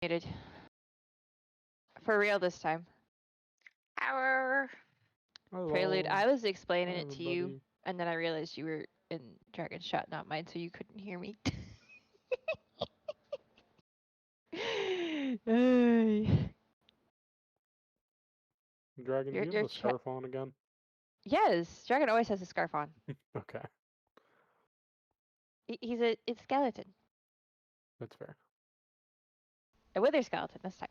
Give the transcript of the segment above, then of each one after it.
Muted. For real this time. Our Prelude, I was explaining Hi, it to you, everybody. and then I realized you were in Dragon's chat, not mine, so you couldn't hear me. Ay. Dragon, do you have Your the scarf on again? Yes, Dragon always has a scarf on. Okay, He's a skeleton. that's fair. A wither skeleton this time.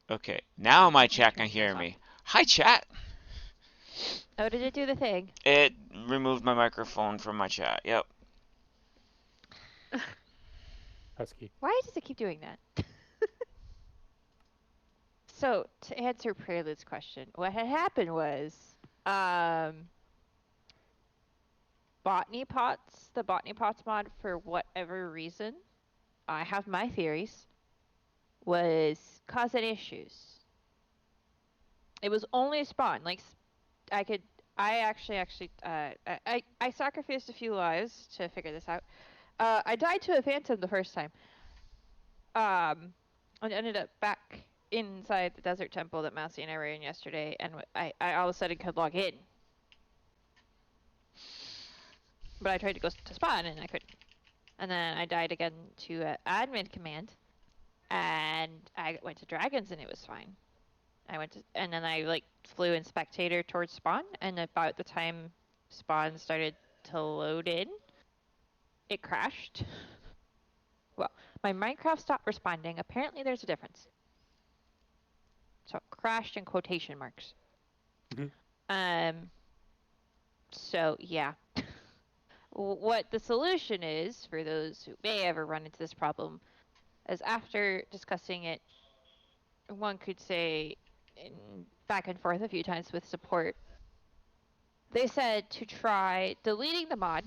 Okay, now my chat can turning hear this off. me. Hi, chat. Oh, did it do the thing? It removed my microphone from my chat. Yep. Pesky. Why does it keep doing that? So, to answer Prelude's question, what had happened was, Botany Pots, the Botany Pots mod, for whatever reason, I have my theories, was causing issues. It was only a spawn. Like, I sacrificed a few lives to figure this out. I died to a phantom the first time. And ended up back inside the desert temple that Mousy and I were in yesterday, and I all of a sudden could log in. But I tried to go to spawn and I couldn't. And then I died again to admin command, and I went to dragons and it was fine. And then I like flew in spectator towards spawn, and about the time spawn started to load in, it crashed. Well, my Minecraft stopped responding. Apparently there's a difference. So it crashed in quotation marks. So yeah. What the solution is, for those who may ever run into this problem, is after discussing it, one could say, back and forth a few times with support, they said to try deleting the mod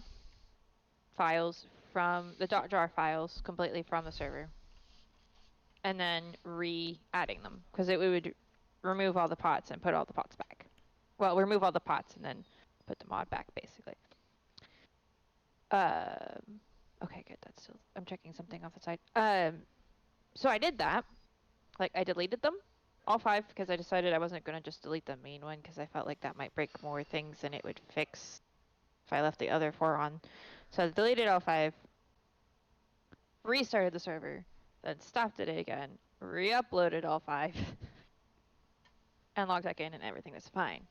files from the .jar files completely from the server, and then re-adding them, because it would remove all the pots and put all the pots back. Well, remove all the pots and then put the mod back, basically. Okay, good. That's still. I'm checking something off the side. So I did that. Like, I deleted them, all 5, because I decided I wasn't gonna just delete the main one, because I felt like that might break more things than it would fix if I left the other 4 on. So I deleted all 5, restarted the server, then stopped it again, re-uploaded all 5, and logged back in, and everything was fine.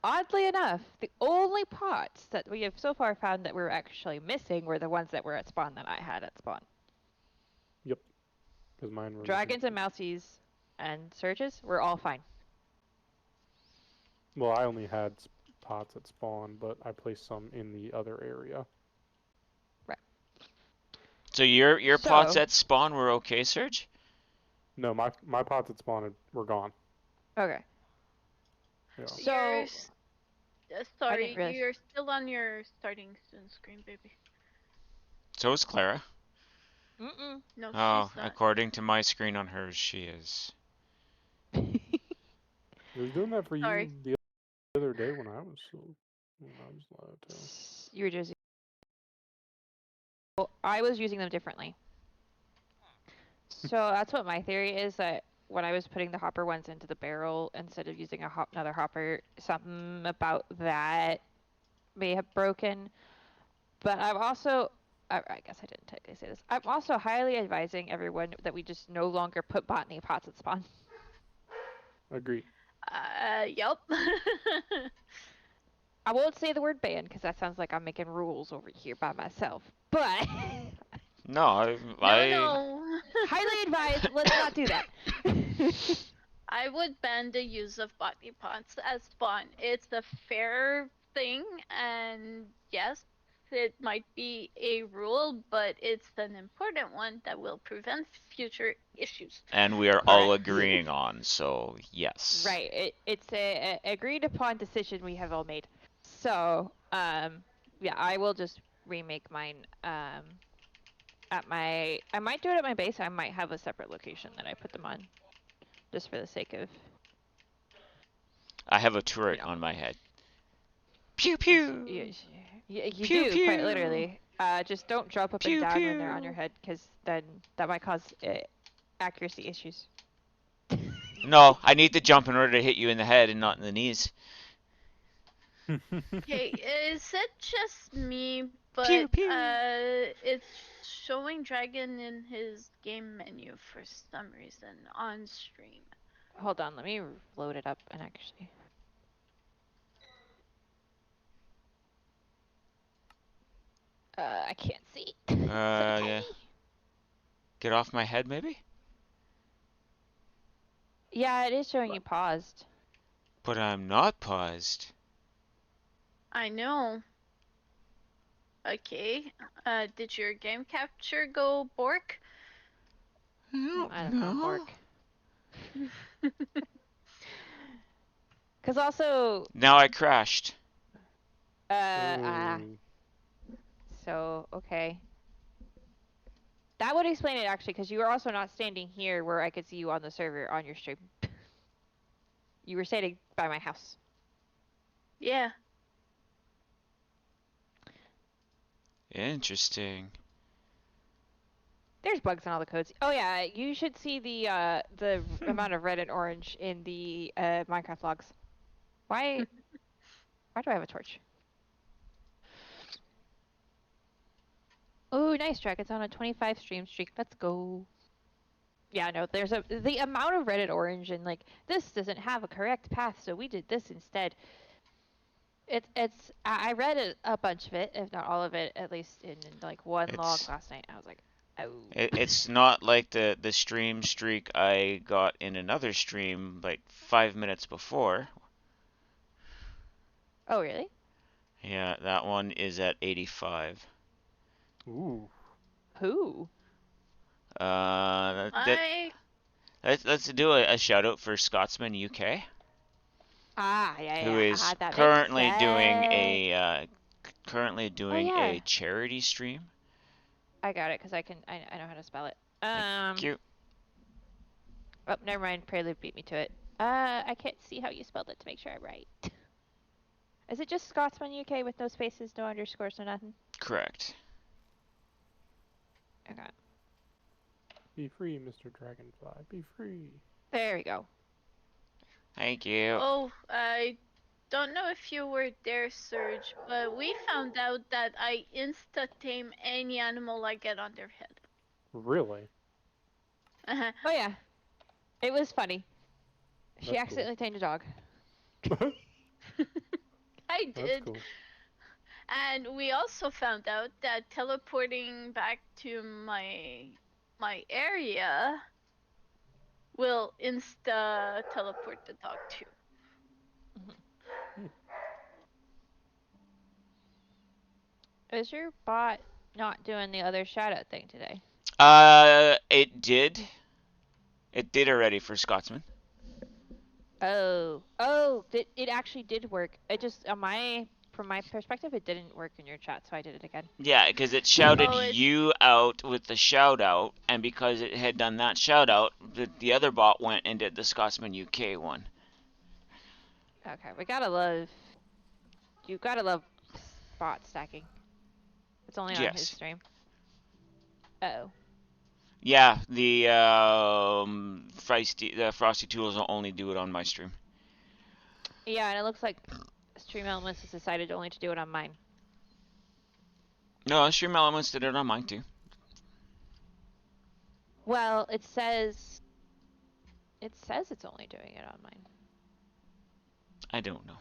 Oddly enough, the only pots that we have so far found that we're actually missing were the ones that were at spawn that I had at spawn. Yep, because mine were Dragons and Mousies and Surges were all fine. Well, I only had pots at spawn, but I placed some in the other area. Right. So your pots at spawn were okay, Serge? No, my pots at spawn were gone. Okay. Yeah. So sorry, you're still on your starting student screen, baby. So is Clara. No, she's Oh, not. according to my screen on hers, she is. It was doing that for you the other day when I was allowed to. You were just. Well, I was using them differently. So that's what my theory is, that when I was putting the hopper ones into the barrel instead of using another hopper, something about that may have broken. But I'm also, I guess I didn't technically say this, I'm also highly advising everyone that we just no longer put botany pots at spawn. Agreed. Yep. I won't say the word ban, because that sounds like I'm making rules over here by myself. But No, No. highly advised, let's not do that. I would ban the use of botany pots as spawn. It's a fair thing, and yes, it might be a rule, but it's an important one that will prevent future issues. And we are all agreeing on, so yes. Right. It's a agreed upon decision we have all made. So, yeah, I will just remake mine at my, I might do it at my base. I might have a separate location that I put them on, just for the sake of. I have a turret on my head. Pew pew. You pew, do, pew. quite literally. Just don't jump up Pew and down when they're on your pew. head, because then that might cause accuracy issues. No, I need to jump in order to hit you in the head and not in the knees. Okay, is it just me, but Pew pew. it's showing Dragon in his game menu for some reason on stream. Hold on, let me load it up and actually. I can't see. So Yeah. tiny. Get off my head, maybe? Yeah, it is showing you paused. But I'm not paused. I know. Okay. Did your game capture go bork? I don't know, Bork. Because also, Now I crashed. so, okay. That would explain it, actually, because you were also not standing here where I could see you on the server on your stream. You were standing by my house. Yeah. Interesting. There's bugs in all the codes. Oh yeah, you should see the amount of red and orange in the Minecraft logs. Why do I have a torch? Oh, nice, Dragon's on a 25 stream streak. Let's go. Yeah, no, there's the amount of red and orange, and like this doesn't have a correct path, so we did this instead. I read a bunch of it, if not all of it, at least in like one log last night. I was like, oh. It's not like the stream streak I got in another stream like 5 minutes before. Oh, really? Yeah, that one is at 85. Ooh. Who? Let's do a shout out for Scotsman UK. Ah, yeah, who is that currently makes doing sense. a charity stream. I got it because I know how to spell it. Thank you. Oh, never mind. Prelude beat me to it. I can't see how you spelled it to make sure I'm right. Is it just Scotsman UK with no spaces, no underscores, no nothing? Correct. Okay. Be free, Mr. Dragonfly. Be free. There we go. Thank you. Oh, I don't know if you were there, Surge, but we found out that I insta-tame any animal I get on their head. Really? Uh-huh. Oh yeah. It was funny. She That's accidentally tamed a dog. I did. That's cool. And we also found out that teleporting back to my area will insta teleport the dog too. Is your bot not doing the other shadow thing today? It did. It did already for Scotsman. Oh, it actually did work. It just from my perspective, it didn't work in your chat, so I did it again. Yeah, because it shouted you out with the shout out, and because it had done that shout out, the other bot went and did the Scotsman UK one. Okay, you gotta love bot stacking. It's only on his stream. Uh-oh. Yeah, the Frosty Tools will only do it on my stream. Yeah, and it looks like Stream Elements has decided only to do it on mine. No, Stream Elements did it on mine too. Well, it says it's only doing it on mine. I don't know.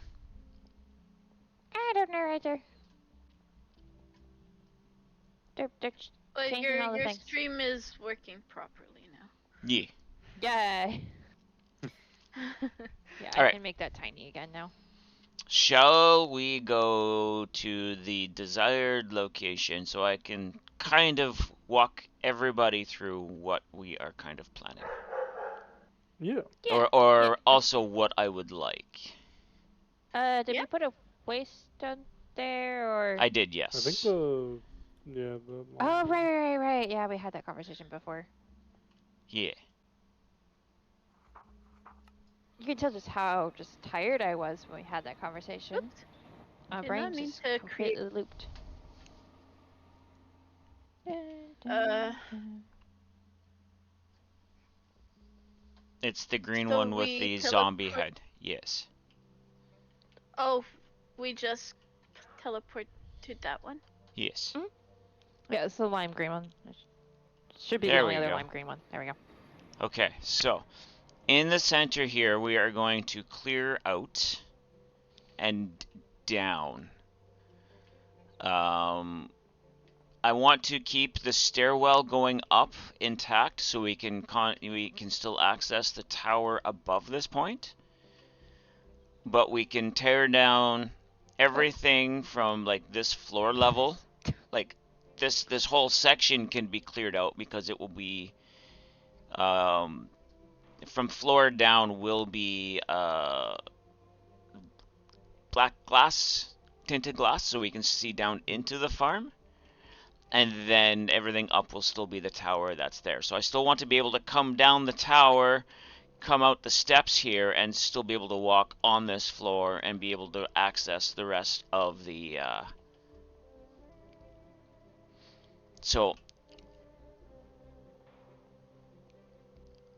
I don't know either. They're but changing all the your things. stream is working properly now. Yeah. Yay. Yeah, I can make that tiny again now. Shall we go to the desired location so I can kind of walk everybody through what we are kind of planning? Yeah. Or also what I would like. Did we put a waystone there, or? I did, yes. I think the Oh, right. Yeah, we had that conversation before. Yeah. You can tell just how tired I was when we had that conversation. Oops. My brain just completely looped. Uh, It's the green so one with we the zombie teleport. head. Yes. Oh, we just teleport to that one. Yes. Yeah, it's the lime green one. It should be the There only we other go. lime green one. There we go. Okay, so in the center here, we are going to clear out and down. I want to keep the stairwell going up intact so we can still access the tower above this point, but we can tear down everything from like this floor level, like this whole section can be cleared out because it will be from floor down will be black glass, tinted glass, so we can see down into the farm. And then everything up will still be the tower that's there. So I still want to be able to come down the tower, come out the steps here, and still be able to walk on this floor and be able to access the rest of the. So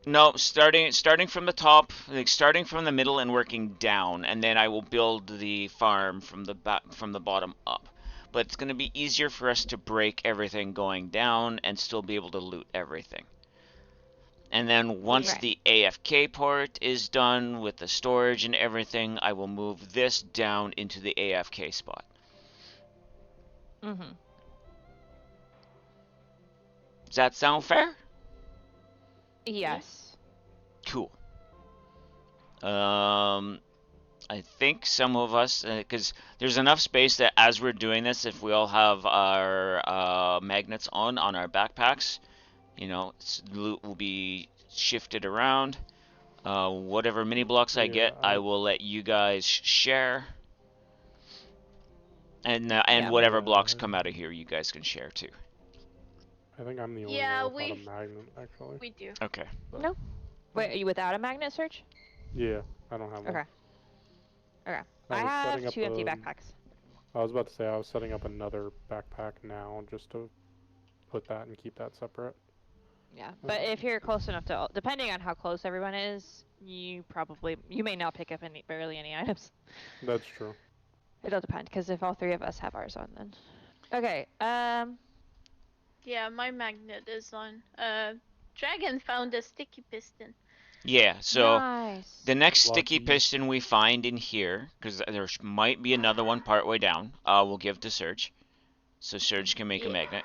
no, starting from the top, like starting from the middle and working down, and then I will build the farm from the bottom up. But it's going to be easier for us to break everything going down and still be able to loot everything. And then once Right. the AFK port is done with the storage and everything, I will move this down into the AFK spot. Mm-hmm. Does that sound fair? Yes. Cool. I think some of us, because there's enough space that as we're doing this, if we all have our magnets on our backpacks, you know, loot will be shifted around. Whatever mini blocks I get, I will let you guys share. And Yeah. whatever blocks come out of here, you guys can share too. I think I'm the only Yeah, one without a magnet, actually. we do. Okay. But, No. Wait, are you without a magnet search? yeah, I don't have one. Okay. Okay. I I was have setting up 2 empty backpacks. I was about to say I was setting up another backpack now just to put that and keep that separate. Yeah, but if you're close enough to, depending on how close everyone is, you may not pick up barely any items. That's true. It'll depend, because if all 3 of us have ours on, then. Okay. Yeah, my magnet is on. Dragon found a sticky piston. Yeah, so Nice. the next sticky Lucky. piston we find in here, because there might be another one partway down, we'll give to Surge. So Surge can make a magnet.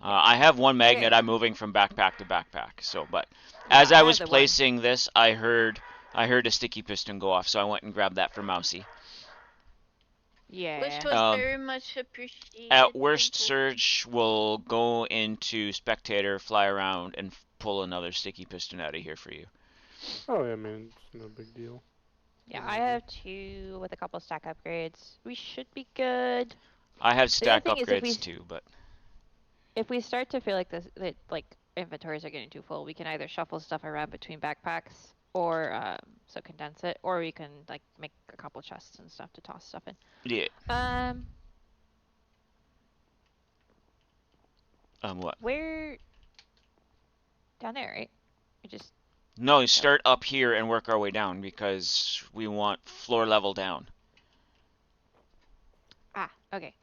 I have one magnet Okay. I'm moving from backpack to backpack. So, but Yeah, as I I was have the one. placing this, I heard a sticky piston go off, so I went and grabbed that for Mousie. Yeah. Which was very much appreciated. At worst, Thank you. Surge will go into spectator, fly around, and pull another sticky piston out of here for you. Oh, yeah, I mean, it's no big deal. Yeah, I have 2 with a couple stack upgrades. We should be good. I have stack thing is upgrades too, but if we start to feel like that like inventories are getting too full, we can either shuffle stuff around between backpacks or so condense it, or we can like make a couple chests and stuff to toss stuff in. yeah. What? Where? Down there, right? We just No, start up here and work our way down because we want floor level down. okay.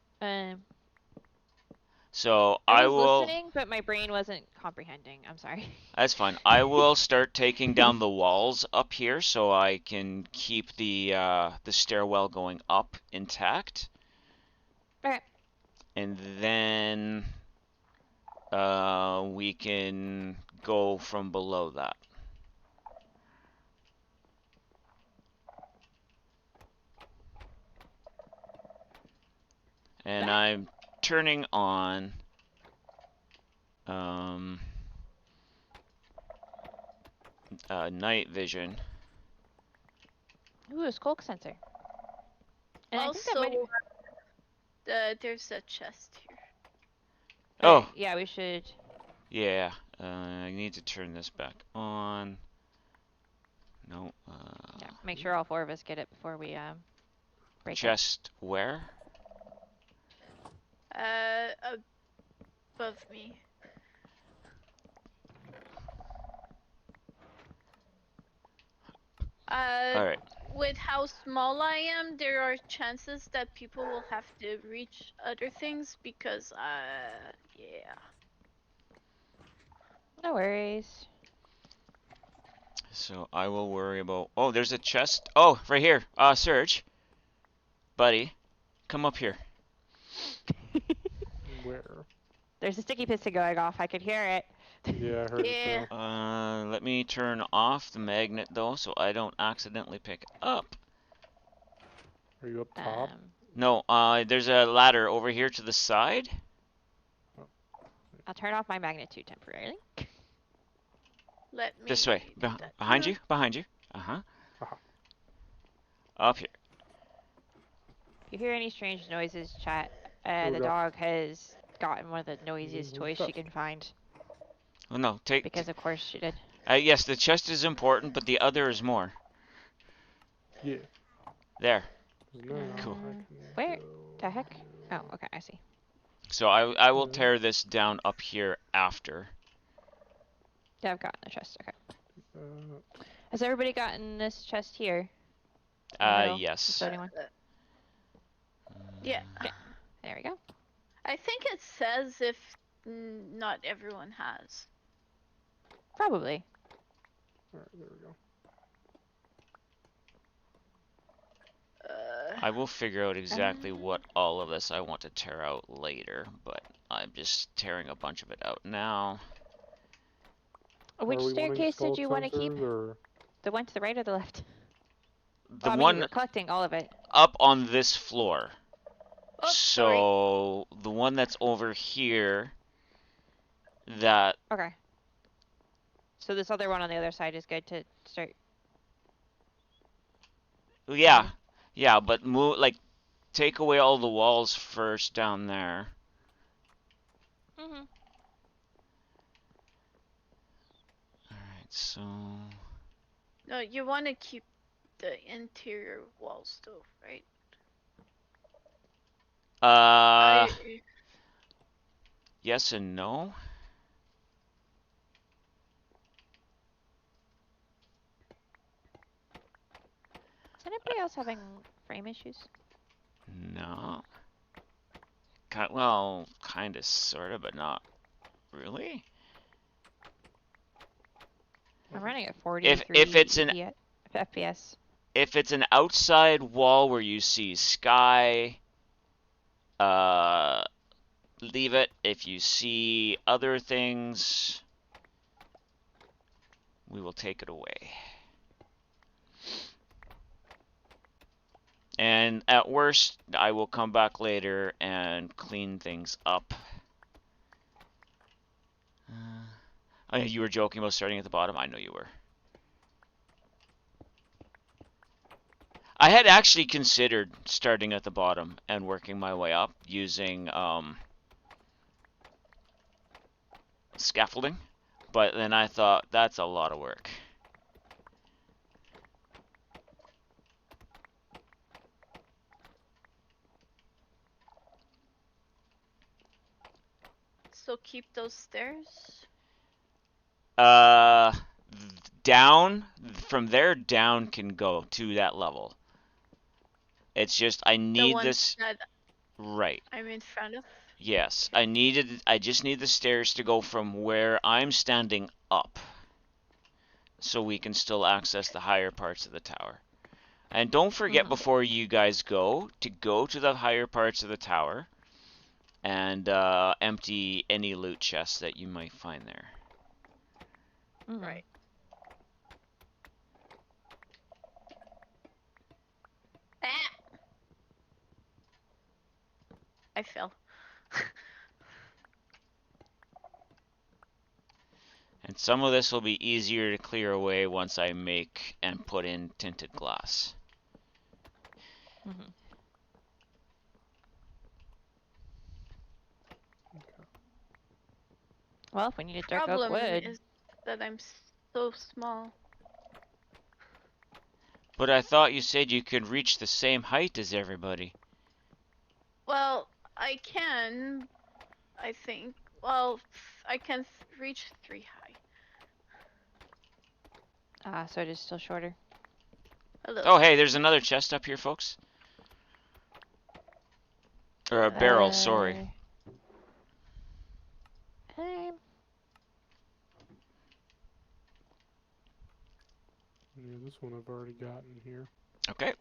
So I was will. listening, but my brain wasn't comprehending. I'm sorry. That's fine. I will start taking down the walls up here so I can keep the stairwell going up intact. Okay. And then we can go from below that. And I'm turning on night vision. Ooh, a skulk sensor. And also, I think that might... there's a chest here. Oh. Okay, yeah, we should... Yeah. I need to turn this back on. No. Yeah, make sure all 4 of us get it before we break chest it. Where? above me. All right. With how small I am, there are chances that people will have to reach other things because, yeah. No worries. So I will worry about. Oh, there's a chest. Oh, right here. Serge, buddy, come up here. Where? There's a sticky piston going off. I could hear it. Yeah, I heard it Yeah. too. Let me turn off the magnet though, so I don't accidentally pick it up. Are you up top? No, there's a ladder over here to the side. I'll turn off my magnet too temporarily. Let me This way. do that. Behind you. Behind you. Uh-huh. Aha. Up here. If you hear any strange noises, chat, Oh, the God. dog has gotten one of the noisiest Mhm, toys she can find. Oh no, take. Because of course she did. Yes, the chest is important, but the other is more. Yeah. There. 'Cause now Cool. I can Where go the heck? here. Oh, okay, I see. So I will Yeah. tear this down up here after. Yeah, I've gotten the chest. Okay. Uh, Has everybody gotten this chest here? In the middle? Yes. The floating one? Yeah. Okay. There we go. I think it says if not everyone has. Probably. Alright, there we go. I will figure out exactly what all of this I want to tear out later, but I'm just tearing a bunch of it out now. Which Are we wanting staircase skull did you want to keep? sensors, or The one to the right or the left? The I mean, one we're collecting all of it. up on this floor. Oh, sorry. So the one that's over here, that Okay. So this other one on the other side is good to start. yeah, yeah, but move like take away all the walls first down there. Mm-hmm. Alright, so No, you want to keep the interior walls though, right? yes and no. Is anybody else having frame issues? No. Well, kinda, sorta, but not really. I'm running at 43 If it's an FPS. If it's an outside wall where you see sky, leave it. If you see other things, we will take it away. And at worst, I will come back later and clean things up. Oh, you were joking about starting at the bottom? I know you were. I had actually considered starting at the bottom and working my way up using scaffolding, but then I thought that's a lot of work. So keep those stairs. Down from there, down can go to that level. It's just I need this That right. I'm in front of. Yes, I just need the stairs to go from where I'm standing up, so we can still access the higher parts of the tower. And don't forget before you guys go to the higher parts of the tower and empty any loot chests that you might find there. Right. Ah! I fell. And some of this will be easier to clear away once I make and put in tinted glass. Mm-hmm. Well, if we need a dark oak Problem wood. is that I'm so small. But I thought you said you could reach the same height as everybody. Well, I can, I think, Well, I can reach 3 high. Ah, so it is still shorter. Hello. Oh, hey, there's another chest up here, folks. Or a barrel, sorry. Okay. Yeah, this one I've already gotten here. Okay.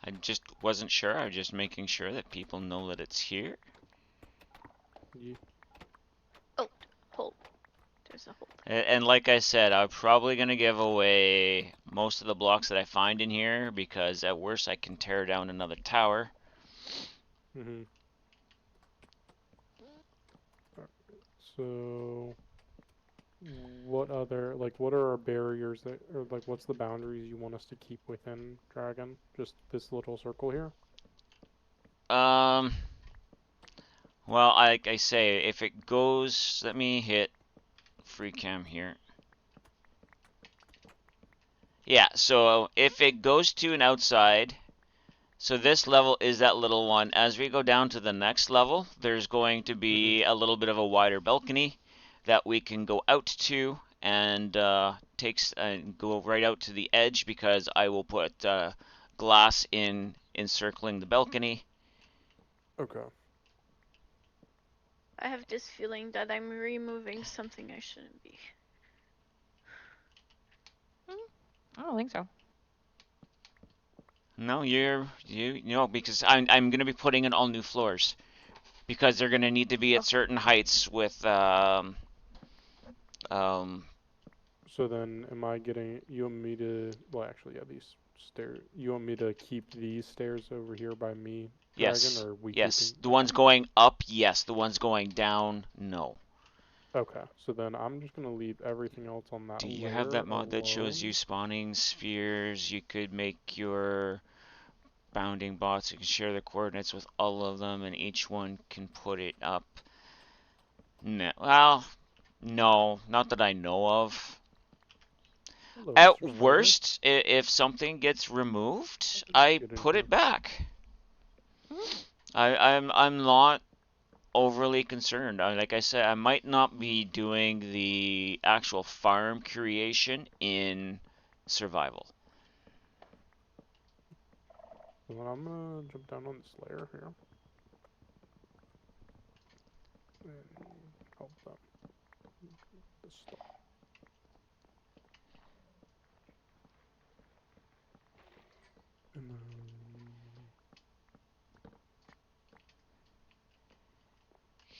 I just wasn't sure. I was just making sure that people know that it's here. Yeah. Oh, hole. There's a hole. And like I said, I'm probably going to give away most of the blocks that I find in here because at worst I can tear down another tower. Mm-hmm. Alright, so what other, like, what are our barriers that, or like, what's the boundaries you want us to keep within Dragon? Just this little circle here? Um, well, like I say, if it goes, let me hit free cam here. Yeah, so if it goes to an outside, so this level is that little one. As we go down to the next level, there's going to be a little bit of a wider balcony that we can go out to and go right out to the edge because I will put glass in encircling the balcony. Okay. I have this feeling that I'm removing something I shouldn't be. I don't think so. No, you know because I'm gonna be putting in all new floors because they're gonna need to be at certain heights with um So then, am I getting, you want me to, well, actually, yeah, these stairs, you want me to keep these stairs over here by me, Dragon, yes, or are we yes. keeping, The okay. ones going up, yes. The ones going down, no. Okay, so then I'm just gonna leave everything else on that Do you have layer that mod that shows you alone. spawning spheres? You could make your bounding bots. You can share the coordinates with all of them, and each one can put it up. No, well, no, not that I know of. Hello, At Mr. Spider. worst, if something gets removed, How did I you get in put here? it back. I'm not overly concerned. Like I said, I might not be doing the actual farm creation in survival. So then I'm gonna jump down on this layer here. And help them. This stuff. And then...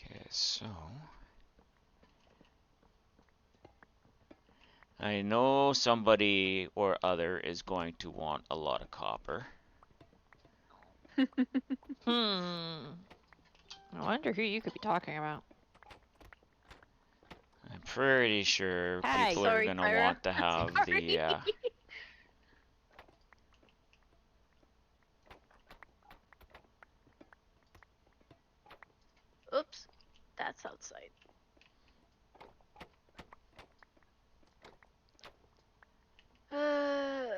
Okay, so I know somebody or other is going to want a lot of copper. I wonder who you could be talking about. I'm pretty sure Hi. people are Sorry, gonna Pyra. want to have Sorry. the Oops, that's outside.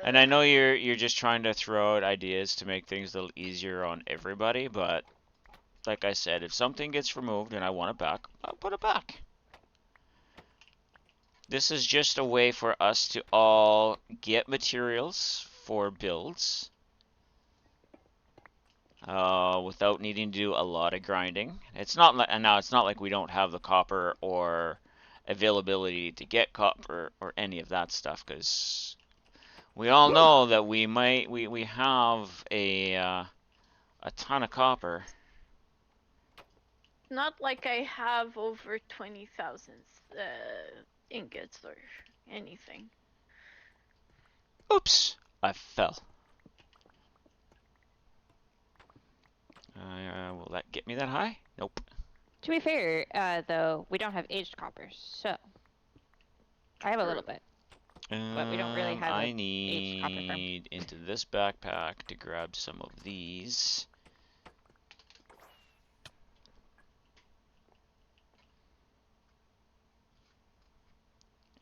and I know you're just trying to throw out ideas to make things a little easier on everybody, but like I said, if something gets removed and I want it back, I'll put it back. This is just a way for us to all get materials for builds without needing to do a lot of grinding. It's not like, and now it's not like we don't have the copper or availability to get copper or any of that stuff, because we all know that we have a ton of copper. Not like I have over 20,000 ingots or anything. Oops, I fell. Will that get me that high? Nope. To be fair, though, we don't have aged copper, so I have a little bit, but we don't really have I a aged copper farm. need into this backpack to grab some of these.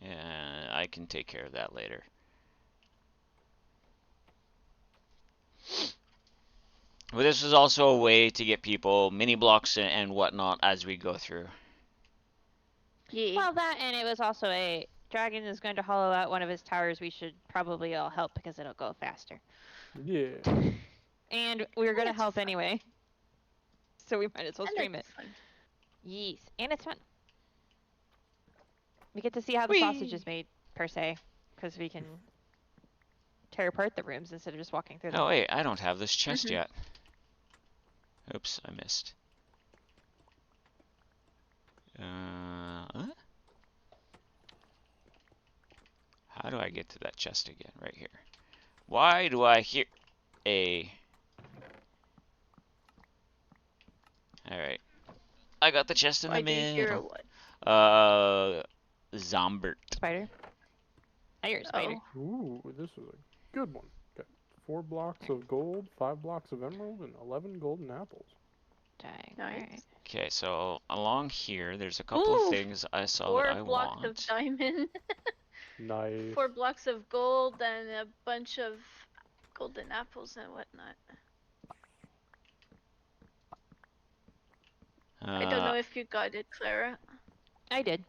And I can take care of that later. But this is also a way to get people mini blocks and whatnot as we go through. Yeah. Well, that, and it was also a dragon is going to hollow out one of his towers. We should probably all help because it'll go faster. Yeah. And we were going to it's help fun. anyway. So we might as well And stream it. it's fun. Yes. And it's fun. We get to see how the Whee! sausage is made, per se. Because we can tear apart the rooms instead of just walking through them. Oh wait, I don't have this chest Mhm. yet. Oops, I missed. Huh? How do I get to that chest again? Right here. Why do I hear a... Alright. I got the chest in Why the do you hear a middle. what? Zombert. Spider? I hear a spider. Oh. Ooh, this is a good one. Got 4 blocks of gold, 5 blocks of emerald, and 11 golden apples. Dang. Nice. Alright. Okay, so along here, there's a couple Ooh, of things I saw 4 that I blocks want. of diamond, Nice. 4 blocks of gold, and a bunch of golden apples and whatnot. I don't know if you got it, Clara. I did.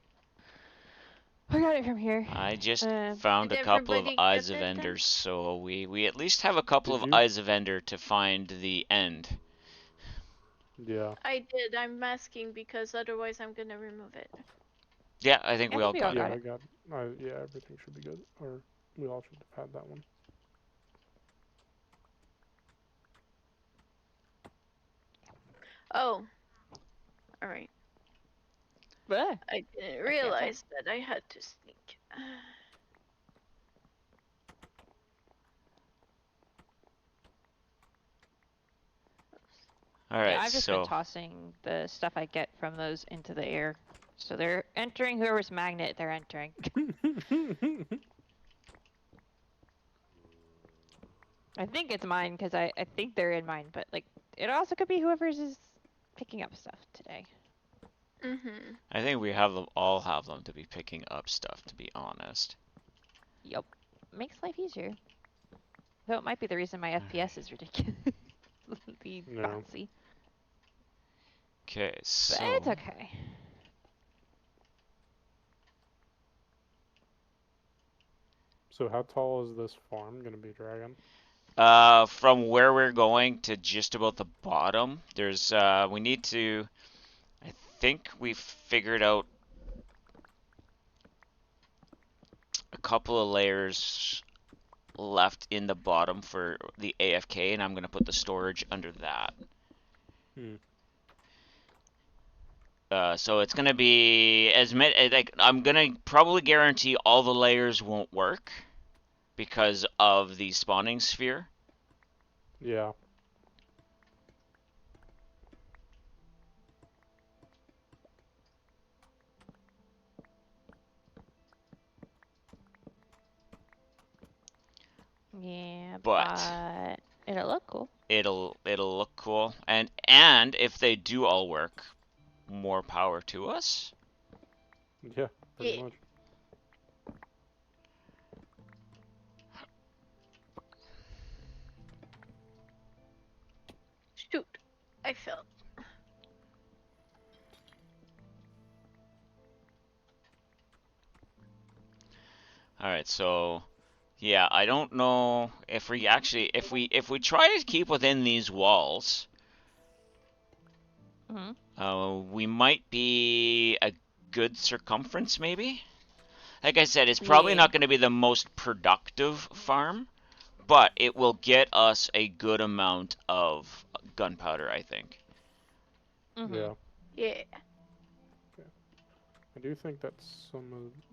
I got it from here. I just Uh, found Did a couple of everybody Eyes get of it then? Ender, so we at least have a couple Did of you? Eyes of Ender to find the end. Yeah. I did. I'm asking because otherwise I'm gonna remove it. Yeah, I think I we think all we got all it. got Yeah, it. yeah, everything should be good. Or we all should have had that one. Oh. Alright. Bleh. I didn't tell. realize that I had to sneak. Alright, Yeah, I've just been so tossing the stuff I get from those into the air. So they're entering whoever's magnet they're entering. I think it's mine because I think they're in mine, but like it also could be whoever's is picking up stuff today. Mhm. I think we have them all have them to be picking up stuff, to be honest. Yup. Makes life easier. Though it might be the reason my FPS is ridiculous. Be No. bouncy. Okay, But so it's okay. So how tall is this farm gonna be, Dragon? from where we're going to just about the bottom, there's we need to, I think we figured out a couple of layers left in the bottom for the AFK, and I'm gonna put the storage under that. Hmm. So it's gonna be like I'm gonna probably guarantee all the layers won't work because of the spawning sphere. Yeah. Yeah, But it'll look cool. it'll look cool, and if they do all work, more power to us. Yeah, pretty Yeah. much. Shoot. I fell. All right, so yeah, I don't know if we actually if we try to keep within these walls, we might be a good circumference maybe. Like I said, it's probably Yeah. not going to be the most productive farm, but it will get us a good amount of gunpowder, I think. Yeah. Yeah. I do think that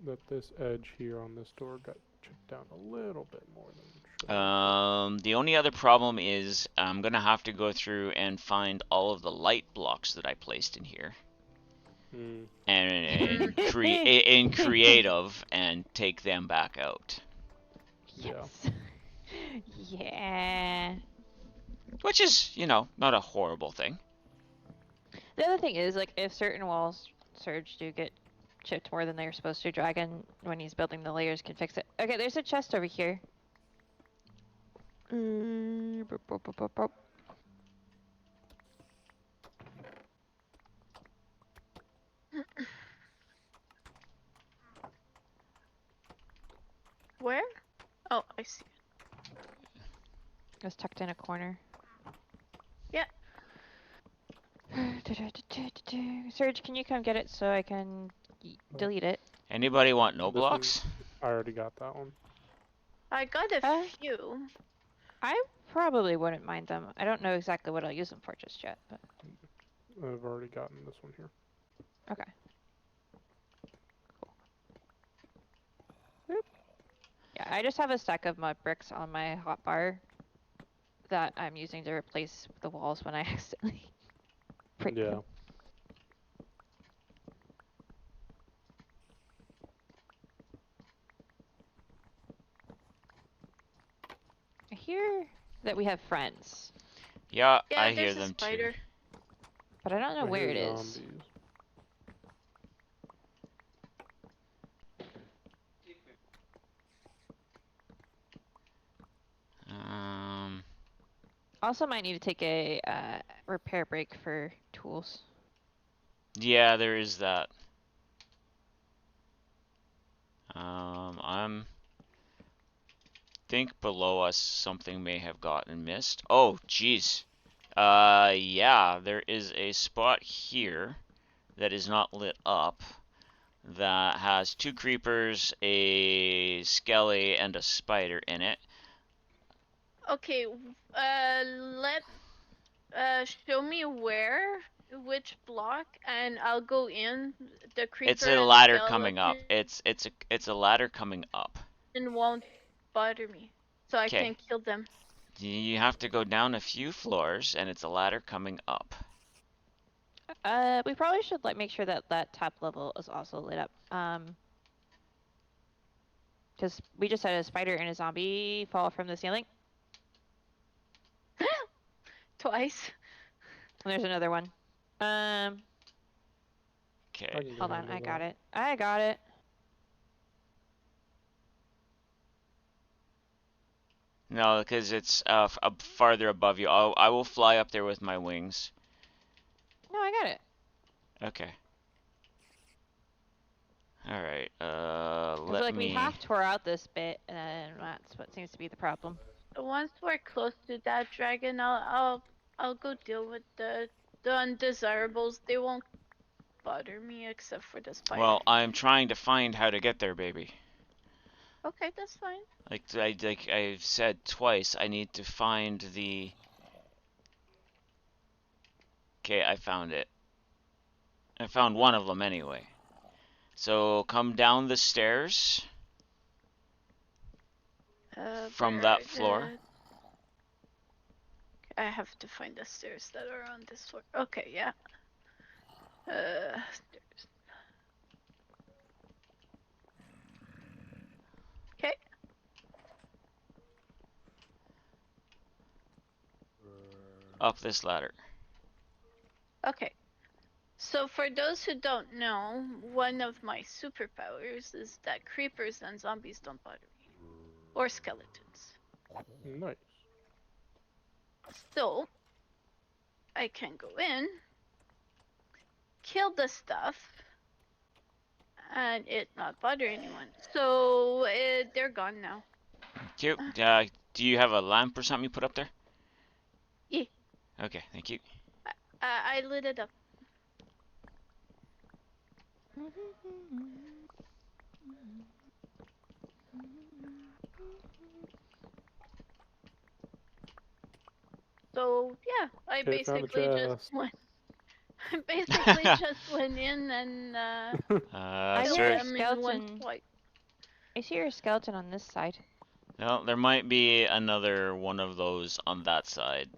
that this edge here on this door got chipped down a little bit more than it should have. The only other problem is I'm gonna have to go through and find all of the light blocks that I placed in here, and create in creative and take them back out. Yes. Yeah. Which is, you know, not a horrible thing. The other thing is, like, if certain walls, Surge, do get chipped more than they're supposed to, Dragon, when he's building the layers, can fix it. Okay, there's a chest over here. Where? Oh, I see. It was tucked in a corner. Yeah. Serge, can you come get it so I can delete it? Anybody want no This one- blocks? I already got that one. I got a Uh, few. I probably wouldn't mind them. I don't know exactly what I'll use them for just yet, but I've already gotten this one here. okay. Cool. Yeah, I just have a stack of mud bricks on my hotbar that I'm using to replace the walls when I accidentally break Yeah. them. I hear that we have friends, Yeah, Yeah, I hear there's a them spider. too. but I don't know I where hear it is. zombies. Also, might need to take a repair break for tools. Yeah, there is that. I'm think below us something may have gotten missed. Oh, jeez. Yeah, there is a spot here that is not lit up that has 2 creepers, a skelly, and a spider in it. Okay, show me which block, and I'll go in. The creeper It's a and ladder coming up. skeleton It's a ladder coming up. won't bother me, so I Okay. can kill them. You have to go down a few floors, and it's a ladder coming up. We probably should like make sure that that top level is also lit up. Because we just had a spider and a zombie fall from the ceiling, Twice. and there's another one. I Okay. can Hold on, handle I got that. it. I got it. No, because it's up farther above you. I will fly up there with my wings. No, I got it. Okay. All right. I feel Let like we me. half tore out this bit, and that's what seems to be the problem. Once we're close to that dragon, I'll go deal with the undesirables. They won't bother me except for the spider. Well, I'm trying to find how to get there, baby. Okay, that's fine. Like I've said twice, I need to find the. Okay, I found it. I found one of them anyway. So come down the stairs from that floor. I have to find the stairs that are on this floor. Okay, yeah. Stairs. Okay. Up this ladder. Okay. So for those who don't know, one of my superpowers is that creepers and zombies don't bother me. Or skeletons. Nice. So I can go in, kill the stuff, and it not bother anyone. So they're gone now. Cute. Do you have a lamp or something you put up there? Yeah. Okay, thank you. I lit it up. So yeah, I Okay, found a basically just chest. went. I basically just went in and I killed hear a them in one skeleton. swipe. I see your skeleton on this side. Well, there might be another one of those on that side.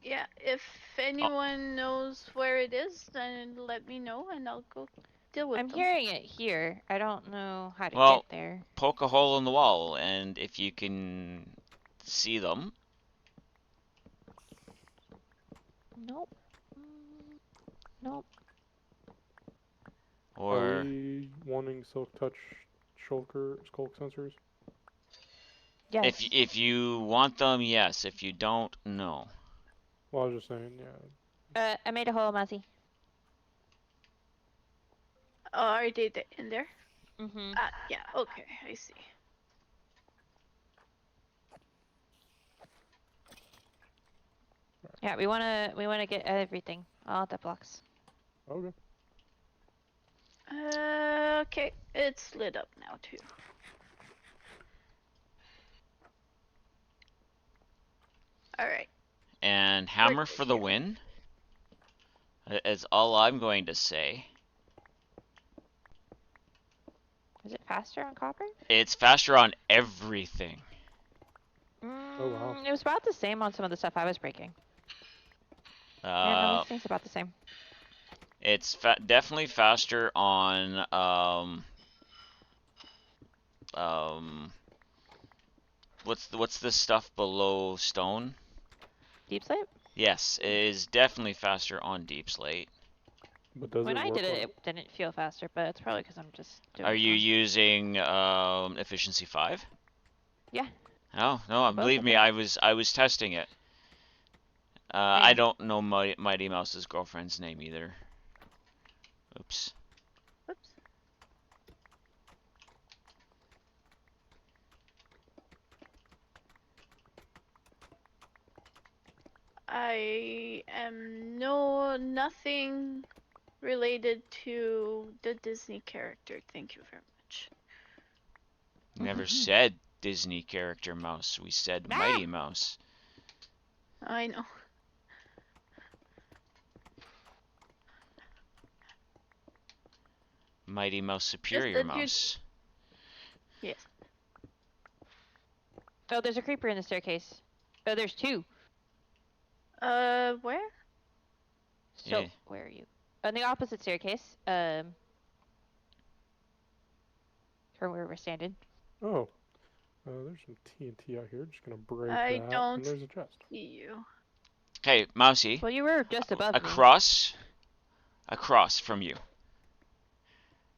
Yeah, if anyone knows where it is, then let me know and I'll go deal with I'm them. hearing it here. I don't know how to Well, get there. poke a hole in the wall, and if you can see them. Nope. Nope. Are Or we wanting silk touch shulker skulk sensors? Yes. if you want them, yes. If you don't, no. Well, I was just saying, yeah. I made a hole, Muzzy. Are they in there? Mm-hmm. Yeah. Okay, I see. Yeah, we wanna get everything, all the blocks. Okay. Okay, it's lit up now too. All right. And hammer We're for good the here. win. Is all I'm going to say. Is it faster on copper? It's faster on everything. Oh, wow. It was about the same on some of the stuff I was breaking. Yeah, no, Uh, these things about the same. it's definitely faster on um what's the stuff below stone? Deep slate? Yes, it is definitely faster on deep slate. But does When it I work did it, on... it didn't feel faster, but it's probably because I'm just doing Are it you wrong. using efficiency 5? Yeah. Oh, no, On both believe of me, them. I was testing it. I Same. don't know Mighty Mouse's girlfriend's name either. Oops. Whoops. I am nothing related to the Disney character. Thank you very much. Never said Disney character mouse. We said Ah! Mighty Mouse. I know. Mighty Mouse Just Superior that you. Mouse. Yes. Oh, there's a creeper in the staircase. Oh, there's two. Where? So, Yeah. where are you? On the opposite staircase. From where we're standing. Oh. There's some TNT out here. Just gonna break I that. don't And there's a chest. see you. Hey, Mousy. Well, you were just above me. Across from you.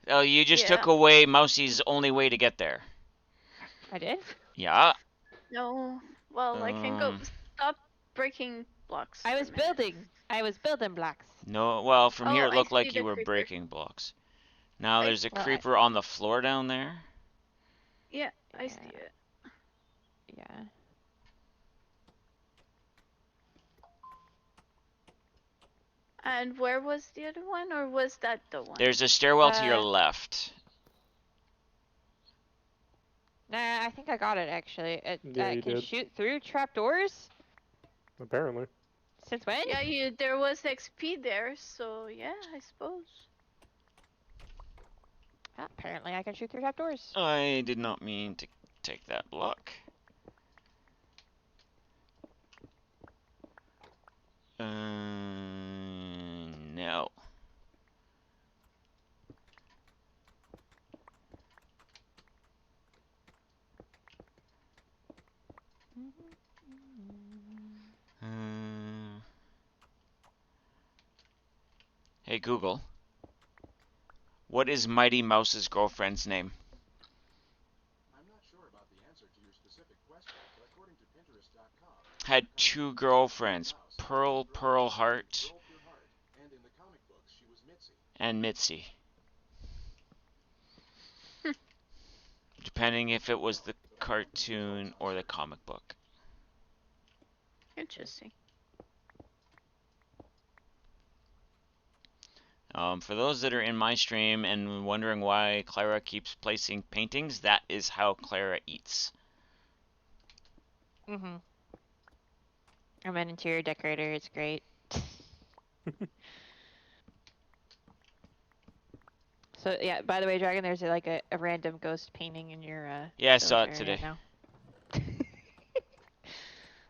Oh, you just took Yeah. away Mousie's only way to get there. I did? Yeah. No. Well, I can go. Um. Stop breaking blocks. I for was a minute. building. I was building blocks. No. Well, from here Oh, it I looked see like you the were creeper. breaking blocks. Now I there's a Well, creeper on the floor down there. Yeah, I Yeah. see it. Yeah. And where was the other one, or was that the one? There's a stairwell to your left. Nah, I think I got it actually. It Yeah, you can did. shoot through trapdoors? Apparently. Since when? Yeah, there was XP there, so yeah, I suppose. Apparently I can shoot through trapdoors. I did not mean to take that block. No. Hey Google, what is Mighty Mouse's girlfriend's name? I'm not sure about the answer to your specific question, but according to Pinterest.com, Had two girlfriends, Pearl Heart, Pearl Pure Heart, and in the comic books, she was Mitzi. and Mitzi. Depending if it was the cartoon or the comic book. Interesting. For those that are in my stream and wondering why Clara keeps placing paintings, that is how Clara eats. Mm-hmm. I'm an interior decorator. It's great. So yeah, by the way, Dragon, there's like a random ghost painting in your Yeah, I village saw it area today. now.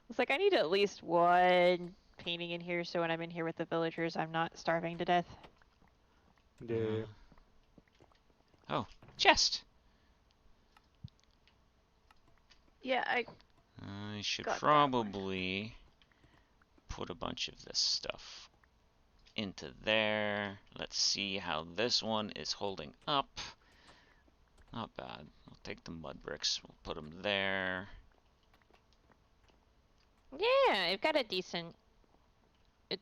It's like I need at least one painting in here so when I'm in here with the villagers, I'm not starving to death. Yeah. Oh, chest. Yeah, I should got that one. probably put a bunch of this stuff into there. Let's see how this one is holding up. Not bad. I'll take the mud bricks. We'll put them there. Yeah, I've got a decent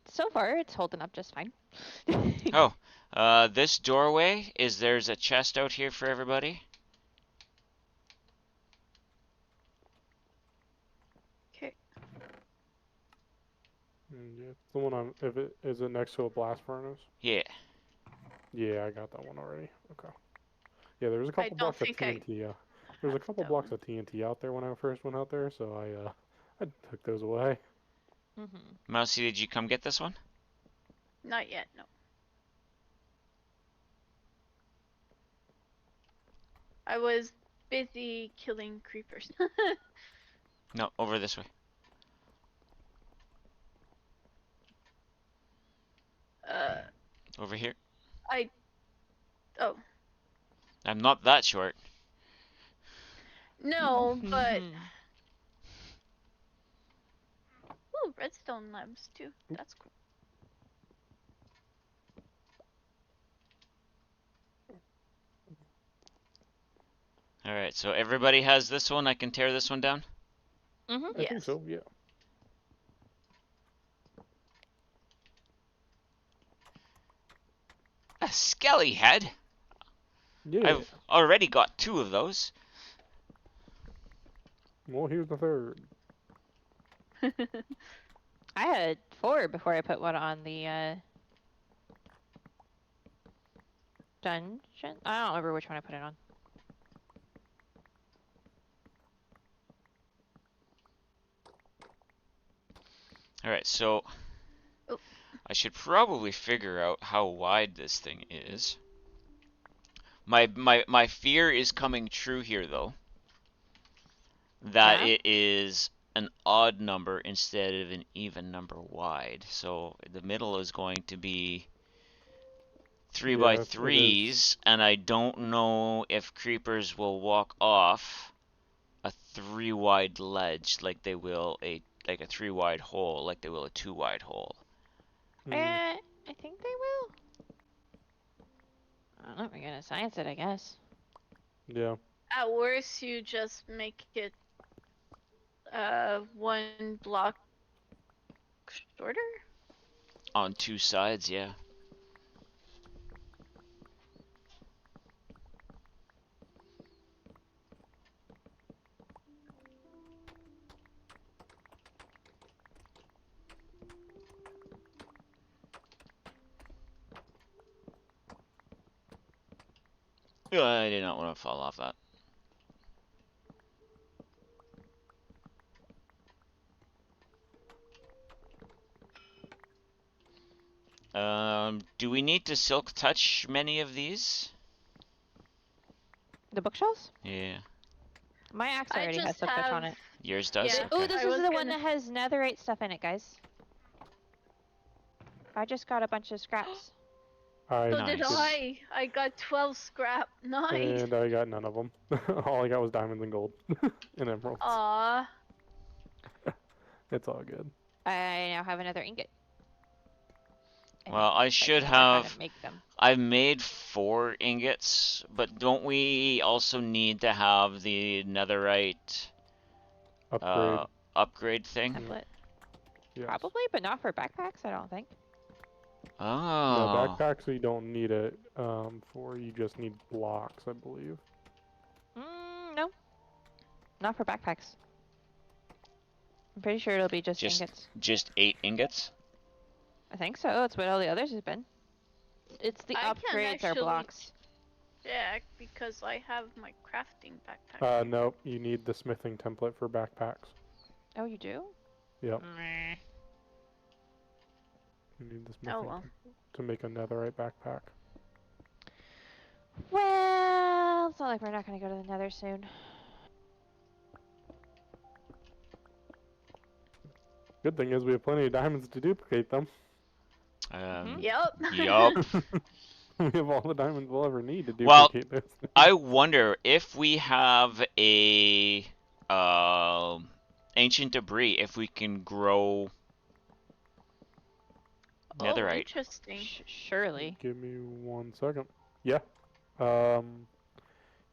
So far, it's holding up just fine. Oh, this doorway there's a chest out here for everybody? Okay. Yeah, it's the one I'm. If it is it next to a blast furnace? Yeah. Yeah, I got that one already. Okay. Yeah, there's a I couple don't blocks of think I TNT. There's a have couple that blocks one. of TNT out there when I first went out there, so I took those away. Mousy, did you come get this one? Not yet, no. I was busy killing creepers. No, over this way. uh, Over here. oh, I'm not that short. no, but ooh, redstone lamps too. That's cool. Alright, so everybody has this one. I can tear this one down? I think Yes. so. Yeah. A skelly head? Yeah. I've already got 2 of those. Well, here's the third. I had 4 before I put one on the dungeon. I don't remember which one I put it on. Alright, so Oh. I should probably figure out how wide this thing is. My fear is coming true here, though. That Yeah? it is an odd number instead of an even number wide. So the middle is going to be 3 by Yes, it is. 3s, and I don't know if creepers will walk off a 3 wide ledge like they will a 3 wide hole, like they will a 2 wide hole. I think they will. I don't know. We're gonna science it, I guess. Yeah. At worst, you just make it 1 block shorter. On 2 sides, yeah. I did not want to fall off that. Do we need to silk touch many of these? The bookshelves? Yeah. My axe I already has just silk touch on have. it. Yours does? Yeah. Oh, Okay. this I is was the one gonna- that has netherite stuff in it, guys. I just got a bunch of scraps. I So did Nice. I got 12 scrap. Nice. And I got none of them. All I got was diamonds and gold and emeralds. Aww. It's all good. I now have another ingot. And Well, I if should can learn how have. to make them. I've made 4 ingots, but don't we also need to have the netherite Upgrade. upgrade thing? Template. Yes. Probably, but not for backpacks, I don't think. No, Oh. backpacks you don't need it for. You just need blocks, I believe. No. Not for backpacks. I'm pretty sure it'll be just ingots. Just 8 ingots? I think so. That's what all the others have been. It's the I can upgrades are actually- blocks. Check because I have my crafting backpack. Nope. You need the smithing template for backpacks. Oh, you do? Yep. Meh. You need the Oh smithing well. to make a netherite backpack. Well, it's not like we're not gonna go to the nether soon. Good thing is we have plenty of diamonds to duplicate them. Yep. Yup. We have all the diamonds we'll ever need to Well, duplicate this. I wonder if we have a ancient debris, if we can grow Oh, netherite. interesting. Surely. Give me 1 second. Yeah.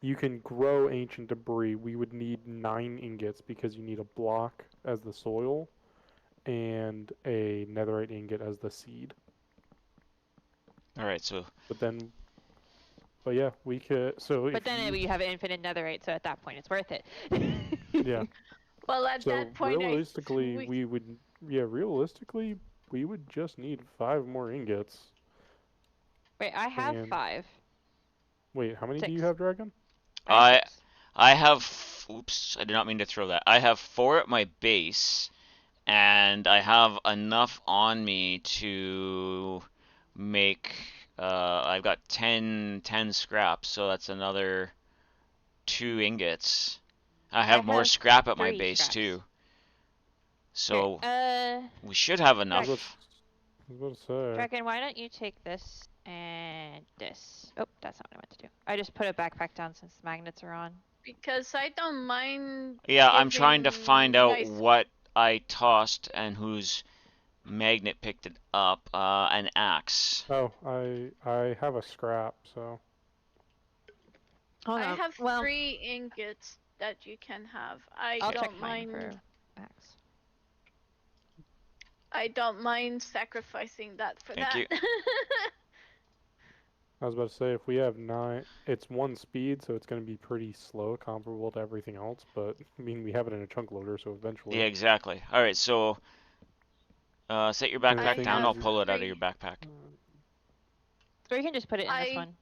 You can grow ancient debris. We would need 9 ingots because you need a block as the soil, and a netherite ingot as the seed. All right, so But yeah, we could. So But if then you, you have infinite netherite, so at that point it's worth it. yeah. Well, at So that point, realistically, realistically, we would just need 5 more ingots. Wait, I have And 5. wait, how many do 6. you have, Dragon? I have I 6. I have. Oops, I did not mean to throw that. I have 4 at my base, and I have enough on me to make. I've got 10 scraps, so that's another 2 ingots. I have more have scrap at my 3 base scraps. too, Here, so we should have I was enough. about to say. Dragon, why don't you take this and this? Oh, that's not what I meant to do. I just put a backpack down since the magnets are on. because I don't mind. Yeah, I'm trying to giving find out nice- what I tossed and whose magnet picked it up. An axe. Oh, I have a scrap, so Hold I on. have Well, 3 ingots that you can have. I I'll don't check mine mind. for axe. I don't mind sacrificing that for Thank that. you. I was about to say if we have 9, it's 1 speed, so it's going to be pretty slow, comparable to everything else. But I mean, we have it in a chunk loader, so eventually. Yeah, exactly. All right, so set your And the backpack thing down. have I'll is, pull it out of 3. your backpack. Or you can just put it in this one.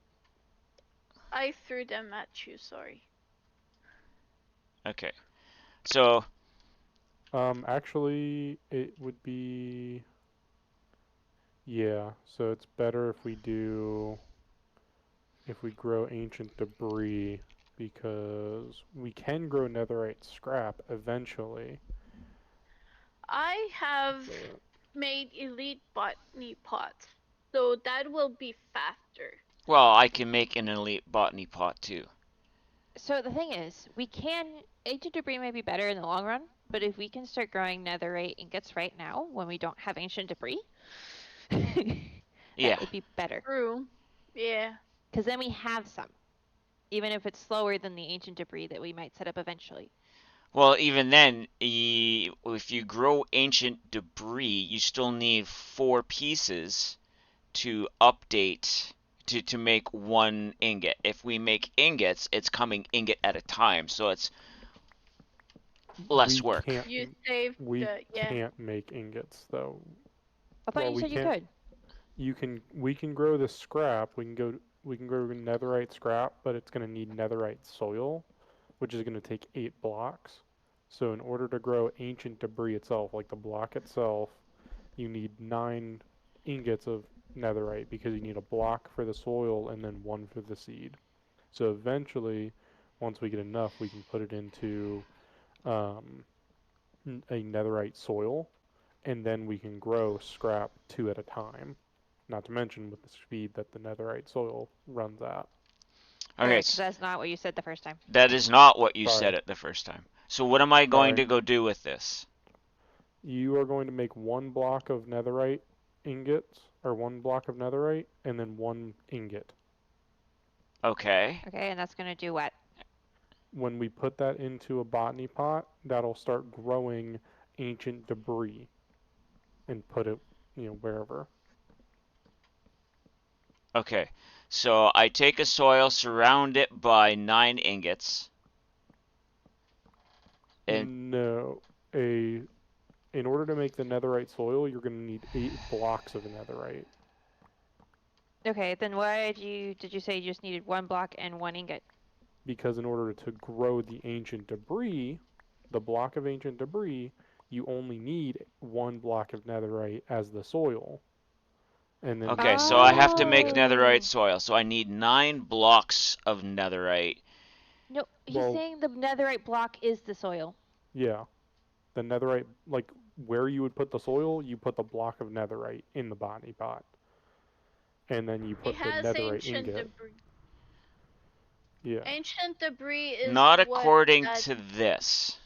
I threw them at you. Sorry. Okay. So actually, it would be. Yeah, so it's better if we grow ancient debris because we can grow netherite scrap eventually. I have But made elite botany pots, so that will be faster. well, I can make an elite botany pot too. So the thing is, ancient debris may be better in the long run, but if we can start growing netherite ingots right now when we don't have ancient debris, Yeah. that would be better. True. Yeah. Because then we have some, even if it's slower than the ancient debris that we might set up eventually. Well, even then, if you grow ancient debris, you still need 4 pieces to update to make 1 ingot. If we make ingots, it's coming ingot at a time, so it's less we work. can't. You saved We the can't make ingots though. I thought Well, you we said you can't. could. We can grow the scrap. We can grow netherite scrap, but it's going to need netherite soil, which is going to take 8 blocks. So in order to grow ancient debris itself, like the block itself, you need 9 ingots of netherite because you need a block for the soil and then 1 for the seed. So eventually, once we get enough, we can put it into um, a netherite soil, and then we can grow scrap 2 at a time. Not to mention with the speed that the netherite soil runs at. Okay, Because that's not what you said the first time. that is not what you Sorry. said it the first time. So what am I going Sorry. to go do with this? You are going to make 1 block of netherite ingots, or 1 block of netherite, and then 1 ingot. Okay. Okay, and that's going to do what? When we put that into a botany pot, that'll start growing ancient debris and put it, wherever. Okay. So I take a soil, surround it by 9 ingots. And No, in order to make the netherite soil, you're going to need 8 blocks of netherite. Okay, then why did you say you just needed 1 block and 1 ingot? Because in order to grow the ancient debris, the block of ancient debris, you only need 1 block of netherite as the soil. And then okay, so I have to make Oh. netherite soil. So I need 9 blocks of netherite. No, he's Well- saying the netherite block is the soil. yeah, the netherite, like where you would put the soil, you put the block of netherite in the botany pot. And then you It put the has netherite ancient ingot. debris. Yeah. Ancient debris is Not what according that- to this.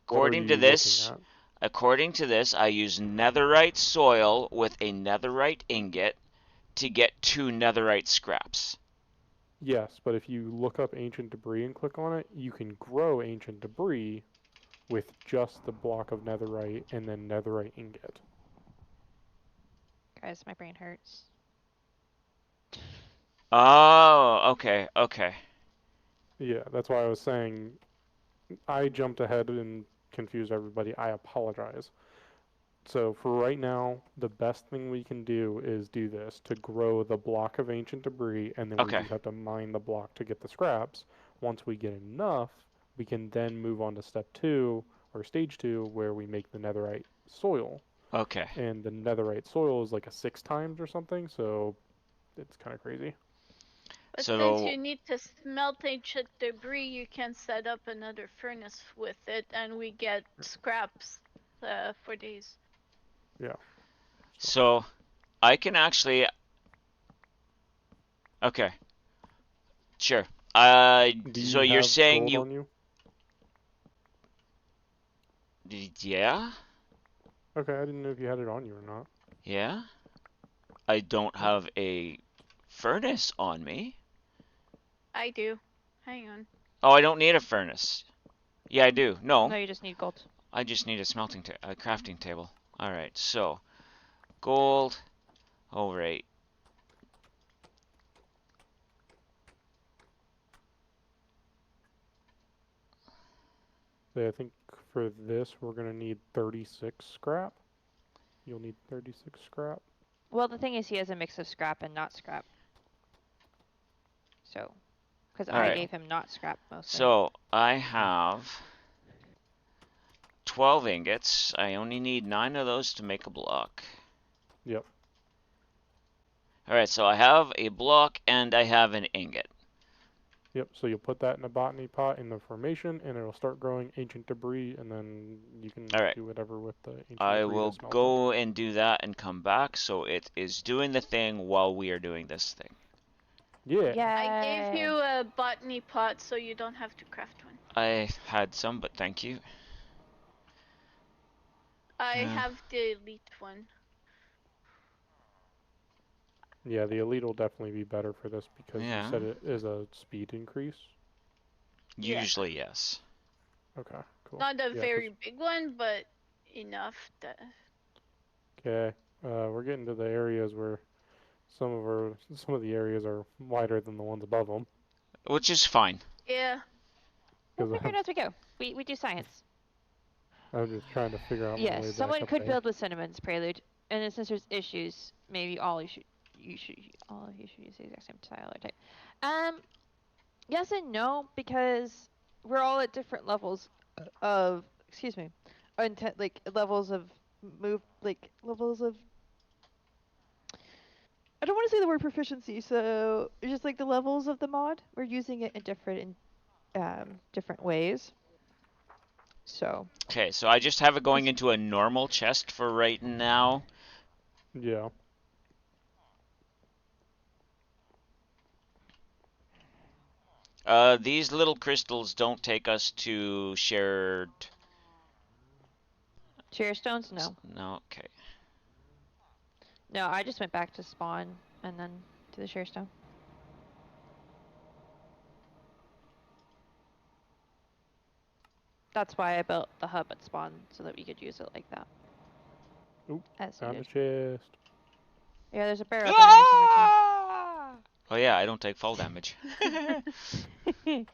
What are According to you this, looking at? according to this, I use netherite soil with a netherite ingot to get 2 netherite scraps. Yes, but if you look up ancient debris and click on it, you can grow ancient debris with just the block of netherite and then netherite ingot. Guys, my brain hurts. Oh, okay, okay. Yeah, that's why I was saying I jumped ahead and confused everybody. I apologize. So for right now, the best thing we can do is do this to grow the block of ancient debris, and then we Okay. just have to mine the block to get the scraps. Once we get enough, we can then move on to step 2 or stage 2, where we make the netherite soil. Okay. And the netherite soil is like a 6 times or something, so it's kind of crazy. But since So you need to smelt ancient debris, you can set up another furnace with it, and we get scraps for days. Yeah. so I can actually. Okay. Sure. Do So you you're have saying gold you. on you? Yeah. Okay, I didn't know if you had it on you or not. Yeah. I don't have a furnace on me. I do. Hang on. Oh, I don't need a furnace. Yeah, I do. No, No, you just need gold. I just need a crafting table. All right. So gold. Oh, right. So I think for this we're gonna need 36 scrap. You'll need 36 scrap. Well, the thing is, he has a mix of scrap and not scrap. So, because All I right. gave him not scrap mostly. So I have 12 ingots. I only need 9 of those to make a block. Yep. Alright, so I have a block and I have an ingot. Yep. So you'll put that in a botany pot in the formation, and it'll start growing ancient debris, and then you can Alright, do whatever with the ancient I debris to will smelt it. go and do that and come back so it is doing the thing while we are doing this thing. Yeah. I gave you a botany pot, so you don't have to craft one. I had some, but thank you. I have the elite one. Yeah, the elite will definitely be better for this because you Yeah. said it is a speed increase. Yeah. Usually, yes. Okay, cool. Not a Yeah, very big one, but enough that. okay. We're getting to the areas where some of the areas are wider than the ones above them. Which is fine. Yeah. We'll Because figure it as we go. We do science. I'm just trying to figure out my Yes, way back someone up could there. build with Cinnamon's Prelude, and then since there's issues, maybe all you should use the exact same style or type. Yes and no, because we're all at different levels of like levels of levels of. I don't want to say the word proficiency, so it's just like the levels of the mod. We're using it in different ways. So. Okay, so I just have it going into a normal chest for right now. Yeah. These little crystals don't take us to shared. Chair stones? No. No, okay. No, I just went back to spawn and then to the share stone. That's why I built the hub at spawn so that we could use it like that. Oop, As found a needed. chest. Yeah, there's a barrel down here somewhere Oh yeah, I don't take fall damage. too.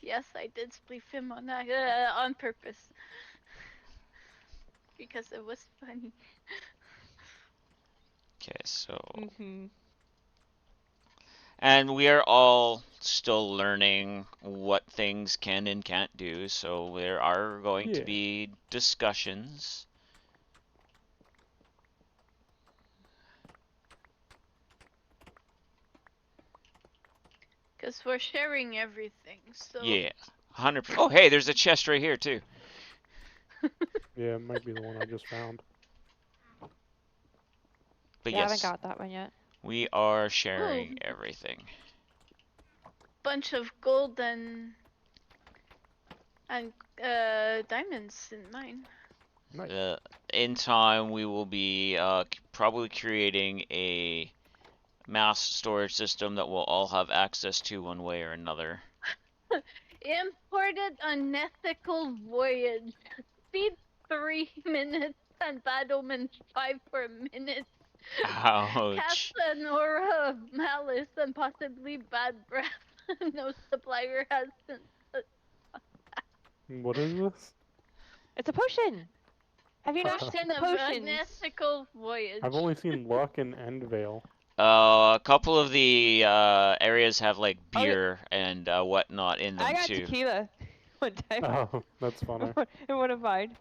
Yes, I did spleef him on that on purpose because it was funny. Okay, so Mm-hmm. and we are all still learning what things can and can't do, so there are going to Yeah. be discussions. Because we're sharing everything, so. Yeah, 100%. Oh, hey, there's a chest right here too. Yeah, it might be the one I just found. But Yeah, I haven't yes, got that one yet. we are sharing Ooh. everything. Bunch of gold and diamonds in mine. Nice. In time, we will be probably creating a mass storage system that we'll all have access to one way or another. Imported unethical voyage. Speed 3 minutes and bad omen 5 for a minute. Cast Ouch. an aura of malice and possibly bad breath. No supplier has been. What is this? It's a potion. Have you not Potion seen the of potions? unethical voyage. I've only seen luck and end veil. A couple of the areas have like Oh, yeah. beer and whatnot in them I got too. tequila one time. Oh, that's funny. In one of mine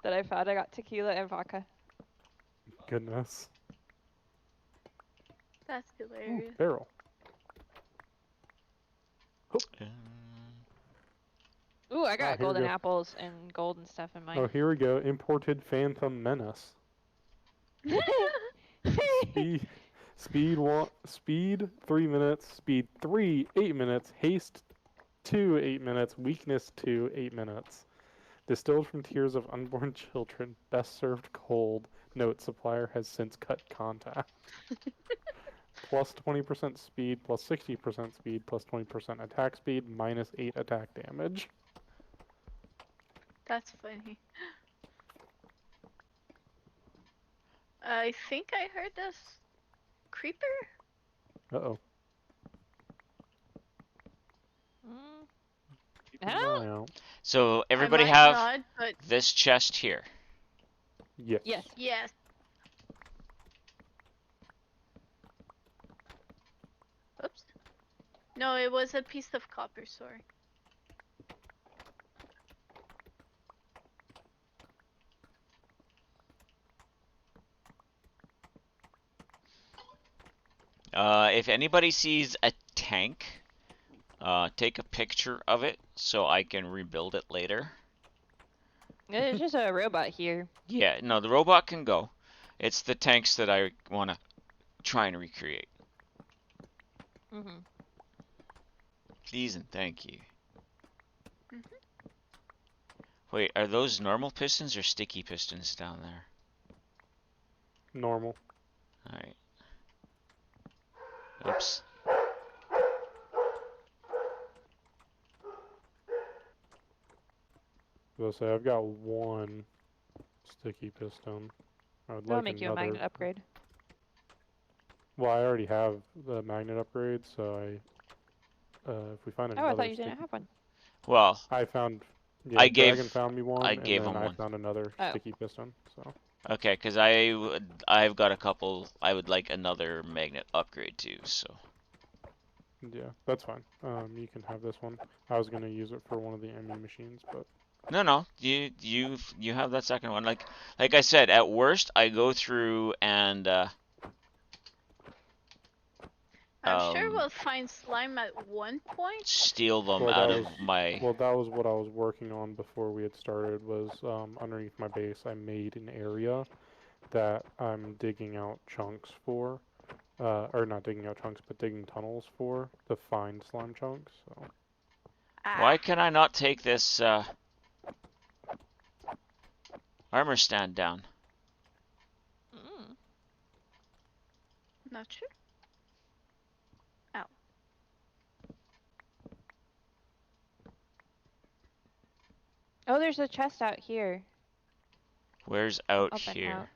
that I found, I got tequila and vodka. Goodness. That's Ooh, hilarious. barrel. Ooh, I got here we golden go. apples and gold and stuff in Oh, mine. here we go. Imported Phantom Menace. Speed 3 minutes, speed 3 8 minutes, haste 2 8 minutes, weakness 2 8 minutes. Distilled from tears of unborn children, best served cold. Note supplier has since cut contact. Plus 20% speed, plus 60% speed, plus 20% attack speed, minus 8 attack damage. That's funny. I think I heard this creeper. Uh-oh. Mm, Keep an Huh? eye out. So everybody I might have not, but this chest here. Yes. yes. yes. Oops. No, it was a piece of copper, sorry. If anybody sees a tank, take a picture of it so I can rebuild it later. There's just a robot here. Yeah, no, the robot can go. It's the tanks that I want to try and recreate. Mm-hmm. Please and thank you. Mhm. Wait, are those normal pistons or sticky pistons down there? Normal. Alright. Oops. As I say, I've got one sticky piston. I would That'll like make you a another. magnet upgrade. Well, I already have the magnet upgrade, so if we find Oh, I another thought you sticky, didn't have one. Well, I found. Yeah, I Dragon gave found me one, and gave then him I one. found another Oh. sticky piston. So Okay, because I've got a couple. I would like another magnet upgrade too. So yeah, that's fine. You can have this one. I was gonna use it for one of the ME machines, but no, you have that second one. Like I said, at worst I go through and I'm sure we'll find slime at one point. steal them Well, out that of was- my. that was what I was working on before we had started. Was underneath my base, I made an area that I'm digging out chunks for. Or not digging out chunks, but digging tunnels for to find slime chunks. So Why can I not take this armor stand down? Mm. Not sure. Ow. Oh, there's a chest out here. Where's out Up and here?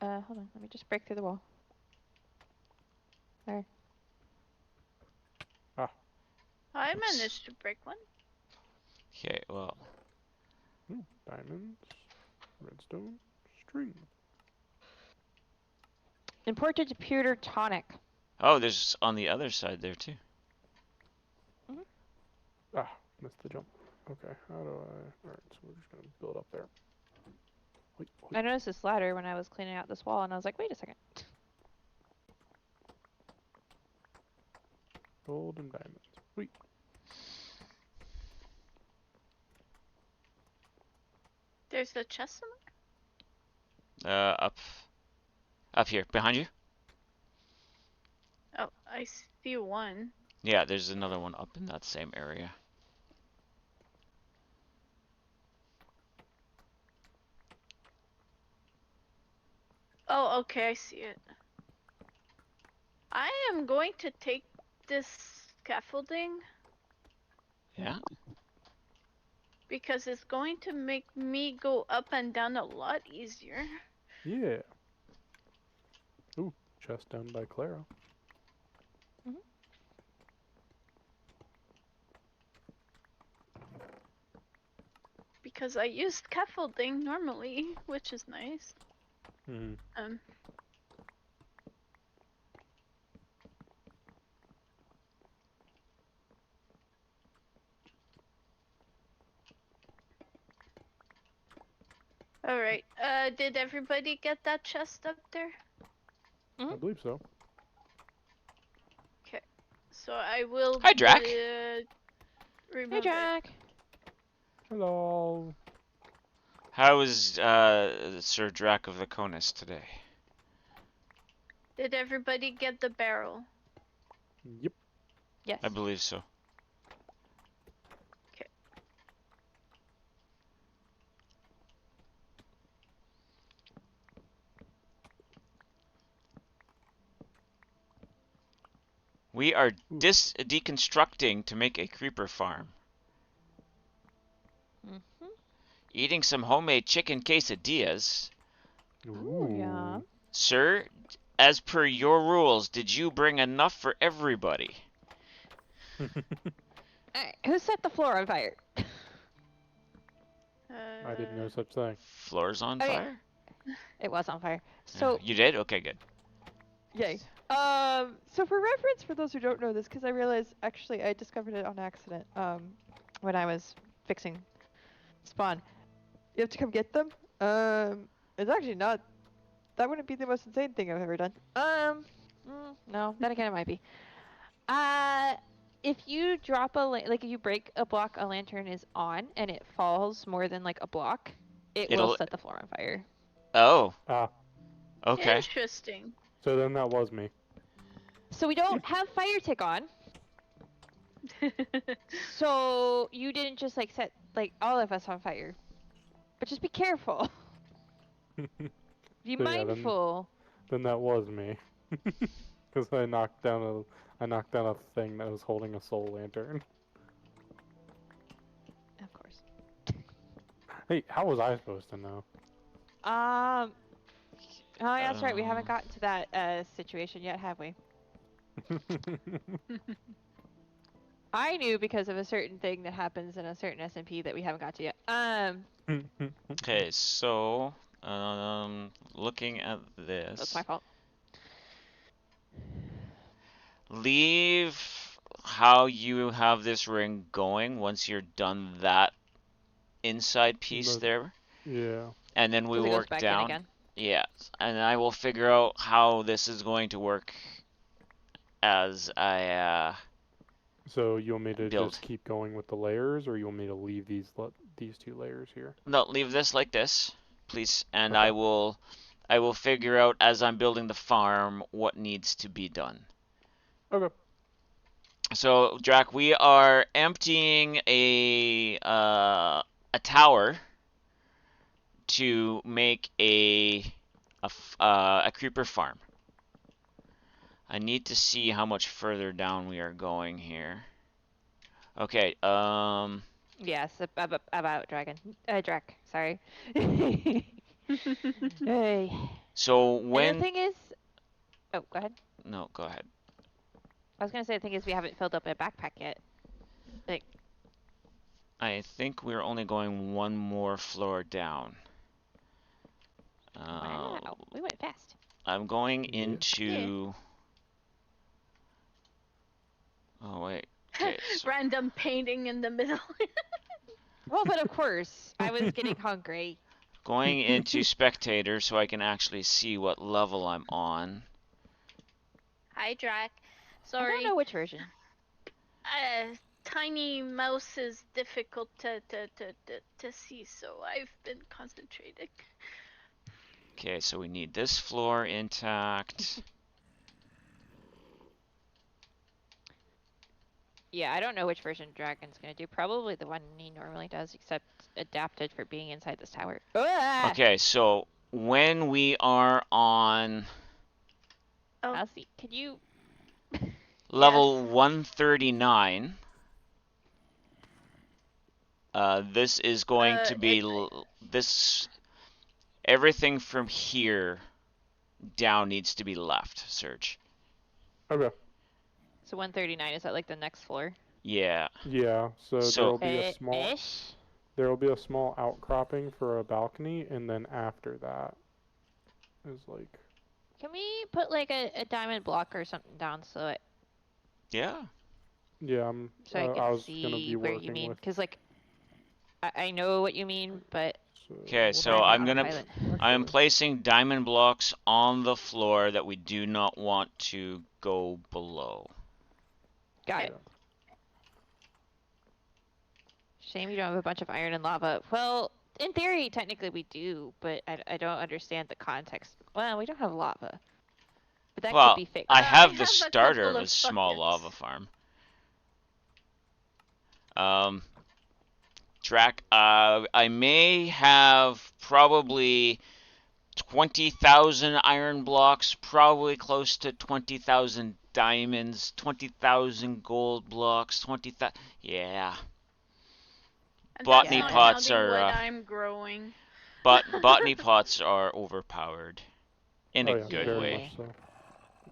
out. Hold on. Let me just break through the wall. There. I Oops. managed to break one. Okay, well, diamonds, redstone, string. Imported pewter tonic. oh, there's on the other side there too. Missed the jump. Okay, how do I? Alright, so we're just gonna build up there. Wait, I noticed this ladder when I was cleaning out this wall, and I was like, wait a second. Gold and diamonds. Wait. There's a chest somewhere. Up here, behind you. Oh, I see one. Yeah, there's another one up in that same area. Oh, okay, I see it. I am going to take this scaffolding Yeah. because it's going to make me go up and down a lot easier. Yeah. Ooh, chest done by Clara. Because I use scaffolding normally, which is nice. Hmm. Alright, did everybody get that chest up there? I believe so. Okay, so I will Hi, Drac. remove Hey, it. Jack. Hello. How is Sir Drac of the Conus today? Did everybody get the barrel? Yep. Yes. I believe so. Okay. We are Ooh. deconstructing to make a creeper farm. Mm-hmm. Eating some homemade chicken quesadillas. Ooh, yeah. Sir, as per your rules, did you bring enough for everybody? Alright, who set the floor on fire? I did no such thing. Floor's on Okay. fire? It was on fire. Yeah, So, you did? Okay, good. yay. So for reference, for those who don't know this, because I realized actually I discovered it on accident. When I was fixing spawn, you have to come get them. It's actually not. That wouldn't be the most insane thing I've ever done. No, then again it might be. If you drop like if you break a block, a lantern is on, and it falls more than like a block, it will It'll. set the floor on fire. Oh, Ah, okay. Interesting. so then that was me. So we don't have fire tick on. So you didn't just like set like all of us on fire. But just be careful. Be So yeah, mindful. then that was me. Because I knocked down a thing that was holding a soul lantern. Of course. Hey, how was I supposed to know? Oh, yeah, that's right. We haven't gotten to that situation yet, have we? I knew because of a certain thing that happens in a certain SMP that we haven't got to yet. Okay, so looking at That's my this, fault. leave how you have this ring going once you're done that inside piece there, Yeah. and then we Because it goes work back in down. again. Yeah, and I will figure out how this is going to work as I So you want me to build. just keep going with the layers, or you want me to leave these two layers here? No, leave this like this, please, and Okay. I will figure out as I'm building the farm what needs to be done. Okay. So, Drac, we are emptying a tower to make a creeper farm. I need to see how much further down we are going here. Okay, Yes, about dragon. Drac, sorry. Hey. so And the when... thing is... Oh, go ahead. No, go ahead. I was going to say the thing is we haven't filled up a backpack yet. Like... I think we're only going one more floor down. Wow, we went fast. I'm going Yeah. into... Oh, wait. Okay, so Random painting in the middle. Well, but of course, I was getting hungry. going into spectator so I can actually see what level I'm on. Hi, Drac. I Sorry. don't know which version. Tiny mouse is difficult to see, so I've been concentrating. Okay, so we need this floor intact. Yeah, I don't know which version Dragon's gonna do. Probably the one he normally does, except adapted for being inside this tower. Ah! Okay, so when we are on... Oh, I'll see. Can you Level Yes. 139. This is going to be this. Everything from here down needs to be left, Serge. Okay. So 139, is that like the next floor? Yeah. Yeah. So So- there'll be a small Ish? outcropping for a balcony, and then after that is like. Can we put like a diamond block or something down so it Yeah. Yeah, so I I could was gonna see be where you working mean? with. Because like I know what you mean, but Okay, what so am I'm I'm on gonna autopilot. I'm actually, placing diamond blocks on the floor that we do not want to go below. Got Okay. it. Shame you don't have a bunch of iron and lava. Well, in theory, technically we do, but I don't understand the context. Well, we don't have lava. But that could Well, be fixed. I I have the have a starter couple of a of small buckets. lava farm. Drac, I may have probably 20,000 iron blocks, probably close to 20,000 diamonds, 20,000 gold blocks, 20,000. Yeah. And that's Botany not Yeah. pots counting what are I'm growing. botany pots are overpowered in a oh yeah, good very way. much so.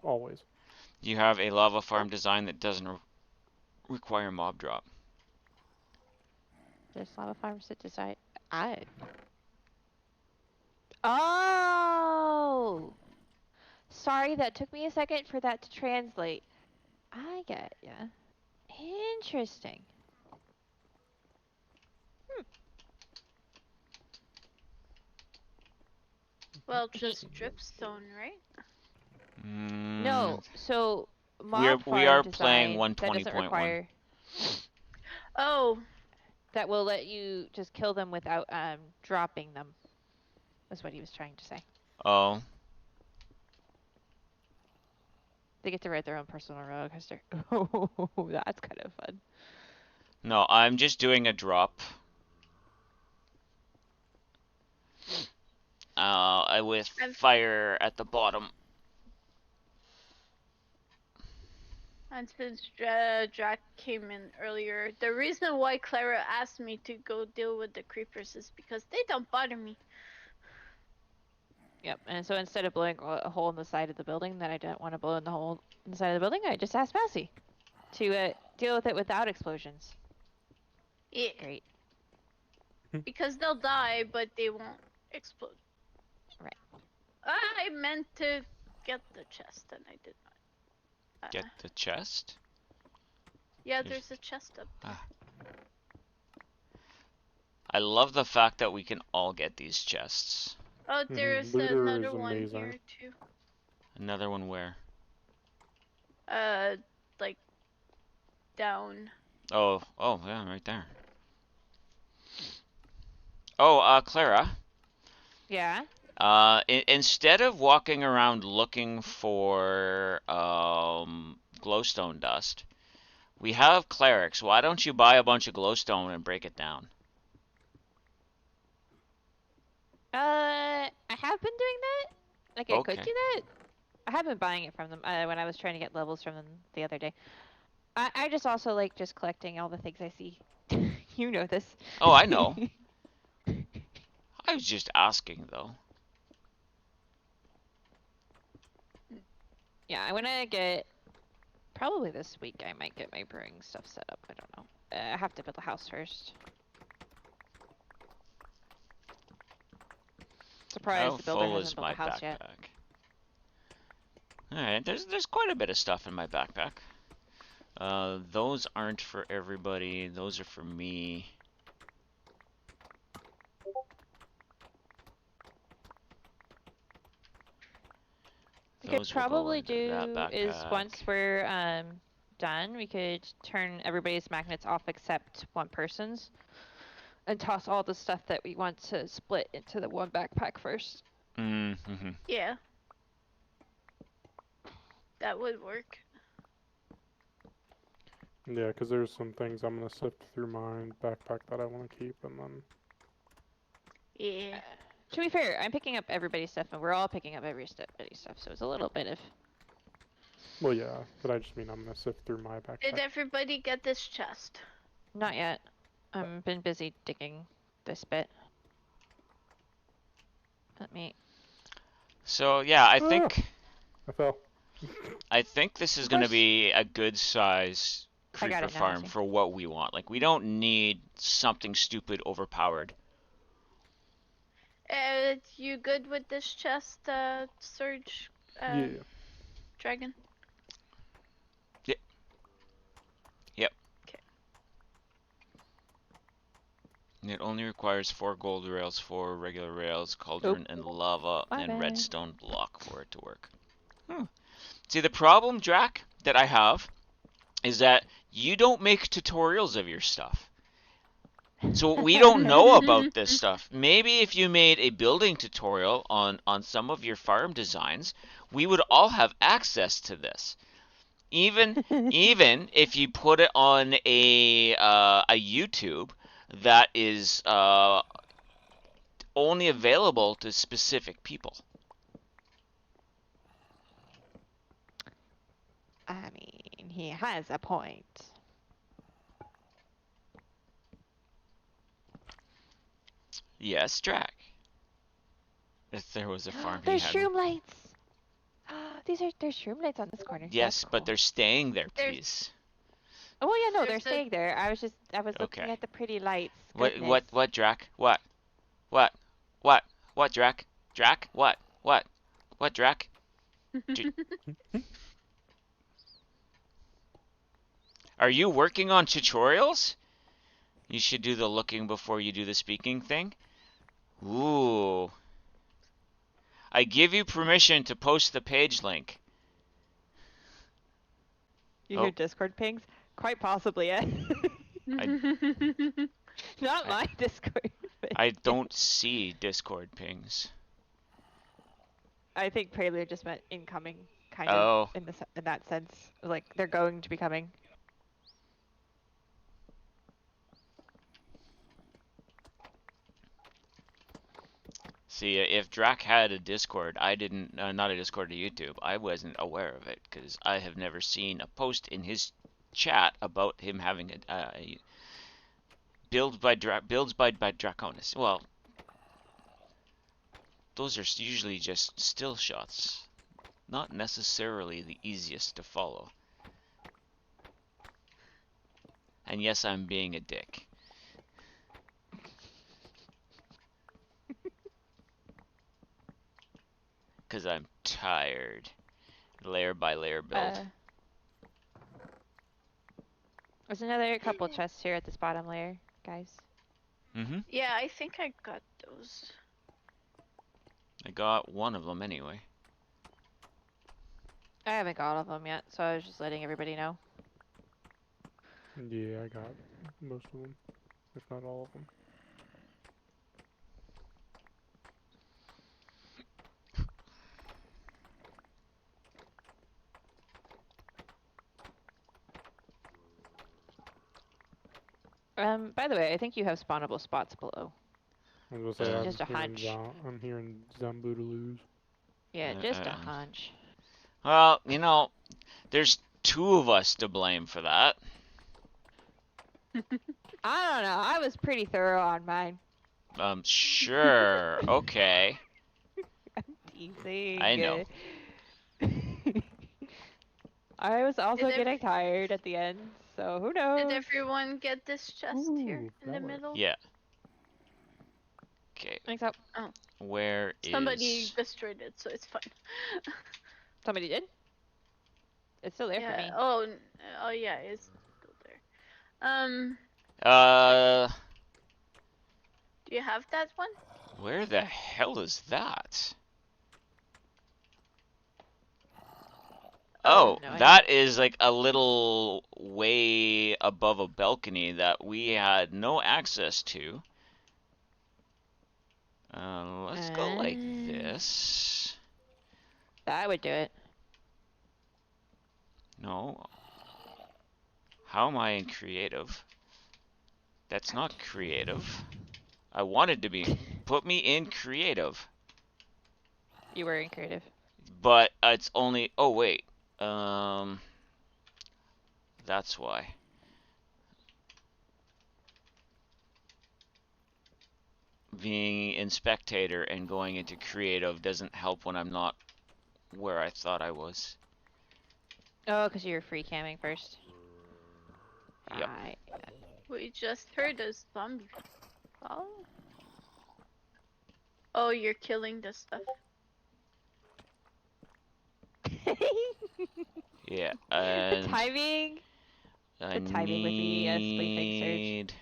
Always. You have a lava farm design that doesn't require mob drop. There's lava farms that decide. Oh! Sorry, that took me a second for that to translate. I get ya. Interesting. Well, just dripstone, right? No, so mob We farm are playing design that doesn't 120.1. require Oh, that will let you just kill them without dropping them. That's what he was trying to say. Oh, They get to ride their own personal roller coaster. Oh, that's kind of fun. no, I'm just doing a drop. With fire at the bottom. and since Jack came in earlier, the reason why Clara asked me to go deal with the creepers is because they don't bother me. Yep, and so instead of blowing a hole in the side of the building that I don't want to blow in the hole in the side of the building, I just asked Mousy to deal with it without explosions. Yeah, Great. because they'll die, but they won't explode. Right. I meant to get the chest, and I did not. Get the chest. Yeah, there's a chest up there. I love the fact that we can all get these chests. Oh, there's Looter another is one amazing. here too. Another one where? Like down. Oh, yeah, right there. Oh, Clara. Yeah. Instead of walking around looking for glowstone dust, we have clerics. Why don't you buy a bunch of glowstone and break it down? I have been doing that. Like I could Okay. do that. I have been buying it from them when I was trying to get levels from them the other day. I just also like just collecting all the things I see. You know this. Oh, I know. I was just asking though. Yeah, I want to get. Probably this week I might get my brewing stuff set up. I don't know. I have to build a house first. Surprised How the builder full hasn't is built my a house yet. backpack? Alright, there's quite a bit of stuff in my backpack. Those aren't for everybody. Those are for me. We could Those will go probably into that do is backpack. once we're done, we could turn everybody's magnets off except one person's, and toss all the stuff that we want to split into the one backpack first. Mm-hmm. Yeah. That would work. Yeah, because there's some things I'm gonna sift through my backpack that I want to keep, and then. Yeah. To be fair, I'm picking up everybody's stuff, and we're all picking up everybody's stuff, so it's a little bit of Well, yeah, but I just mean I'm gonna sift through my backpack. Did everybody get this chest? Not yet. I've been busy digging this bit. Let me. So yeah, I Ah! think I fell. this is Of gonna course. be a good size I got creeper it now, farm Mousie. for what we want. Like we don't need something stupid overpowered. You good with this chest, Surge, Yeah. Dragon? Yep. Okay. It only requires 4 gold rails, 4 regular rails, cauldron, and lava, My and bad. redstone block for it to work. See, the problem, Drac, that I have is that you don't make tutorials of your stuff. So we don't know about this stuff. Maybe if you made a building tutorial on some of your farm designs, we would all have access to this. Even if you put it on a YouTube that is only available to specific people. I mean, he has a point. Yes, Drac. If there was a farm he There's had. shroom lights. There's shroom lights on this corner. Yes, That's but cool. they're staying there, There's- please. Oh yeah, no, they're There's a- staying there. I was looking Okay. at the pretty lights. What, Goodness. what, Drac? What, Drac? Drac? What, Drac? Are you working on tutorials? You should do the looking before you do the speaking thing. Ooh. I give you permission to post the page link. You Oh. hear Discord pings? Quite possibly, yeah. Not my Discord. But I don't see Discord pings. I think Prelude just meant incoming, kind Oh. of in that sense. Like they're going to be coming. See, if Drac had a Discord, I didn't, not a Discord to YouTube, I wasn't aware of it, because I have never seen a post in his chat about him having a builds by Draconis. Well, those are usually just still shots, not necessarily the easiest to follow. And yes, I'm being a dick. Because I'm tired. Layer by layer build. There's another couple chests here at this bottom layer, guys. Mm-hmm. Yeah, I think I got those. I got one of them anyway. I haven't got all of them yet, so I was just letting everybody know. Yeah, I got most of them, if not all of them. By the way, I think you have spawnable spots below. I was gonna say, Just a hunch. I'm hearing Zamboodaloos. Yeah, just a hunch. Well, you know, there's 2 of us to blame for that. I don't know. I was pretty thorough on mine. Sure. Okay. Teasing. I know. I was also Did getting tired at the end, so who knows? Did everyone get this chest here in the flower. middle? Yeah. Okay. Thanks up. Where is... Somebody destroyed it, so it's fine. Somebody did? It's still there for me. Oh, yeah, it's still there. Do you have that one? Where the hell is that? Oh, no, that is like a little way above a balcony that we had no access to. Let's go like this. That would do it. No. How am I in creative? That's not creative. I wanted to be. Put me in creative. You were in creative. But it's only... Oh, wait. That's why. Being in spectator and going into creative doesn't help when I'm not where I thought I was. Oh, because you were free camming first. Yep. Right. We just heard a zombie fall. Oh, you're killing the stuff. Yeah, The and timing. I The timing with the sleeping Surge. need.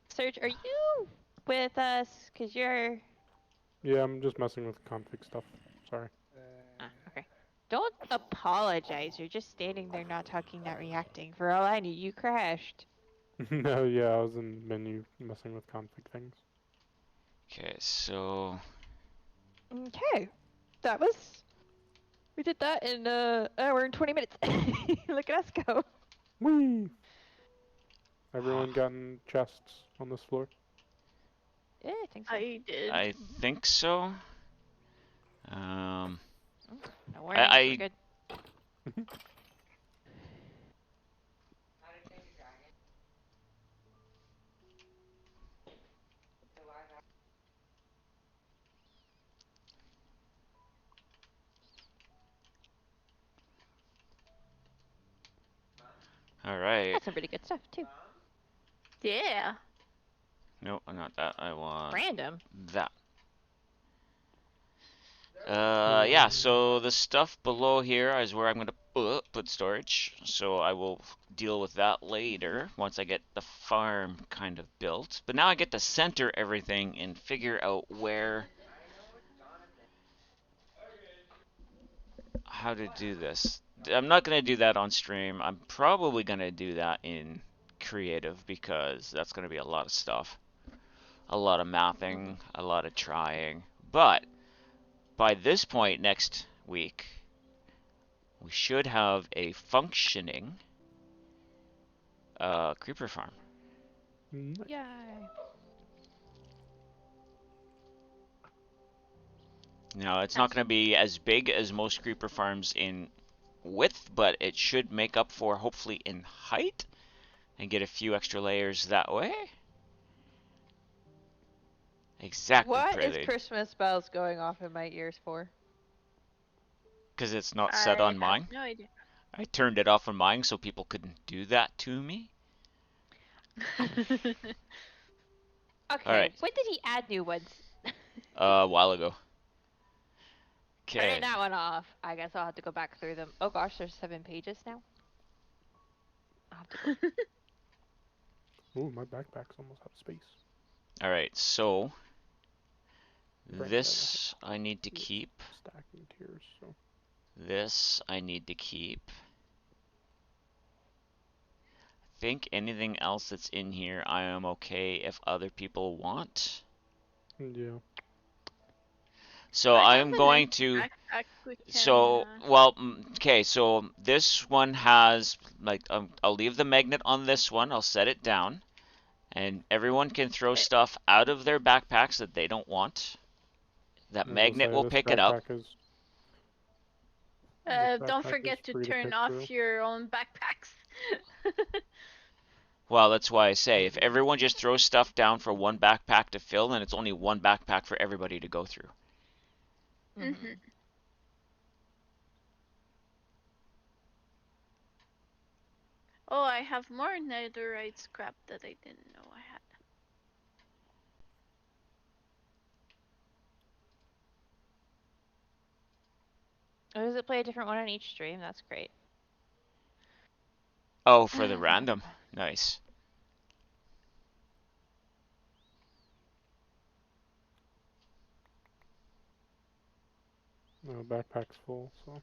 Surge, are you with us? Cause you're. Yeah, I'm just messing with config stuff. Sorry. Okay. Don't apologize. You're just standing there, not talking, not reacting. For all I knew, you crashed. No, yeah, I was in menu messing with config things. Okay, so Okay. That was. We did that in hour and 20 minutes. Look at us go. Whee! Everyone gotten chests on this floor? Yeah, I think so. I did. I think so. No worries, we're I good. all right. That's some pretty good stuff too. Yeah. No, not that. I want Random. that. Yeah, so the stuff below here is where I'm going to put storage. So I will deal with that later once I get the farm kind of built. But now I get to center everything and figure out how to do this. I'm not going to do that on stream. I'm probably going to do that in creative because that's going to be a lot of stuff. A lot of mapping, a lot of trying. But by this point next week, we should have a functioning creeper farm. Nice. Yay. Now, it's not going to be as big as most creeper farms in width, but it should make up for, hopefully, in height and get a few extra layers that way. Exactly, What is Prelude. Christmas bells going off in my ears for? Because it's not set I on have mine. no idea. I turned it off on mine so people couldn't do that to me. Okay, Alright. when did he add new ones? A while ago. Turning Okay. that one off. I guess I'll have to go back through them. Oh gosh, there's 7 pages now. I'll have to go. Ooh, my backpack's almost out of space. Alright, so Granted, this I need to I have keep. stacking tiers, so. This I need to keep. I think anything else that's in here I am okay if other people want. Yeah. So I I have am an going empty to. backpack we can, So, well, okay, so this one has, like, I'll leave the magnet on this one, I'll set it down, and everyone can throw stuff out of their backpacks that they don't want. That I was gonna magnet say, will this pick it up. backpack is. don't Backpack is forget to free to turn pick off through. your own backpacks. Well, that's why I say, if everyone just throws stuff down for one backpack to fill, then it's only one backpack for everybody to go through. Mhm. Oh, I have more netherite scrap that I didn't know I had. Oh, does it play a different one on each stream? That's great. Oh, for the random. Nice. No, backpack's full, so.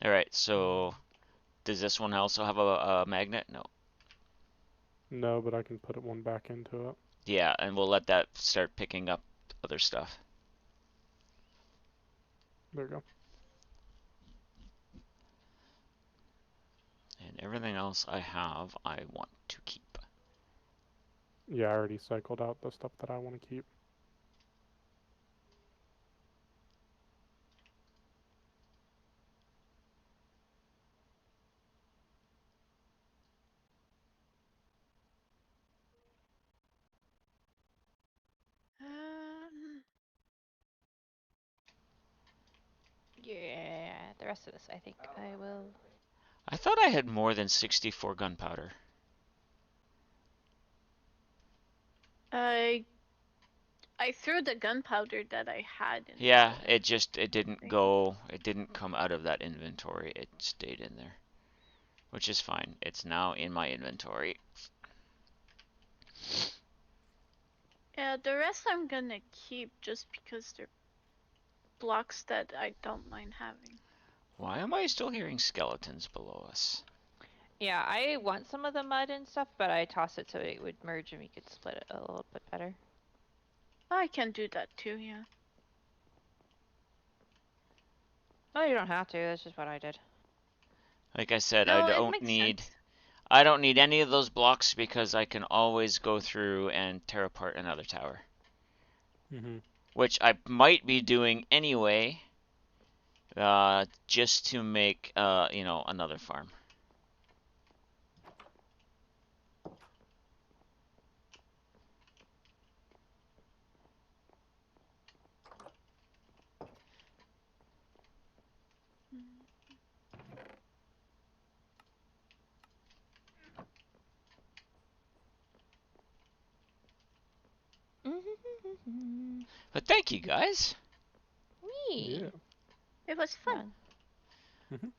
Alright, so does this one also have a magnet? No. No, but I can put one back into it. Yeah, and we'll let that start picking up other stuff. There you go. And everything else I have, I want to keep. Yeah, I already cycled out the stuff that I want to keep. Yeah, the rest of this, I think I will. I thought I had more than 64 gunpowder. I threw the gunpowder that I had in Yeah, the it didn't thing. go, it didn't come out of that inventory. It stayed in there, which is fine. It's now in my inventory. Yeah, the rest I'm gonna keep just because they're blocks that I don't mind having. Why am I still hearing skeletons below us? Yeah, I want some of the mud and stuff, but I toss it so it would merge and we could split it a little bit better. I can do that too, yeah. No, you don't have to. That's just what I did. Like I said, No, it makes sense. I don't need any of those blocks because I can always go through and tear apart another tower. Mm-hmm. Which I might be doing anyway, just to make, another farm. But thank you guys. Wee. Yeah. It was fun.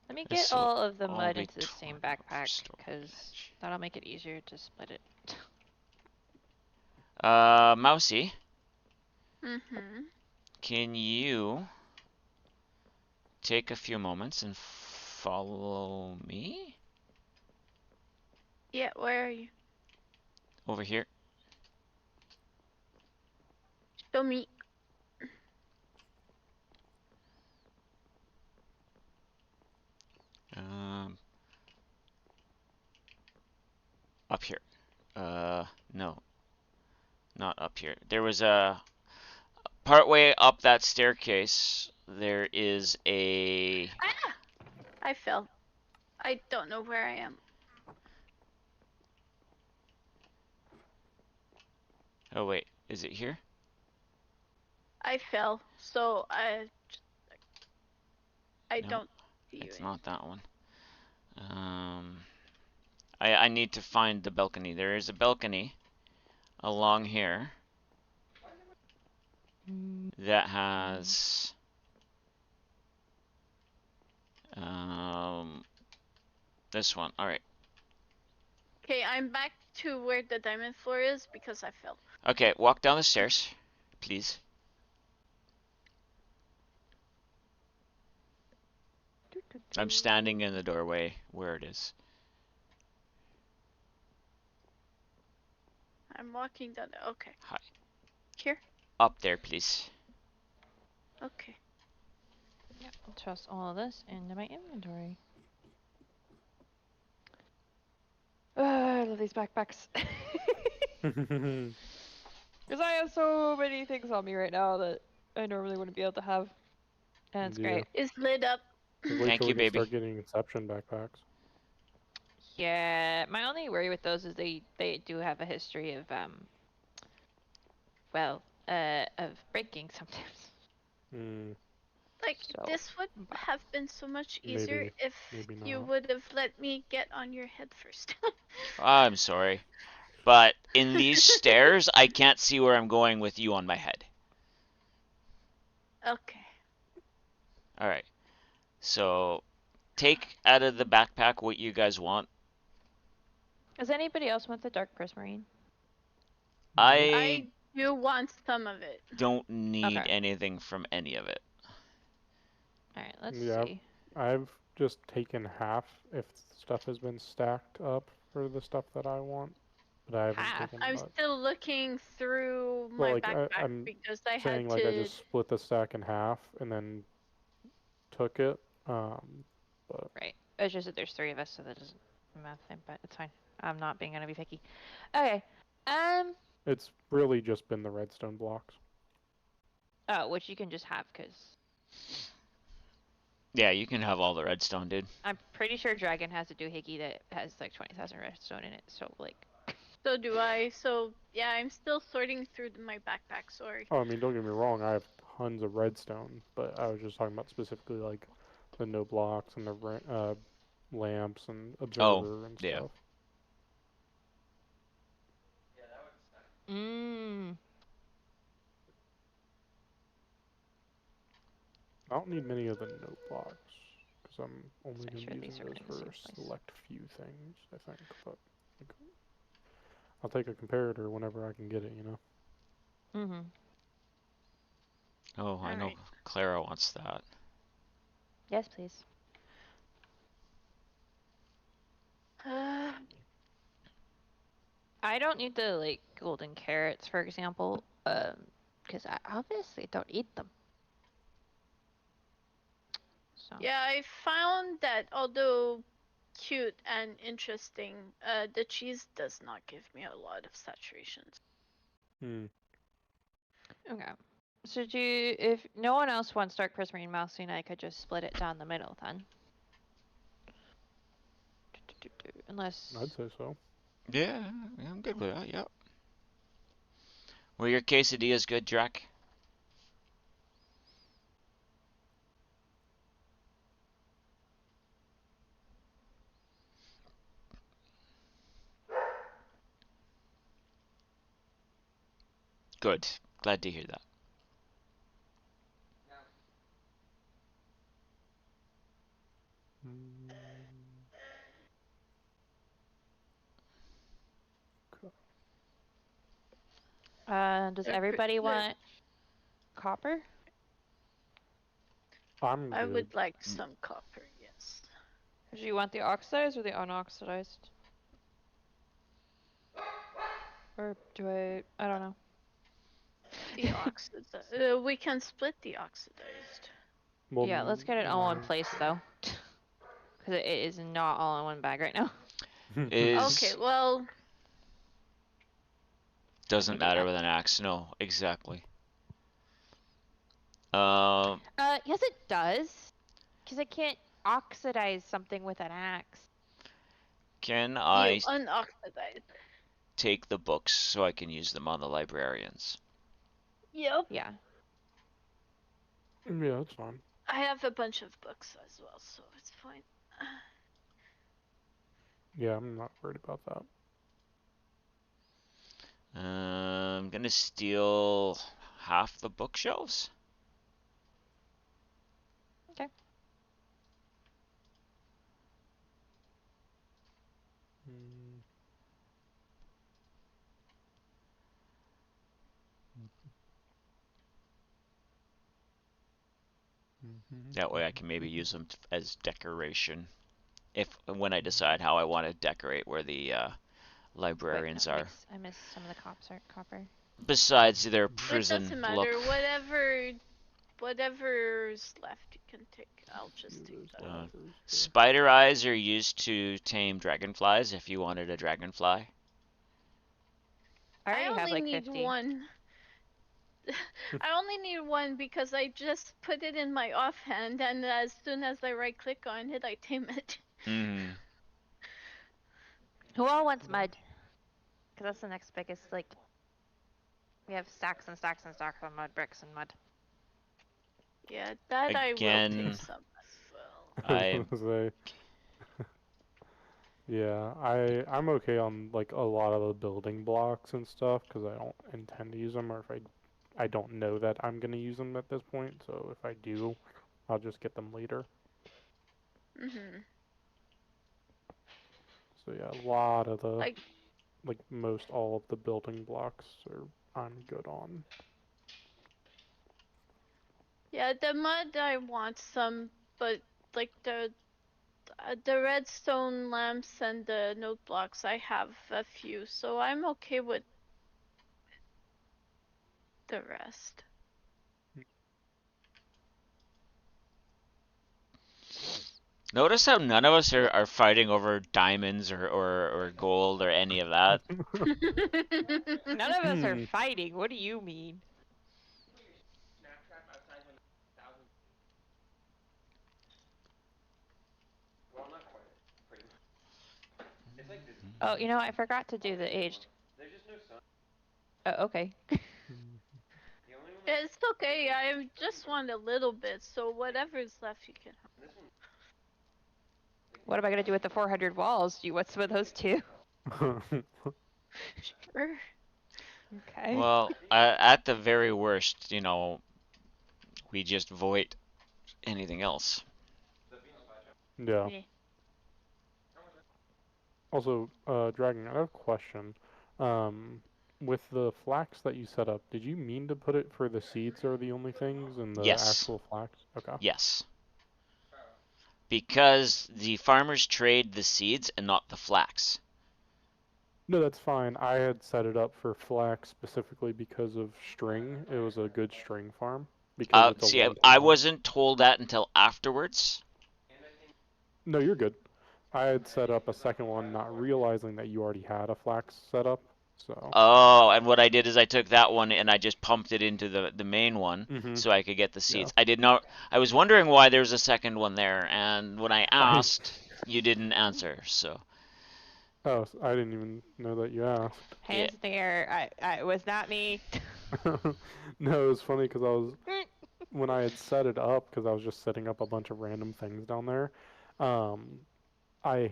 Let me This get will all of the all mud be into the same torn up for backpack, because storage. that'll make it easier to split it. Mousie, Mm-hmm. can you take a few moments and follow me Yeah, where are you? over here? Show me. Um, Up here. No, not up here. There was a partway up that staircase. There is a. Ah! I fell. I don't know where I am. Oh wait, is it here? I fell, so I No, don't see you it's anymore. not that one. I need to find the balcony. There is a balcony along here that has this one. All right. Okay, I'm back to where the diamond floor is because I fell. Okay, walk down the stairs, please. I'm standing in the doorway where it is. I'm walking down there. Okay. Hi. Here? Up there, please. Okay. Yep, I'll toss all of this into my inventory. I love these backpacks. Because I have so many things on me right now that I normally wouldn't be able to have. And it's Yeah. great. It's lit up. Wait Thank till you, we can baby. start getting Inception backpacks. Yeah, my only worry with those is they do have a history of of breaking sometimes. Mm, Like, So this would have been so much easier maybe, if maybe you not. would have let me get on your head first. I'm sorry. But in these stairs, I can't see where I'm going with you on my head. Okay. Alright. So, take out of the backpack what you guys want. does anybody else want the dark prismarine? I I do want some of it. don't need Okay. anything from any of it. Alright, let's Yeah. see. I've just taken half if stuff has been stacked up for the stuff that I want, but I haven't Half? taken I'm much. still looking through Well, my like backpack I'm because I had saying, like I to. just split the stack in half and then took it. But Right. It's just that there's 3 of us, so that doesn't matter, but it's fine. I'm not being gonna be picky. Okay. it's really just been the redstone blocks. Oh, which you can just have, because Yeah, you can have all the redstone, dude. I'm pretty sure Dragon has a doohickey that has like 20,000 redstone in it, so like. So do I. So yeah, I'm still sorting through my backpack. Sorry. Oh, I mean, don't get me wrong. I have tons of redstone, but I was just talking about specifically like the no blocks and the lamps and Oh, observer and yeah. stuff. Mmm. I don't need many of the note blocks because I'm only Make going to sure be these using are those in the for same a place. select few things, I think. But like, I'll take a comparator whenever I can get it, you know? Mm-hmm. Oh, I know Alright. Clara wants that. Yes, please. I don't need the like golden carrots, for example, because I obviously don't eat them. So Yeah, I found that although cute and interesting, the cheese does not give me a lot of saturations. Hmm. okay. So if no one else wants dark prismarine mousing, I could just split it down the middle then. Unless I'd say so. Yeah, I'm good with that. Yep. Were your quesadillas good, Drac? Good. Glad to hear that. Mm. Okay. does They're everybody they're, want copper? I'm I good. would like some copper, yes. Do you want the oxidized or the unoxidized? Or do I don't know. The oxidized. We can split the oxidized. Well, Yeah, let's get it all in place though. Because it is not all in one bag right now. Okay, Is well, I doesn't can do matter that. with an axe. No, exactly. Yes it does. Because I can't oxidize something with an axe. Can you I unoxidized. take the books so I can use them on the librarians? Yep. Yeah. yeah, that's fine. I have a bunch of books as well, so it's fine. Yeah, I'm not worried about that. I'm gonna steal half the bookshelves. Okay. Mm. That way I can maybe use them as decoration. If when I decide how I want to decorate where the Wait, no, librarians are. I missed some of the copper. Besides their It prison doesn't look. matter. Whatever's left, you can take. I'll just take that. Spider eyes are used to tame dragonflies if you wanted a dragonfly. I already have only like need 50. one. I only need one because I just put it in my offhand, and as soon as I right click on it, I tame it. Mm. Who all wants mud? Because that's the next biggest, like, we have stacks and stacks and stacks of mud, bricks and mud. Yeah, that I will take Again, some as well. I was I gonna say, yeah, I'm okay on like a lot of the building blocks and stuff because I don't intend to use them, or if I don't know that I'm gonna use them at this point. So if I do, I'll just get them later. Mhm. So yeah, a lot of the Like, like most all of the building blocks are I'm good on. yeah, the mud I want some, but like the redstone lamps and the note blocks, I have a few, so I'm okay with the rest. notice how none of us are fighting over diamonds or gold or any of that. None of us are Hmm. fighting. What do you mean? Oh, I forgot to do the aged. Oh, okay. It's okay. I just want a little bit, so whatever's left you can have. What am I gonna do with the 400 walls? Do you want some of those too? Sure. Okay. Well, at the very worst, we just void anything else. Yeah. Yeah. Also, Dragon, I have a question. With the flax that you set up, did you mean to put it for the seeds are the only things and the Yes. actual flax? Okay. Yes. Because the farmers trade the seeds and not the flax. No, that's fine. I had set it up for flax specifically because of string. It was a good string farm because it's a See, one-time I harvest. wasn't told that until afterwards. No, you're good. I had set up a second one, not realizing that you already had a flax set up. So. Oh, and what I did is I took that one and I just pumped it into the main one Mhm. so I could get the Yeah. seeds. I did not. I was wondering why there's a second one there, and when I I. asked, you didn't answer. So Oh, I didn't even know that you asked. Hands in the air. It was not me. No, it was funny because I was when I had set it up because I was just setting up a bunch of random things down there. I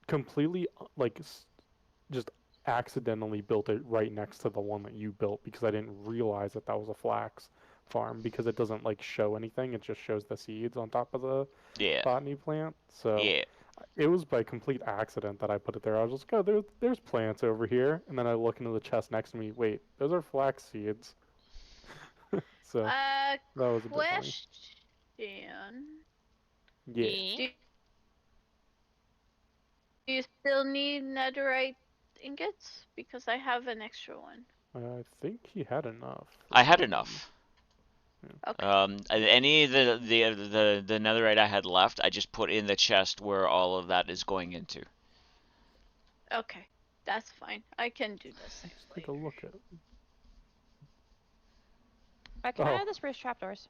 completely just accidentally built it right next to the one that you built because I didn't realize that that was a flax farm because it doesn't like show anything. It just shows the seeds on top of the yeah, botany plant. So yeah. it was by complete accident that I put it there. I was just, oh, there's plants over here. And then I look into the chest next to me. Wait, those are flax seeds. So that was a bit funny. Question. Yeah. Yeah. Do you still need netherite ingots? Because I have an extra one. I think he had enough. I had enough. Okay. Any of the netherite I had left, I just put in the chest where all of that is going into. Okay. That's fine. I can do the same Let's take a later. look at. Can I Oh. have the spruce trapdoors?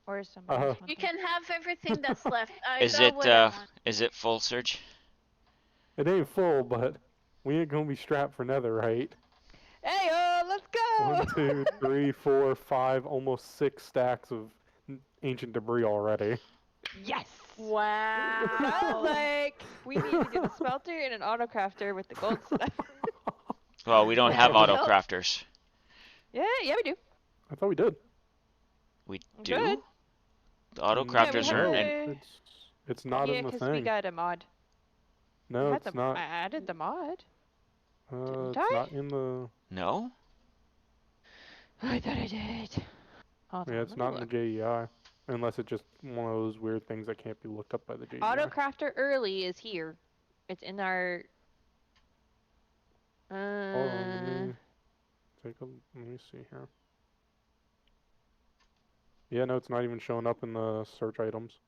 Or is somebody else want You them? can have everything that's left. I Is got it what I want. is it full, Surge? It ain't full, but we ain't gonna be strapped for netherite. Hey, let's One, go! 2, 3, 4, 5, almost 6 stacks of ancient debris already. Yes! Wow. Sounds like we need to get a smelter and an autocrafter with the gold stuff. Well, we don't Yeah, have we auto hope. crafters. Yeah, we do. I thought we did. We Good. do? The auto Mm, Yeah, we crafters have aren't no, in. it's not Yeah, in the because we thing. got a mod. No, it's I not. added the mod. Didn't It's I? not in the. No? I thought I did. Hold Yeah, on, it's let me not in the look. JEI, unless it's just one of those weird things that can't be looked up by the JEI. Autocrafter early is here. It's in our. Hold on, let me see here. Yeah, no, it's not even showing up in the search items.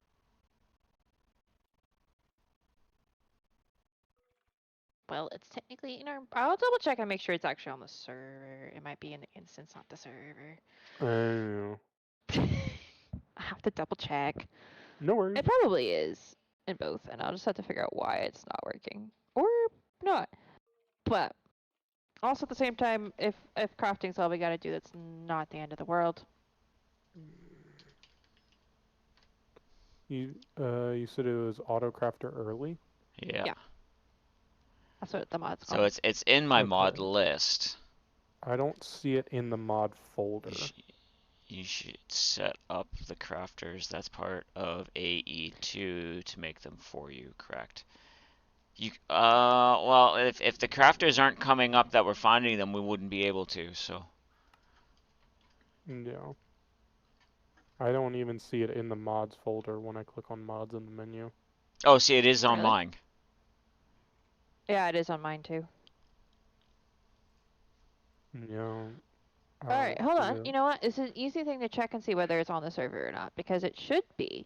Well, it's technically in our. I'll double check and make sure it's actually on the server. It might be in the instance, not the server. Oh, I have to double check. no worries. It probably is in both, and I'll just have to figure out why it's not working or not. But also at the same time, if crafting's all we gotta do, that's not the end of the world. You said it was autocrafter early. Yeah. Yeah. That's what the mod's So called. it's in my mod Okay. list. I don't see it in the mod folder. You should set up the crafters. That's part of AE2 to make them for you, correct? Well, if the crafters aren't coming up that we're finding them, we wouldn't be able to, so. Yeah. I don't even see it in the mods folder when I click on mods in the menu. Oh, see, it is on Really? mine. Yeah, it is on mine too. Yeah. I Alright, don't hold see on. it. You know what? It's an easy thing to check and see whether it's on the server or not, because it should be.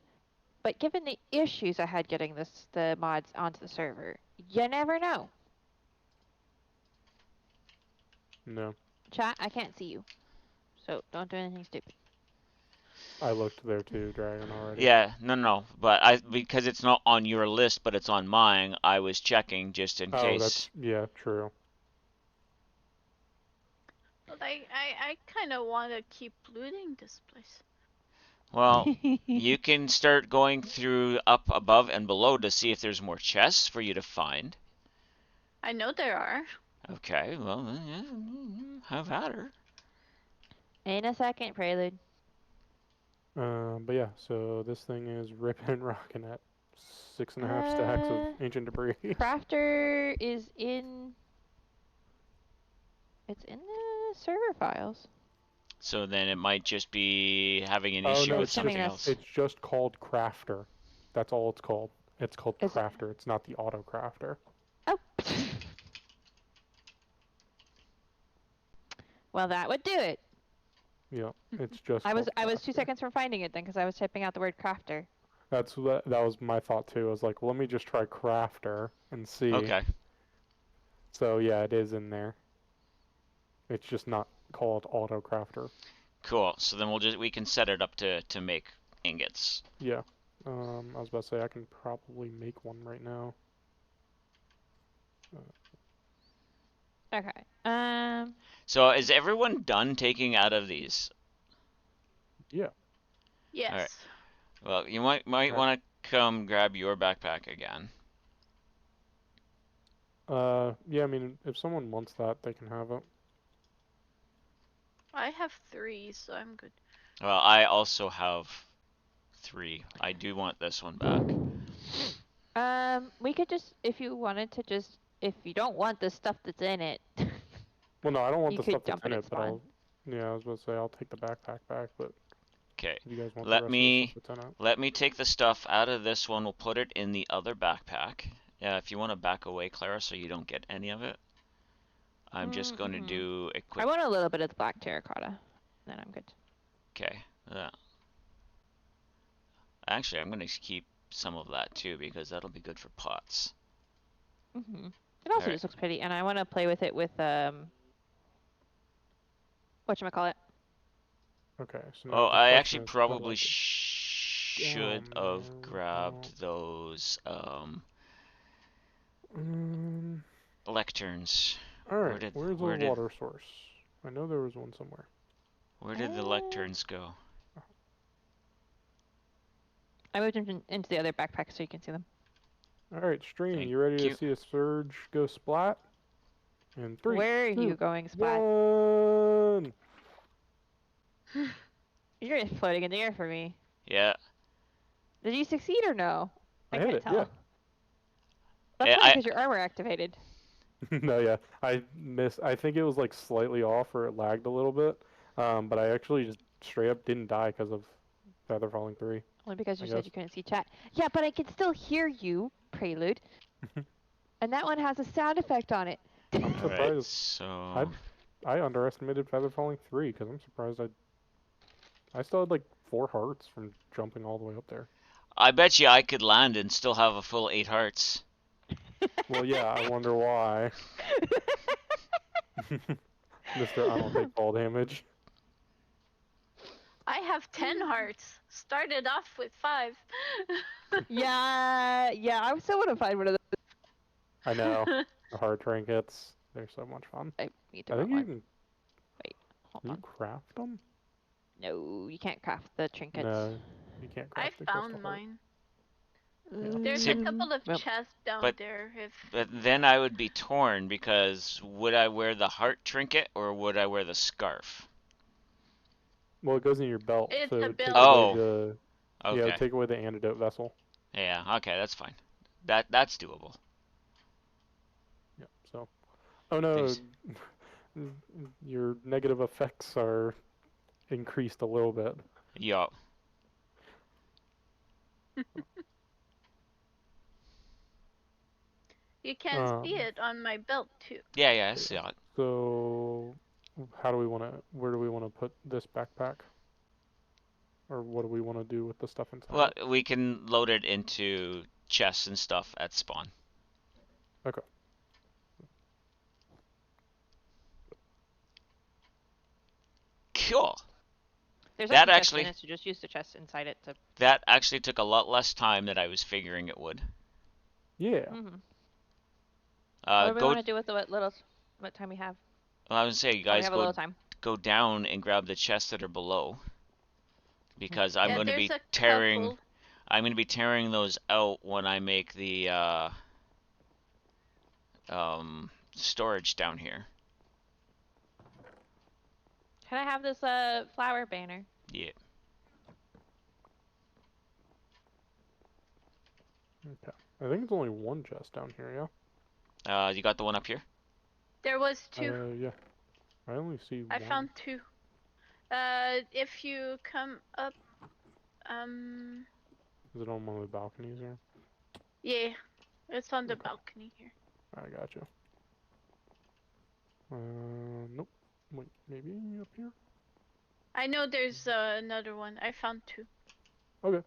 But given the issues I had getting the mods onto the server, you never know. No. Chat, I can't see you. So don't do anything stupid. I looked there too, Dragon, already. Yeah, no. But because it's not on your list, but it's on mine, I was checking just in Oh, case. that's, yeah, true. Like, I kind of want to keep looting this place. Well, you can start going through up above and below to see if there's more chests for you to find. I know there are. Okay, well, yeah, have at her. In a second, Prelude. But yeah, so this thing is ripping and rocking at 6.5 stacks of ancient debris. Crafter is in. It's in the server files. So then it might just be having an Oh issue no, with It's giving something us- else. it's just called crafter. That's all it's called. It's called Is it- crafter. It's not the auto crafter. Oh. Well, that would do it. Yeah, it's just. I was called 2 crafter. seconds from finding it then because I was typing out the word crafter. That was my thought too. I was like, well, let me just try crafter and see. Okay. So yeah, it is in there. It's just not called auto crafter. Cool. So then we can set it up to make ingots. Yeah. I was about to say I can probably make one right now. Okay. So is everyone done taking out of these? Yeah. Yes. Alright. Well, you might Right. want to come grab your backpack again. Yeah. I mean, if someone wants that, they can have it. I have 3, so I'm good. Well, I also have 3. I do want this one back. We could just, if you wanted to just, if you don't want the stuff that's in it. Well, no, I don't want You the could stuff that's dump in it it, at but spawn. yeah, I was about to say I'll take the backpack back, but Okay. if you guys want Let the rest me- of the stuff that's in it. Let me take the stuff out of this one. We'll put it in the other backpack. Yeah, if you want to back away, Clara, so you don't get any of it. I'm just going to Mhm. do a quick. I want a little bit of the black terracotta. Then I'm good. Okay. Actually, I'm going to keep some of that too because that'll be good for pots. It also Alright. just looks pretty, and I want to play with it with whatchamacallit. Okay. So now Oh, the I question actually is, how do I probably get should down have there? grabbed those lecterns. All right. did- Where's where the did- water source? I know there was one somewhere. Where did the lecterns go? I moved them into the other backpack so you can see them. All right, stream. Thank You ready you. to see a surge go splat? In 3, Where are 2, you going, Splat? 1. You're just floating in the air for me. Yeah. Did you succeed or no? I can't hit it, tell. yeah. That's Eh, funny I- because your armor activated. No, yeah. I missed. I think it was like slightly off or it lagged a little bit. But I actually just straight up didn't die because of Feather Falling 3. Only because I you said guess. you couldn't see chat. Yeah, but I can still hear you, Prelude. And that one has a sound effect on it. I'm Alright, surprised. so I underestimated Feather Falling 3 because I'm surprised I still had like 4 hearts from jumping all the way up there. I bet you I could land and still have a full 8 hearts. Well, yeah, I wonder why. Mr. I don't take fall damage. I have 10 hearts. Started off with 5. yeah, I still want to find one of those. I know. The heart trinkets. They're so much fun. I need to I run think you one. can. Hold Can you on. craft them? No, you can't craft the trinkets. No, you can't I craft the crystal found heart. mine. Yeah. There's See- a couple of Well, chests down but- there. If But then I would be torn because would I wear the heart trinket or would I wear the scarf? Well, it goes in your belt, It's so a it would take belt. Oh. away the yeah, it Okay. would take away the antidote vessel. Yeah, okay, that's fine. That's doable. Yeah. So, oh no, Thanks. your negative effects are increased a little bit. Yo. you can see it on my belt too. Yeah, I see it. So, how do we want to? Where do we want to put this backpack? Or what do we want to do with the stuff inside? Well, it? we can load it into chests and stuff at spawn. Okay. Cool. There's That actually chests actually- in it, so just use the chest inside it to. That actually took a lot less time than I was figuring it would. Yeah. What do we Go. want to do with the what time we have? Well, I would say you Well, we guys have a little time. go down and grab the chests that are below, because I'm Yeah, going to there's be a tearing. couple. I'm going to be tearing those out when I make the storage down here. Can I have this flower banner? Yeah. Okay. I think it's only one chest down here, yeah? You got the one up here? There was two. Yeah. I only see I one. found two. If you come up, Is it on one of the balconies here? yeah, it's on the Okay. balcony here. I got you. Nope. Wait, maybe up here? I know there's another one. I found two. Okay.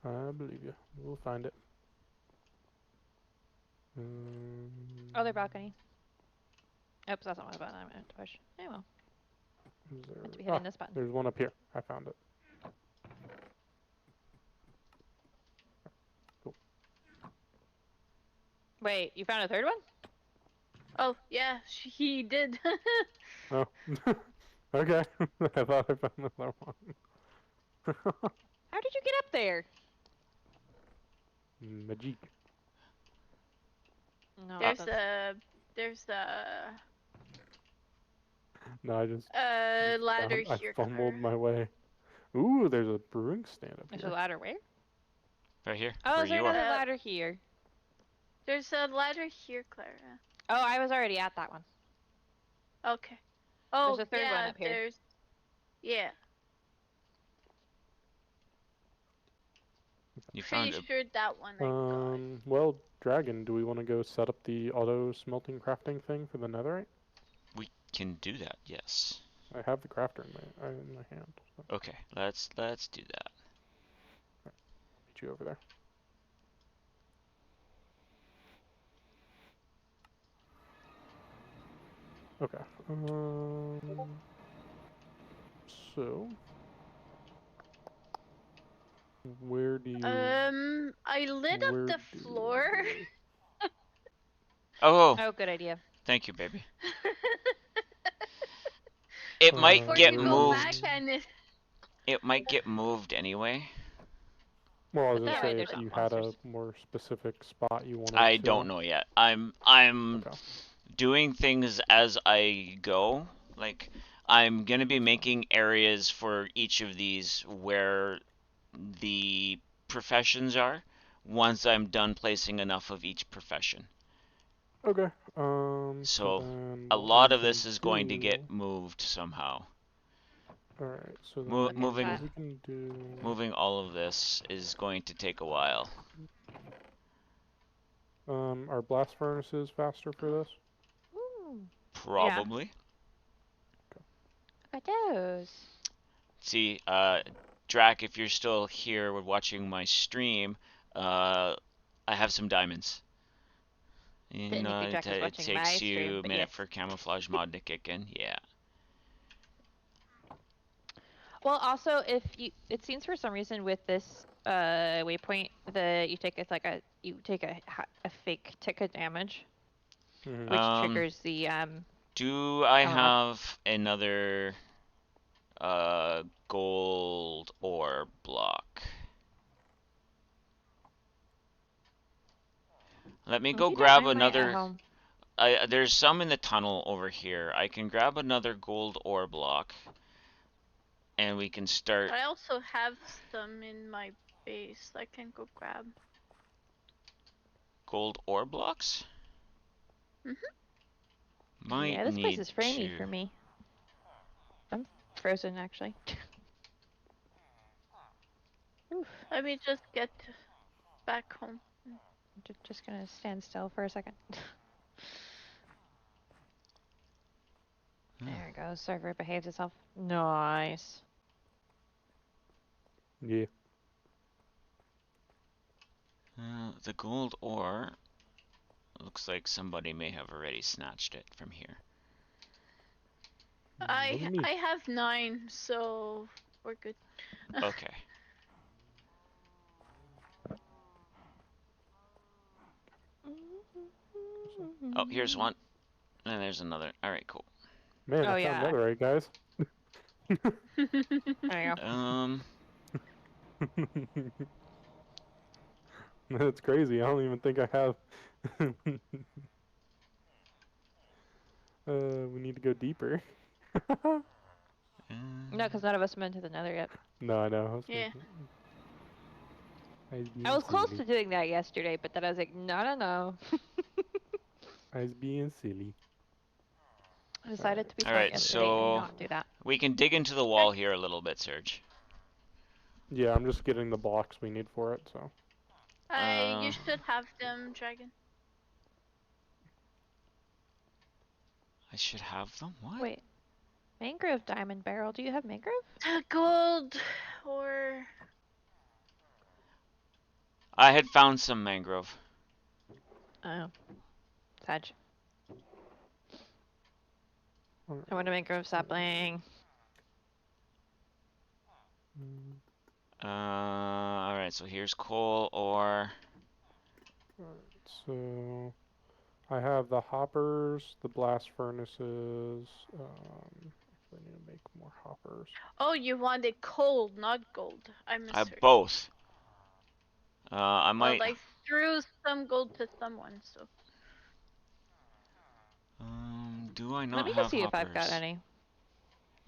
I believe you. We'll find it. Other balcony. Oops, that's not what button I meant to push. Oh well. Is there... Meant to be hitting this button. There's one up here. I found it. Cool. Wait, you found a third one? Oh yeah, he did. Oh. Okay. I thought I found another one. How did you get up there? Magic. No. there's a No, I just ladder I here. fumbled Clara. my way. Ooh, there's a brewing stand up There's here. a ladder where? Right here. Oh, where is there you another are. ladder here? There's a ladder here, Clara. Oh, I was already at that one. Okay. Oh, There's a third yeah, one up here. there's. Yeah. You Pretty found it. sure that one I got. Well, Dragon, do we want to go set up the auto smelting crafting thing for the netherite? We can do that. Yes. I have the crafter in my hand. So Okay. Let's do that. I'll meet you over there. Okay. So where do you? I lit up where the do floor. you- Oh, Oh, good idea. thank you, baby. It might Before get you go back moved. and It might get moved anyway. Well, I was But gonna that way say there's if not you had a monsters. more specific spot you wanted I to. don't know yet. I'm Okay. doing things as I go. Like, I'm gonna be making areas for each of these where the professions are once I'm done placing enough of each profession. Okay. So then a what lot we of this can is going to do... get moved somehow. Alright, so Mo then moving what we can do... moving all of this is going to take a while. Are blast furnaces faster for this? Ooh. Probably. Look at those. See, Drac, if you're still here watching my stream, I have some diamonds. You Didn't know, think Jack was it watching my takes you stream, a but minute yes. for camouflage mod to kick in. Yeah. Well, also, if you, it seems for some reason with this waypoint that you take, it's like you take a fake tick of damage, which triggers the Do I don't know what. have another gold ore block? Let me If go you don't, grab I might at another. home. There's some in the tunnel over here. I can grab another gold ore block, and we can start. I also have some in my base I can go grab. Gold ore blocks? Might Yeah, this place need is framey to. for me. I'm frozen actually. Oof. Let me just get back home. I'm just gonna stand still for a second. There it goes. Server behaves itself. Nice. Yeah. The gold ore. Looks like somebody may have already snatched it from here. Wasn't me. I have 9, so we're good. Okay. Oh, here's one. And there's another. Alright, cool. Man, Oh, I found yeah. netherite, guys. There you go. That's crazy. I don't even think I have. We need to go deeper. No, because none of us went to the nether yet. No, I know. I was, Yeah. I was I being was close silly. to doing that yesterday, but then I was like, no. I was being silly. I decided to be All smart right, yesterday and so not do that. we can dig into the wall here a little bit, Serge. Yeah, I'm just getting the blocks we need for it, so. You should have them, Dragon. I should have them. What? Wait, mangrove diamond barrel. Do you have mangrove? Gold or I had found some mangrove. Oh, Sag. Alright, I want a mangrove so- sapling. Mm, All right, so here's coal ore. Alright, so I have the hoppers, the blast furnaces. I need to make more hoppers. oh, you wanted coal, not gold. I I misheard. have both. I Well, might. I threw some gold to someone, so. Do I Let not me have just see if I've got hoppers? any.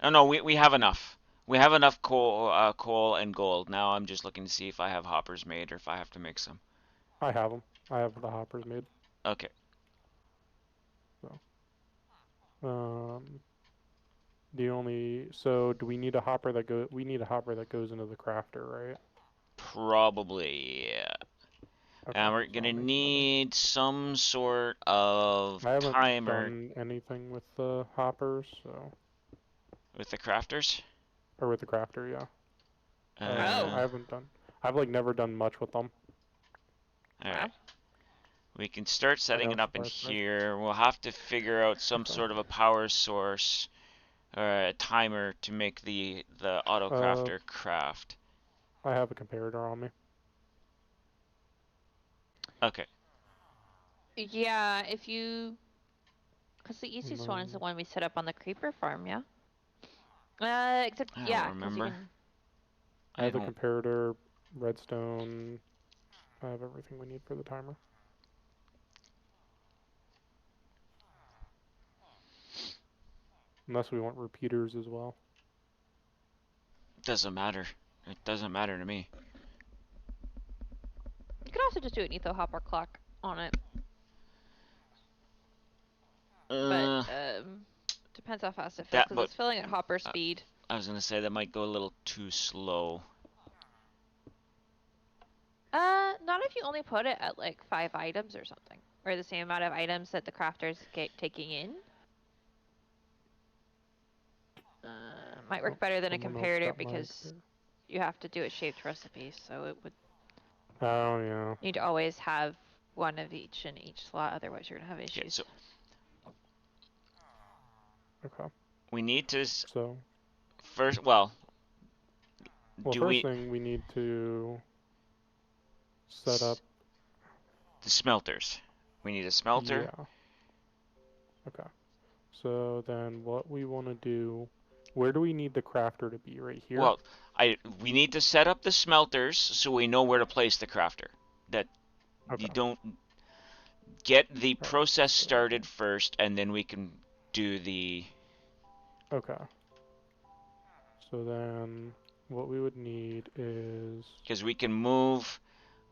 Oh no, we have enough. We have enough coal and gold. Now I'm just looking to see if I have hoppers made or if I have to make some. I have them. I have the hoppers made. Okay. Um, do we need a hopper that we need a hopper that goes into the crafter, right? Probably, yeah. Okay, And we're so gonna I'll make another. need some sort of I haven't timer done anything with the hoppers, so with the crafters. or with the crafter, yeah. Oh. I haven't done. I've like never done much with them. Alright. Wow. We can start I setting know, it up in surprise. here. We'll have to figure out some Okay. sort of a power source or a timer to make the auto crafter craft. I have a comparator on me. Okay. Yeah, if you... Because the easiest one is the one we set up on the creeper farm, yeah? Except, I don't yeah, because you remember. can... I have the don't. comparator, redstone. I have everything we need for the timer. Unless we want repeaters as well. Doesn't matter. It doesn't matter to me. You could also just do an etho hopper clock on it. But, depends how fast it fills, That, because but it's filling at hopper speed. I was gonna say that might go a little too slow. Not if you only put it at like 5 items or something. Or the same amount of items that the crafter's taking in. Might work better than a Someone else comparator got my because comparator. you have to do a shaped recipe, so it would Oh yeah. need to always have one of each in each slot, otherwise you're gonna have Okay, issues. so Okay. we need to So first. Well, well, do first we thing we need to set up. the smelters? We need a smelter. Yeah. Okay. So then what we want to do, where do we need the crafter to be? Right here? Well, we need to set up the smelters so we know where to place the crafter. That you Okay. don't get the Alright, process so- started first, and then we can do the. Okay. So then what we would need is Because we can move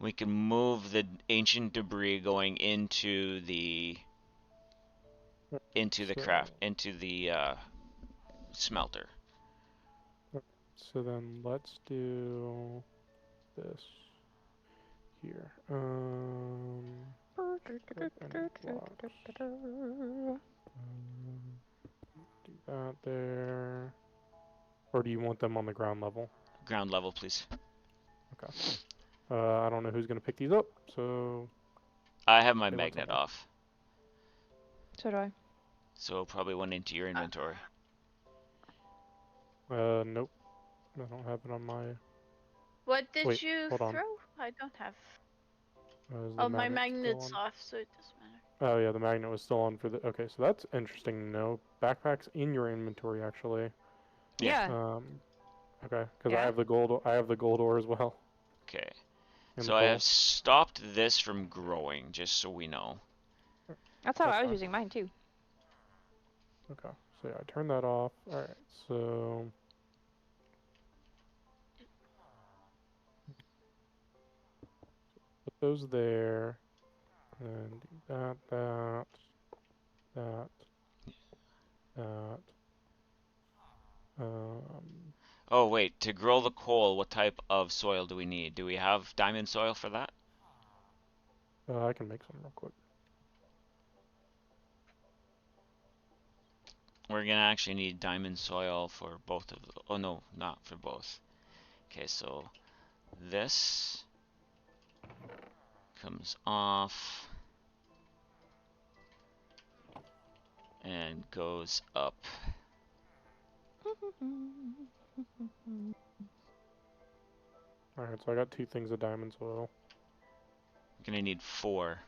the ancient debris going into the smelter. so then let's do this here. Do that there. Or do you want them on the ground level? Ground level, please. Okay. I don't know who's gonna pick these up, so I have my they want magnet someone. off, So do I. so it probably went into your inventory. Nope. I don't have it on my. What did Wait, you hold on. throw? I don't have. Is the Oh, my magnet still magnet's on? off, so it doesn't matter. Oh yeah, the magnet was still on for the. Okay, so that's interesting to know. Backpacks in your inventory actually. Yeah. Yeah. Okay, because I Yeah? have the gold. I have the gold ore as well. Okay. And So the I coal. have stopped this from growing, just so we know. That's how That's I was fine. using mine too. Okay, so yeah, I turned that off. All right, so put those there, and do that, that, that. Oh wait, to grow the coal, what type of soil do we need? Do we have diamond soil for that? I can make some real quick. We're gonna actually need diamond soil for both of the. Oh no, not for both. Okay, so this comes off and goes up. All right, so I got 2 things of diamond soil. We're gonna need 4.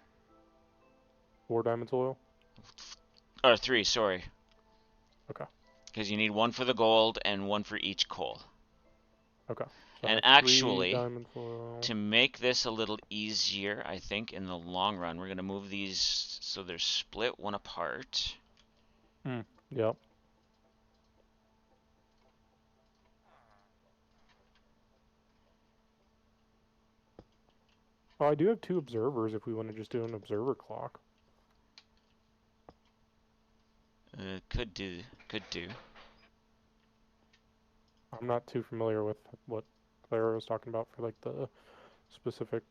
4 diamond soil. Or 3, sorry. Okay. Because you need 1 for the gold and 1 for each coal. Okay. So I And have 3 actually, diamond soil. to make this a little easier, I think, in the long run, we're gonna move these so they're split 1 apart. Yep. Oh, I do have 2 observers if we want to just do an observer clock. Could do, could do. I'm not too familiar with what Clara was talking about for like the specific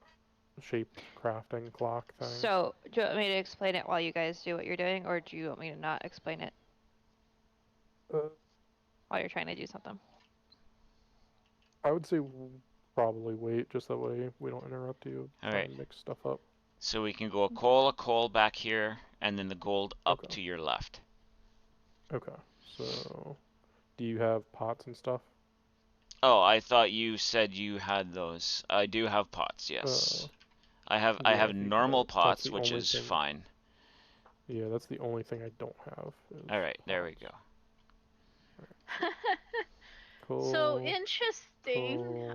shaped crafting clock thing. So, do you want me to explain it while you guys do what you're doing, or do you want me to not explain it Uh, while you're trying to do something? I would say probably wait, just that way we don't interrupt you All trying right. to mix stuff up. So we can go a coal back here, and then the gold up Okay. to your left. Okay. So, do you have pots and stuff? Oh, I thought you said you had those. I do have pots, yes. I Yeah, have if you, normal that's pots, the which only is thing. fine. Yeah, that's the only thing I don't have. Is All right, there we pots. go. So Coal, interesting. coal,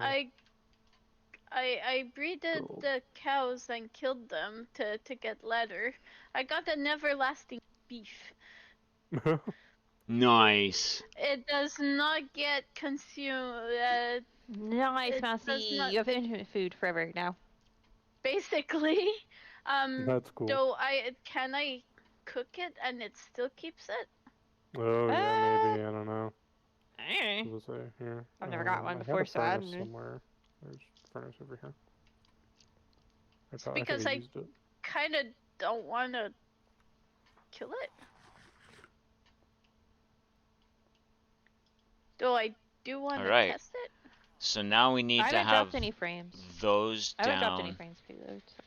I breeded gold. the cows and killed them to get leather. I got an everlasting beef. Nice. It does not get consumed. Nice, It does Mousy. not You have infinite food forever now. basically. That's cool. Though can I cook it and it still keeps it? Oh yeah, maybe. I don't know. Eh. What does it say here? I've never got one I had before, a so I furnace don't know. somewhere. There's a furnace over here. It's I think because I I used it. kind of don't want to kill it. Though I do want All to right. test it. So now we I need to haven't have dropped any frames. those I haven't dropped any down frames payload. So.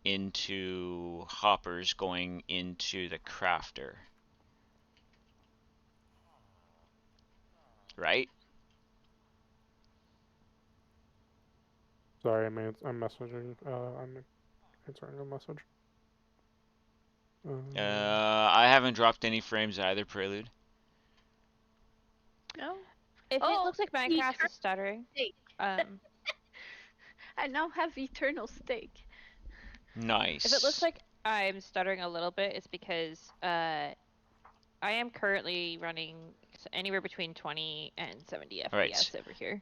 into hoppers going into the crafter. Right? Sorry, I'm messaging. I'm answering a message. I haven't dropped any frames either, Prelude. No. If it looks like Minecraft eternal is stuttering, steak. I now have eternal steak. Nice. if it looks like I'm stuttering a little bit, it's because I am currently running anywhere between 20 and 70 All right. FPS over here.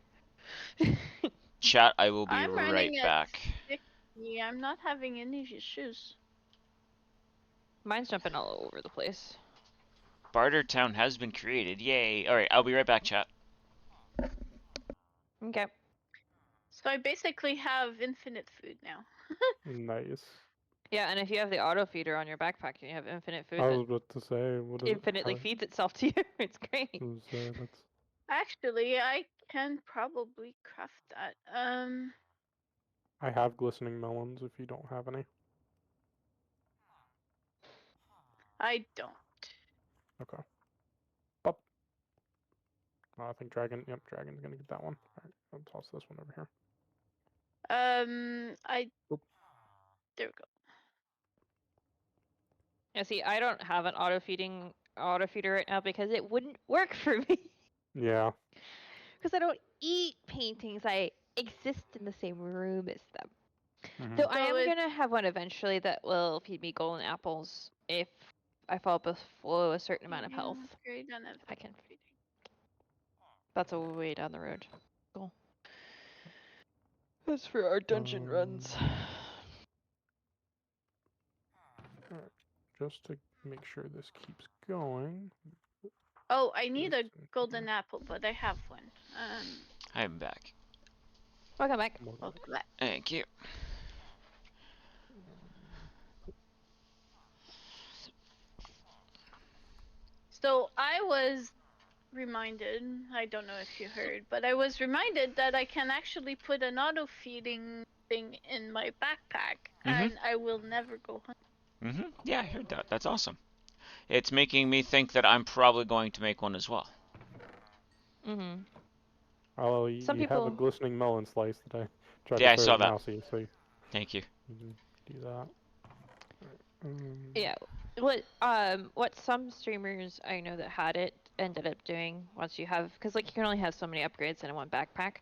Chat, I will be I'm right running at back. 60. I'm not having any issues. Mine's jumping all over the place. Barter Town has been created. Yay. All right, I'll be right back, chat. Okay. So I basically have infinite food now. Nice. Yeah, and if you have the auto feeder on your backpack, you have infinite food I that was about to say, what is it? infinitely feeds itself to you. It's great. That's. Actually, I can probably craft that. I have glistening melons if you don't have any. I don't. Okay. Pop. I think dragon. Yep, dragon's gonna get that one. All right, I'll toss this one over here. I. Oop. There we go. See, I don't have an auto feeder right now because it wouldn't work for me. Yeah. Because I don't eat paintings. I exist in the same room as them. Mhm. Though I So am gonna have one eventually that will feed me golden apples if I fall below a certain amount of health. Great on I can. That's a way down the road. Cool. That's for our dungeon runs. Alright, just to make sure this keeps going. Oh, I need a this in golden here. apple, but I have one. I'm back. Welcome back. More Welcome back. Thank you. So I was reminded, I don't know if you heard, but I was reminded that I can actually put an auto feeding thing in my backpack and I will never go hunting. Yeah, I heard that. That's awesome. It's making me think that I'm probably going to make one as well. Mm-hmm. Oh, Some you have a people. glistening melon slice that I tried Yeah, to I throw saw at that. Mousy, so you Thank you. can do that. Yeah. What some streamers I know that had it ended up doing once you have, because like you can only have so many upgrades in one backpack.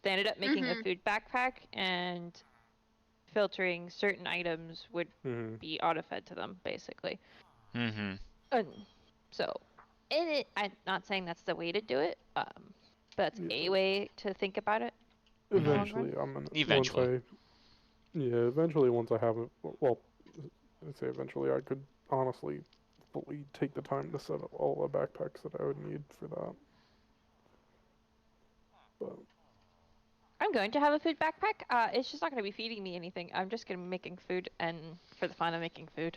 They ended up making a food backpack and filtering certain items would be auto fed to them basically. Mm-hmm. And so, I'm not saying that's the way to do it. But that's a way to think about it. In the long run. Eventually, I'm gonna Eventually. eventually once I have it. Well, I'd say eventually I could honestly fully take the time to set up all the backpacks that I would need for that. But I'm going to have a food backpack. It's just not going to be feeding me anything. I'm just going to be making food and for the fun of making food.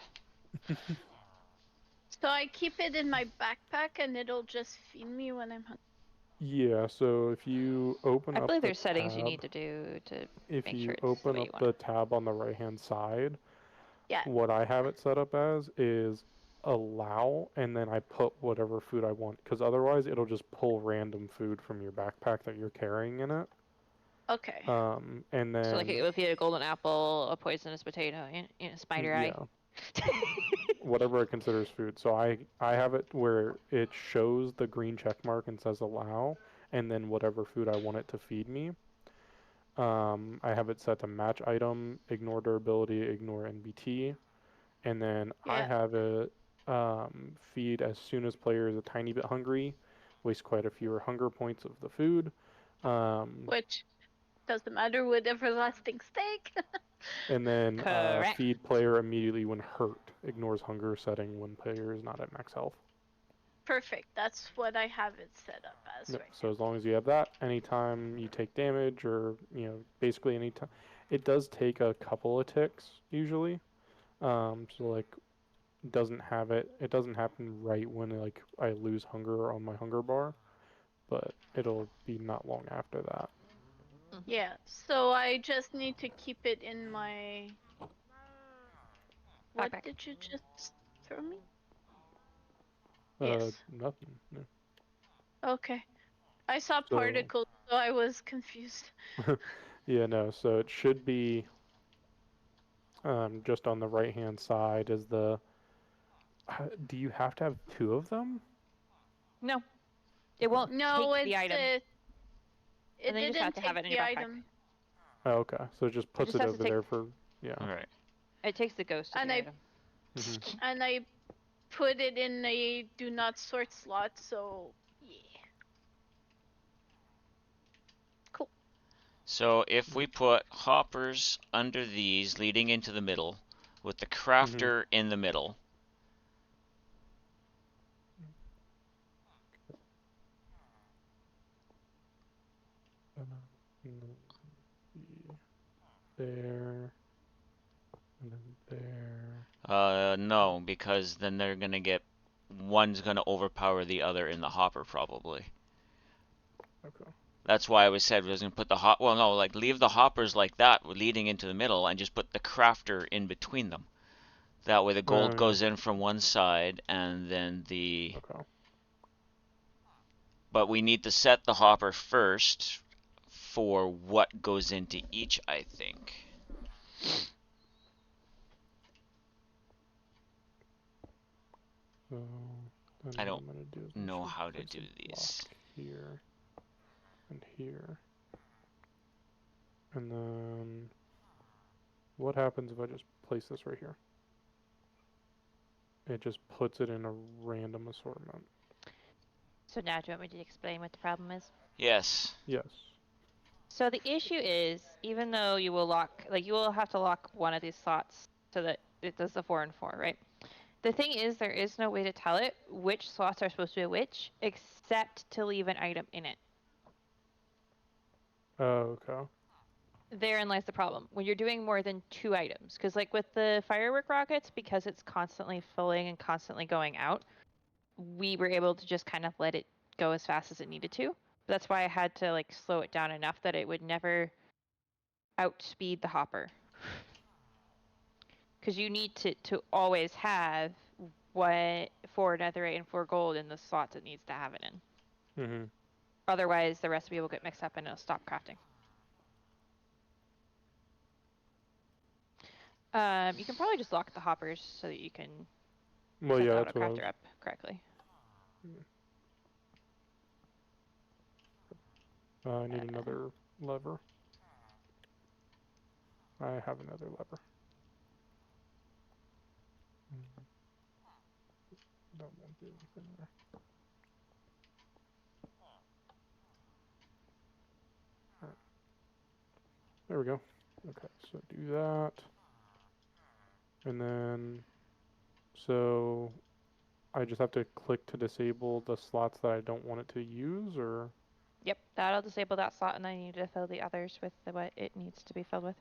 So I keep it in my backpack and it'll just feed me when I'm hungry. yeah, so if you open I up believe the there's settings you tab, need to do to if make sure you it's the open way up you want the it. tab on the right hand side, Yeah. what I have it set up as is allow, and then I put whatever food I want, because otherwise it'll just pull random food from your backpack that you're carrying in it. Okay. And So like then if you had a golden apple, a poisonous potato, spider eye. whatever it considers food. So I have it where it shows the green check mark and says allow, and then whatever food I want it to feed me. I have it set to match item, ignore durability, ignore NBT, and then I Yeah. have it feed as soon as player is a tiny bit hungry, waste quite a few hunger points of the food. Which doesn't matter with everlasting steak. And then Correct. feed player immediately when hurt, ignores hunger setting when player is not at max health. Perfect. That's what I have it set up as Yep. right So now. as long as you have that, anytime you take damage or basically anytime, it does take a couple of ticks usually. So like doesn't have it. It doesn't happen right when like I lose hunger on my hunger bar, but it'll be not long after that. Yeah. So I just need to keep it in my. What Backpack. did you just throw me? Nothing. No. Okay. I saw So particles, so I was confused. yeah, no. So it should be just on the right hand side is the. Do you have to have two of them? No, it won't No, take the item, it and then you just have didn't to have take it in the your backpack. item. Oh, okay. So it just It puts just it has to over take. there for yeah. All right. It takes the ghost of And the I item. and I put it in a do not sort slot, so yeah. Cool. So if we put hoppers under these leading into the middle with the crafter in the middle. There, and then there. No, because then they're gonna get one's gonna overpower the other in the hopper probably. Okay. That's why I was said was gonna put the hop. Well, no, like leave the hoppers like that, leading into the middle, and just put the crafter in between them. That way, the gold Oh, yeah. goes in from one side, and then the. Okay. But we need to set the hopper first for what goes into each, I think. So then I what don't I'm gonna do is know actually how to place do a these. block here and here. And then what happens if I just place this right here? It just puts it in a random assortment. So now, do you want me to explain what the problem is? Yes. Yes. So the issue is, even though you will lock, like you will have to lock one of these slots so that it does the 4 and 4, right? The thing is, there is no way to tell it which slots are supposed to be which, except to leave an item in it. Oh, okay. Therein lies the problem. When you're doing more than 2 items, because like with the firework rockets, because it's constantly filling and constantly going out, we were able to just kind of let it go as fast as it needed to. That's why I had to like slow it down enough that it would never outspeed the hopper. Because you need to always have what 4 netherite and 4 gold in the slots it needs to have it in. Mm-hmm. Otherwise, the recipe will get mixed up and it'll stop crafting. You can probably just lock the hoppers so that you can Well, set yeah, the that's what I was. autocrafter up correctly. I need another lever. I have another lever. That won't do anything there. Alright. There we go. Okay, so do that. And then, so I just have to click to disable the slots that I don't want it to use, or? Yep, that'll disable that slot, and then you need to fill the others with what it needs to be filled with.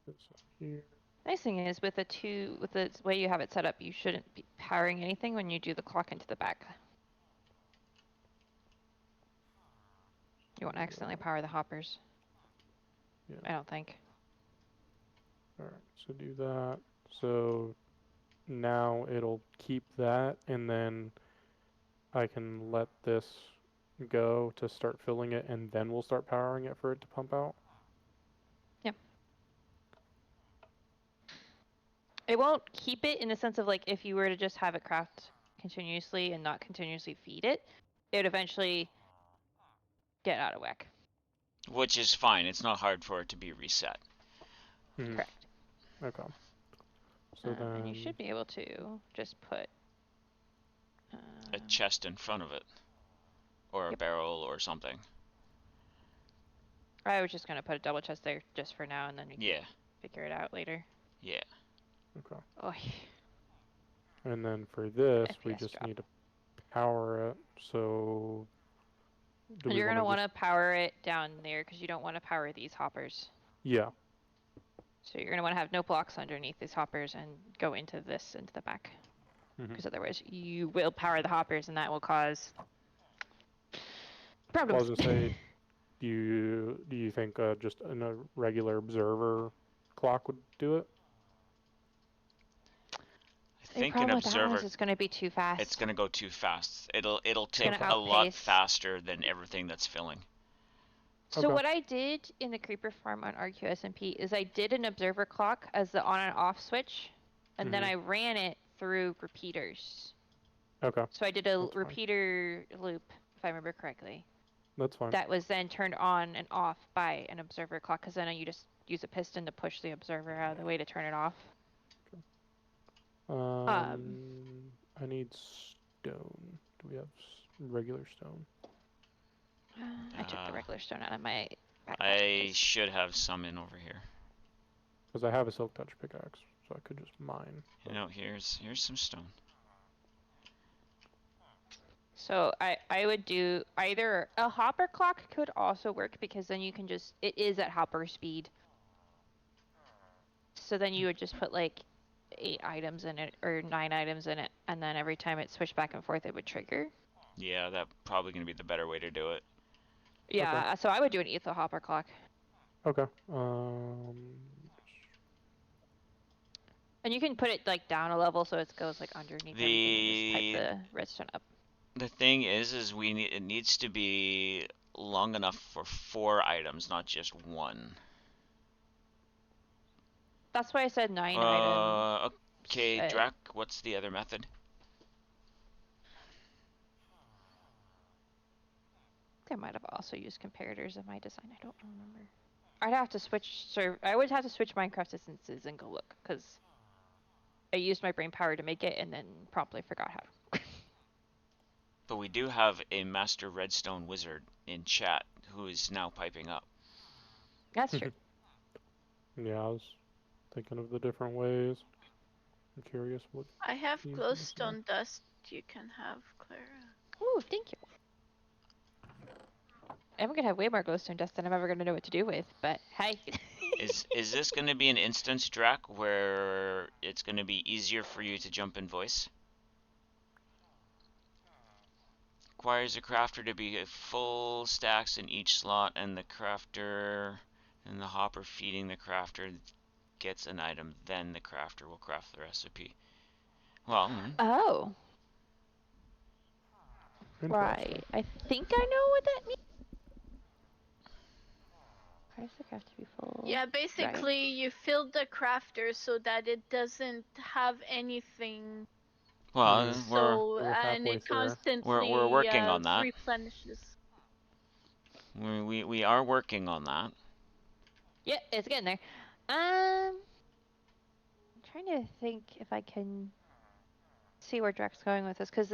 This here. Nice thing is, with the way you have it set up, you shouldn't be powering anything when you do the clock into the back. You won't accidentally power the hoppers. Yeah. I don't think. Alright, so do that. So now it'll keep that, and then I can let this go to start filling it, and then we'll start powering it for it to pump out. Yeah. It won't keep it in the sense of like if you were to just have it craft continuously and not continuously feed it, it would eventually get out of whack. Which is fine. It's not hard for it to be reset. Mm-hmm. Correct. Okay. So then. And you should be able to just put A chest in front of it. Or a Yep. barrel or something. I was just gonna put a double chest there just for now, and then we Yeah. can figure it out later. Yeah. Okay. Oh. And then for this, we FPS just drop. need to power it. So do we You're want gonna to want just? to power it down there because you don't want to power these hoppers. Yeah. So you're gonna want to have no blocks underneath these hoppers and go into the back, because Mm-hmm. otherwise you will power the hoppers and that will cause Well, I problems. was gonna say, do you think just a regular observer clock would do it? I The think an problem with that one observer, is it's gonna be too fast. it's gonna go too fast. It'll It's gonna tick a lot outpace. faster than everything that's filling. So Okay. what I did in the creeper farm on RQSMP is I did an observer clock as the on and off switch, and then Mhm. I ran it through repeaters. Okay. So I did a That's fine. repeater loop, if I remember correctly. That's fine. That was then turned on and off by an observer clock, because then you just use a piston to push the observer out of the way to turn it off. I need stone. Do we have regular stone? I took the regular stone out of my backpack. I should have some in over here. Because I have a silk touch pickaxe, so I could just mine. You know, here's some stone. So I would do either a hopper clock could also work, because then you can just, it is at hopper speed. So then you would just put like 8 items in it or 9 items in it, and then every time it switched back and forth it would trigger. Yeah, that's probably gonna be the better way to do it. Yeah, so I would do an etho hopper clock. Okay. And you can put it like down a level so it goes like underneath everything and just type the redstone up. The thing is it needs to be long enough for 4 items, not just 1. That's why I said 9 items. Okay, Drac, what's the other method? I might have also used comparators in my design. I don't remember. I'd have to switch I would have to switch Minecraft instances and go look, because I used my brain power to make it and then promptly forgot how. But we do have a master redstone wizard in chat who is now piping up. That's true. Yeah, I was thinking of the different ways. I'm curious what. I have he's gonna say. glowstone dust you can have, Clara. Ooh, thank you. I'm gonna have way more glowstone dust than I'm ever gonna know what to do with, but hey. Is this going to be an instance, Drac, where it's going to be easier for you to jump in voice? Requires a crafter to be full stacks in each slot, and the crafter and the hopper feeding the crafter gets an item. Then the crafter will craft the recipe. Well, Oh. Interesting. Right. I think I know what that means. Why does the craft to be full? Yeah, basically you fill the crafter so that it doesn't have anything. well, So We're and halfway it through. constantly we're working on that. replenishes. We are working on that. Yeah, it's getting there. I'm trying to think if I can see where Drak's going with this, because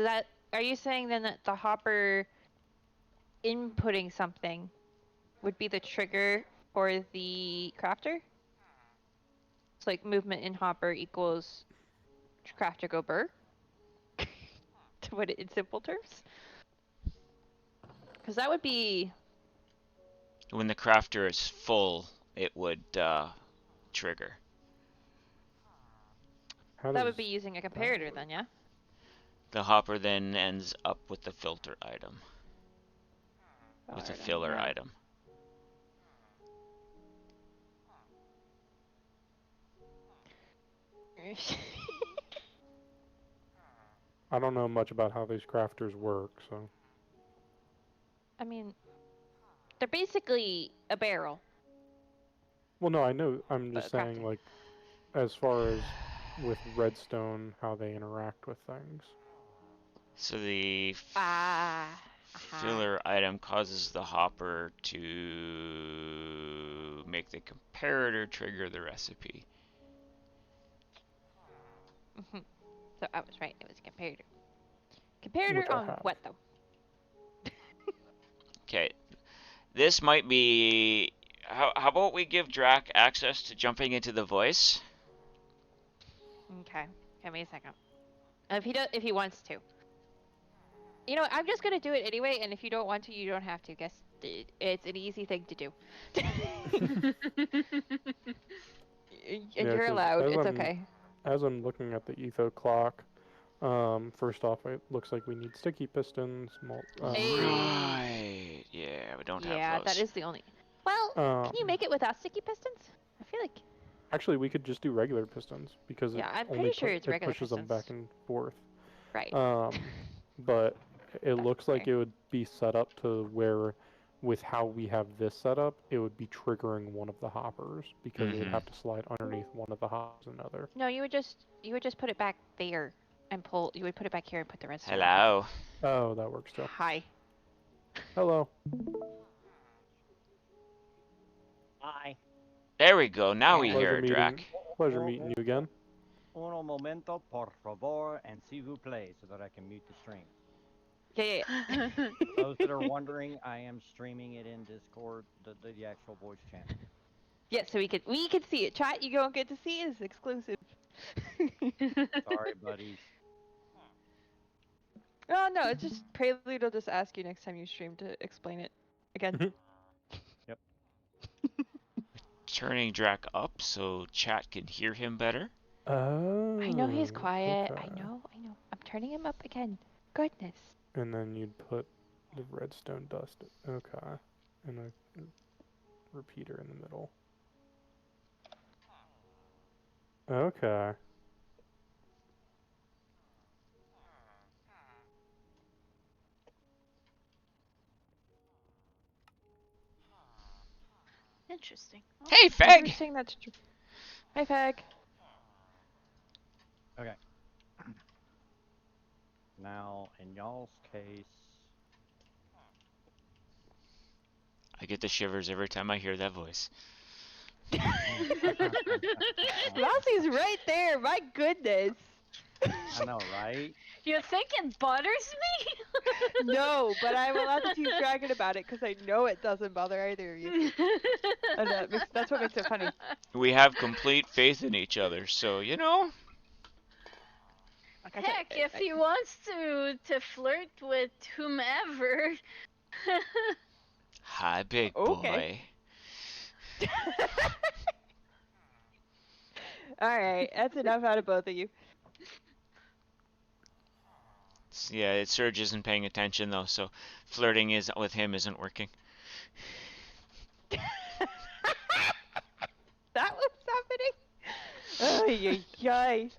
are you saying then that the hopper inputting something would be the trigger for the crafter? It's like movement in hopper equals crafter go burr? To put it in simple terms? Because that would be... When the crafter is full, it would trigger. That would be using a comparator then, yeah? The hopper then ends up with the filter item. With a filler item. I don't know much about how these crafters work, so. I mean, they're basically a barrel. Well, no, I know. I'm just saying, crafting. like, as far as with redstone, how they interact with things. So the Aha. filler item causes the hopper to make the comparator trigger the recipe. So I was right. It was a comparator. Comparator Which I on have. what though? Okay, this might be. How about we give Drac access to jumping into the voice? Okay, give me a second. If he wants to. You know, I'm just gonna do it anyway, and if you don't want to, you don't have to. Guess it's an easy thing to do. And Yeah, you're 'cause allowed. It's okay. As I'm looking at the etho clock, first off, it looks like we need sticky pistons. Right. Yeah, we don't have Yeah, those. that is the only. Well, can you make it without sticky pistons? I feel like. Actually, we could just do regular pistons because Yeah, I'm it pretty sure it's it regular pushes them pistons. back and forth. Right. But it That's looks like fair. it would be set up to where, with how we have this set up, it would be triggering one of the hoppers because it would have to slide underneath one of the hoppers another. No, you would just put it back there and pull. You would put it back here and put the redstone. Hello. Oh, that works too. Hi. Hello. Hi. There we go. Now we Pleasure hear Drac. Pleasure meeting you again. Uno momento, por favor, and s'il vous plaît, so that I can mute the stream. Yeah. Those that are wondering, I am streaming it in Discord, the actual voice channel. Yeah, so we can see it. Chat, you don't get to see it. It's exclusive. Sorry, buddies. Oh no, it's just Prelude will just ask you next time you stream to explain it again. Yep. Turning Drac up so chat can hear him better. Oh. I know he's quiet. Okay. I know. I'm turning him up again. Goodness. And then you'd put the redstone dust. Okay. And a repeater in the middle. Okay. Interesting. Hey, Feg! Interesting. That's true. Hi, Peg. Okay. Now, in y'all's case, I get the shivers every time I hear that voice. Mousie's right there. My goodness. I know, right? You think it bothers me? No, but I'm allowed to tease Dragon about it because I know it doesn't bother either of you. And that's what makes it funny. We have complete faith in each other, so you know. Like I said, Heck, if he wants to flirt with whomever. Hi, big Okay. boy. All right, that's enough out of both of you. Yeah, Serge isn't paying attention though, so flirting is with him isn't working. That was happening. Ay, ay, ay.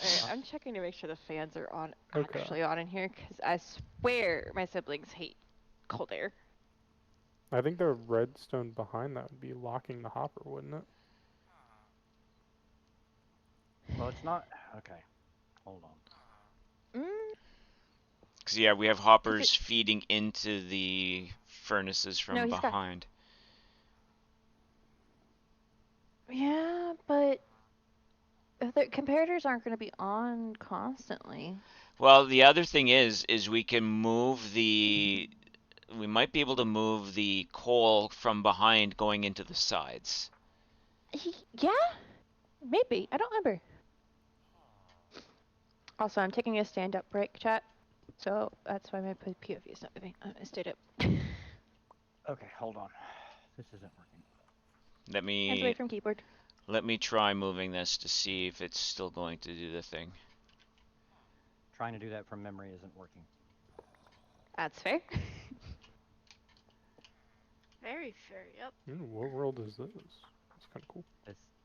Alright, I'm checking to make sure the fans are on Okay. actually on in here because I swear my siblings hate cold air. I think the redstone behind that would be locking the hopper, wouldn't it? Well, it's not. Okay. Hold on. Cause yeah, we have hoppers feeding into the furnaces from No, he's got- behind. Yeah, but the comparators aren't going to be on constantly. Well, the other thing is we can move we might be able to move the coal from behind going into the sides. Yeah, maybe. I don't remember. Also, I'm taking a stand-up break, chat. So that's why my POV is not moving. I stayed up. Okay, hold on. This isn't working. Hands away from keyboard. Let me try moving this to see if it's still going to do the thing. Trying to do that from memory isn't working. That's fair. Very fair, yep. What world is this? That's kind of cool.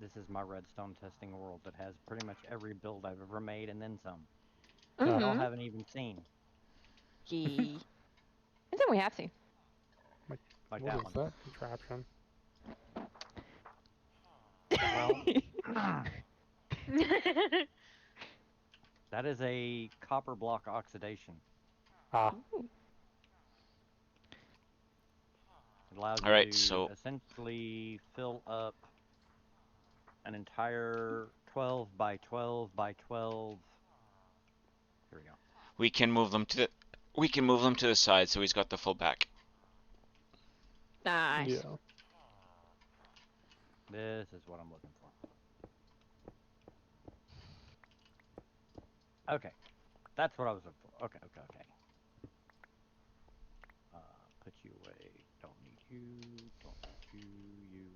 This is my redstone testing world that has pretty much every build I've ever made and then some. Mm-hmm. Y'all haven't even seen. Gee. And then we have to. Like What that is one. that contraption? Well, that is a copper block oxidation. Ah. It allows All right, you to so essentially fill up an entire 12 by 12 by 12. Here we go. we can move them to the side so he's got the full back. Nice. Yeah. This is what I'm looking for. Okay. That's what I was looking for. Okay. Put you away. Don't need you. Don't need you. You.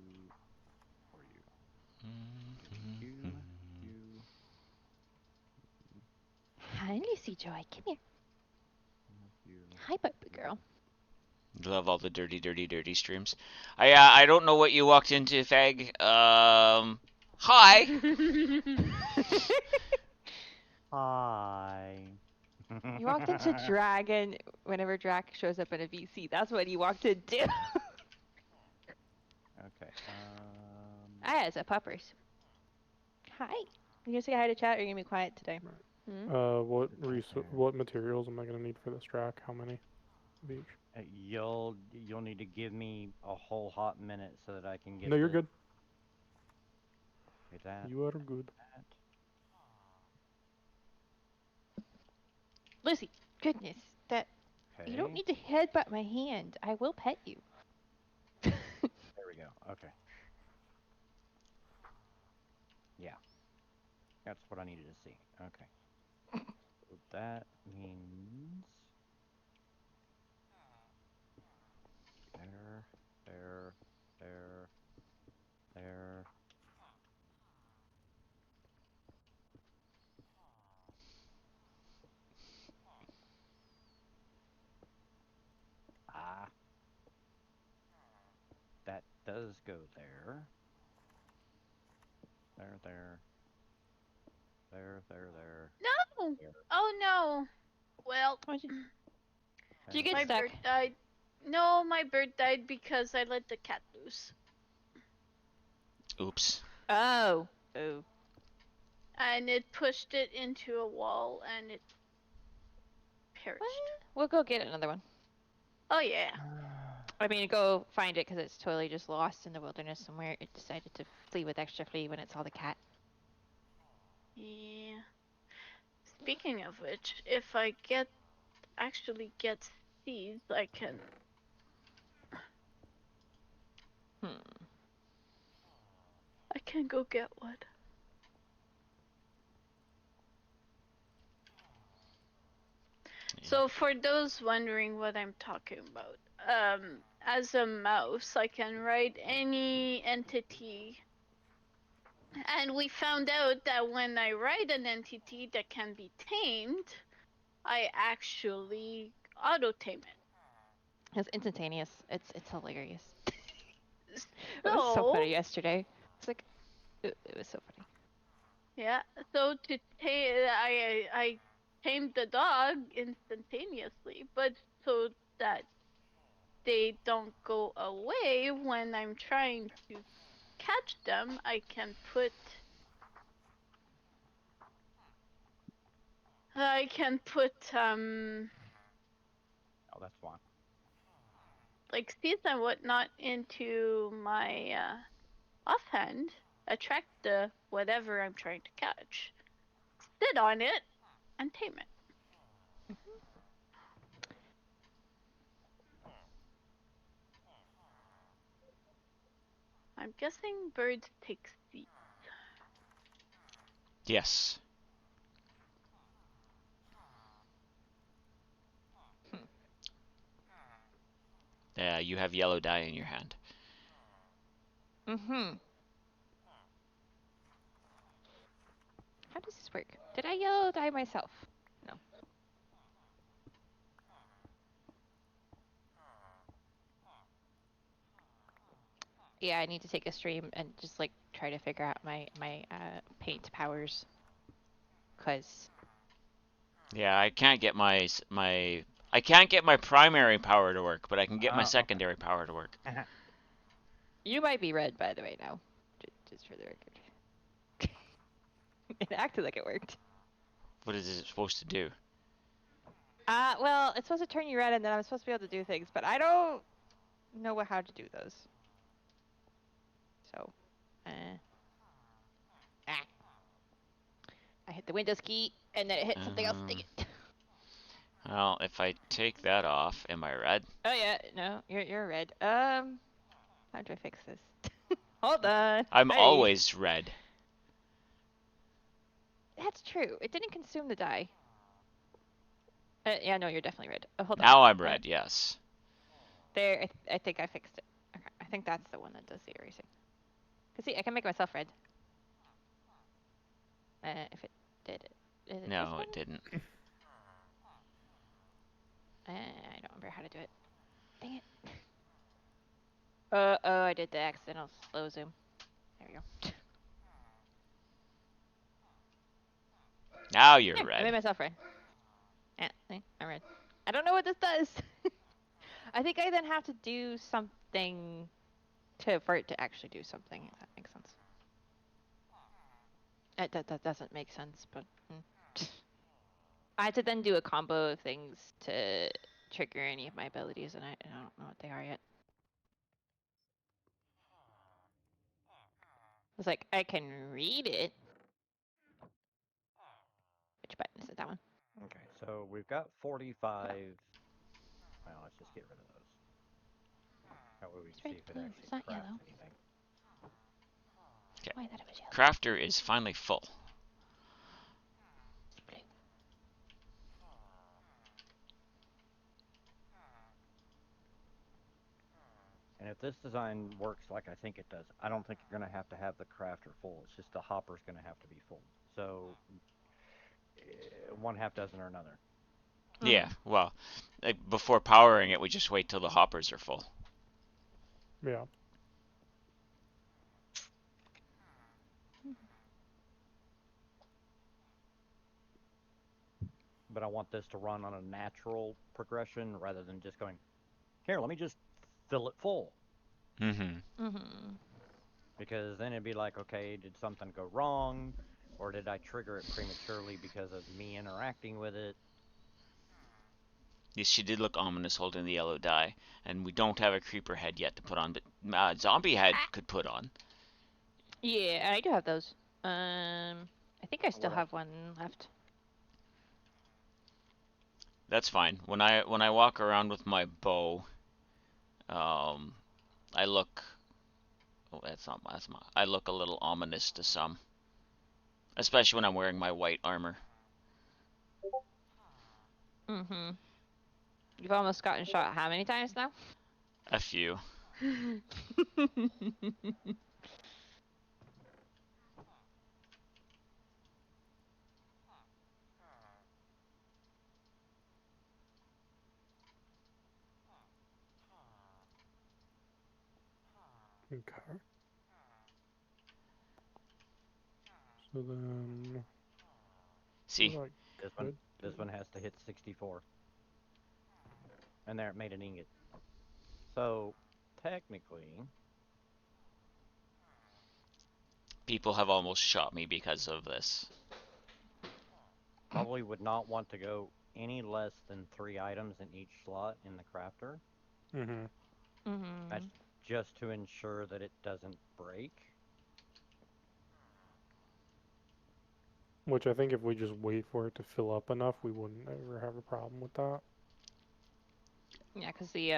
Or you. You. Hi, Lucy Joy. Come here. You. Hi, puppy girl. Love all the dirty streams. I don't know what you walked into, Fag. Hi. Hi. You walked into Dragon whenever Drac shows up in a VC. That's what he walked into. Okay. I has a puppers. Hi. You gonna say hi to chat or are you gonna be quiet today? Hmm? What materials am I gonna need for this track? How many of each? You'll need to give me a whole hot minute so that I can get. No, you're good. Get that. You are good. That. Lucy, goodness, that Okay. you don't need to headbutt my hand. I will pet you. There we go. Okay. Yeah. That's what I needed to see. Okay. So that means there, there, there, there. Ah, that does go there. There, there. There. No! There. Oh no! Well, Did you get my stuck? bird died. No, my bird died because I let the cat loose. Oops. Oh. Oh. And it pushed it into a wall and it perished. We'll go get another one. Oh yeah. I mean, go find it because it's totally just lost in the wilderness somewhere. It decided to flee with extra flee when it saw the cat. Yeah. Speaking of which, if I actually get seeds, I can. I can go get one. So for those wondering what I'm talking about, as a mouse, I can write any entity. And we found out that when I write an entity that can be tamed, I actually auto-tame it. It's instantaneous. It's hilarious. So, It was so funny yesterday. It's like, it was so funny. Yeah, so to tame, I tamed the dog instantaneously, but so that they don't go away when I'm trying to catch them, I can put Oh, that's fine. like seeds and whatnot into my offhand, attract the whatever I'm trying to catch, sit on it, and tame it. I'm guessing birds take seeds. Yes. You have yellow dye in your hand. Mm-hmm. How does this work? Did I yellow dye myself? No. Yeah, I need to take a stream and just like try to figure out my paint powers, cause Yeah, I can't get I can't get my primary power to work, but I can get my Okay. secondary power to work. you might be red by the way now, just for the record. It acted like it worked. What is it supposed to do? Well, it's supposed to turn you red, and then I'm supposed to be able to do things, but I don't know how to do those. So, I hit the Windows key, and then it hit something else. Dang it. Well, if I take that off, am I red? Oh yeah, no, you're red. How do I fix this? Hold on. I'm Hi. always red. That's true. It didn't consume the dye. Yeah, no, you're definitely red. Oh, hold on. Now I'm red, yes. There, I think I fixed it. Okay, I think that's the one that does the erasing. Cause see, I can make myself red. If it did it. Is it No, this one? it didn't. I don't remember how to do it. Dang it. Oh, I did the accidental slow zoom. There we go. Now you're Yeah, I made red. myself red. Yeah, see, I'm red. I don't know what this does. I think I then have to do something for it to actually do something, if that makes sense. That doesn't make sense, but I had to then do a combo of things to trigger any of my abilities, and I don't know what they are yet. It's like I can read it. Which button is it? That one. Okay, so we've got 45. Well, let's just get rid of those. That way we It's can red, see if it blue. actually It's not crafts yellow. anything. Okay. Oh, I thought it was yellow. Crafter is finally full. It's blue. And if this design works like I think it does, I don't think you're going to have the crafter full. It's just the hopper's going to have to be full. So one half dozen or another. Yeah, well, like before powering it, we just wait till the hoppers are full. Yeah. But I want this to run on a natural progression rather than just going, here, let me just fill it full. Mm-hmm. Mm-hmm. Because then it'd be like, okay, did something go wrong? Or did I trigger it prematurely because of me interacting with it? Yes, she did look ominous holding the yellow die, and we don't have a creeper head yet to put on, but zombie head Ah. could put on. Yeah, I do have those. I think I still What else? have one left. That's fine. When I walk around with my bow, um, I look. Oh, that's my. I look a little ominous to some, especially when I'm wearing my white armor. Mm-hmm. You've almost gotten shot how many times now? A few. Okay. So then, See, what This I one, could this do. one has to hit 64. And there, it made an ingot. So, technically, people have almost shot me because of this. probably would not want to go any less than 3 items in each slot in the crafter. Mm-hmm. Mm-hmm. That's just to ensure that it doesn't break. Which I think if we just wait for it to fill up enough, we wouldn't ever have a problem with that. Yeah, because the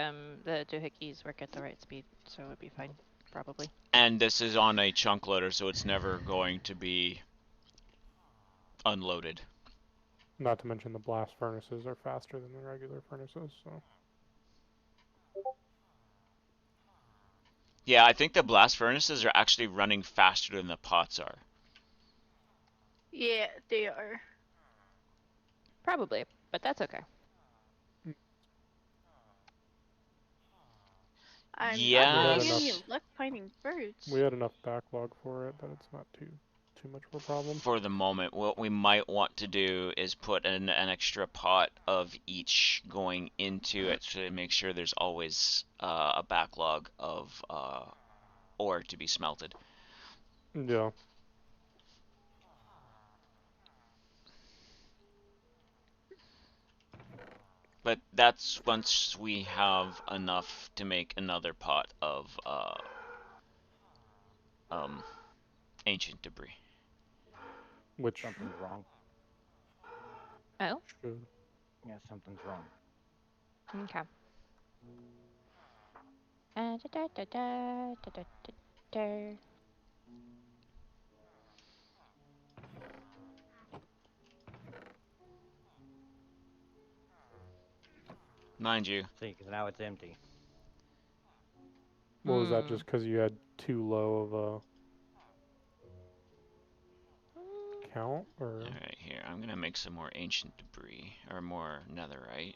doohickeys work at the right speed, so it'd be fine, probably. And this is on a chunk loader, so it's never going to be unloaded. Not to mention the blast furnaces are faster than the regular furnaces, so. Yeah, I think the blast furnaces are actually running faster than the pots are. Yeah, they are. Probably, but that's okay. I'm not We had Yes. having enough any luck finding we birds. had enough backlog for it that it's not too much of a problem. For the moment, what we might want to do is put an extra pot of each going into it to make sure there's always a backlog of ore to be smelted. Yeah. But that's once we have enough to make another pot of um, ancient debris. Which Something's wrong. Oh, should. Yeah, something's wrong. okay. Da, da, da, da, da, da, da, da. Mind you, See, because now it's empty. What was that? Hmm. Just because you had too low of a count, or alright, here, I'm gonna make some more ancient debris, or more netherite.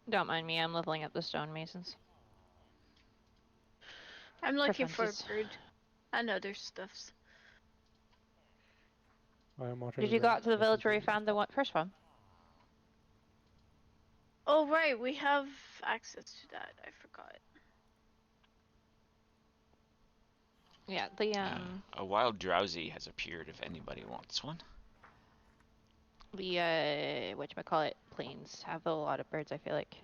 Don't mind me, I'm leveling up the stonemasons. I'm For looking for a funsies. bird and other stuffs. I am watching Did the you go dragon out to the sniffing village where for you you. found the first one? Oh, right, we have access to that. I forgot. Yeah, the A wild drowsy has appeared if anybody wants one. whatchamacallit, plains have a lot of birds, I feel like.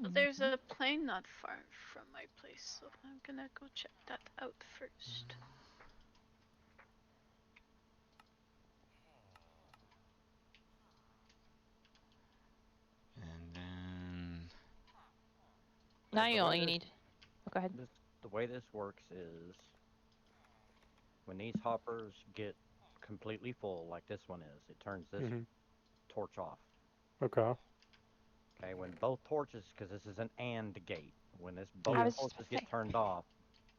Well, there's a plane not far from my place, so I'm gonna go check that out first. And then Now The you way only this need. Oh, go ahead. this the way this works is when these hoppers get completely full, like this one is, it turns this Mhm. torch off. Okay. Okay, when both torches, because this is an AND gate, when this both I Yeah. was torches get think. turned off,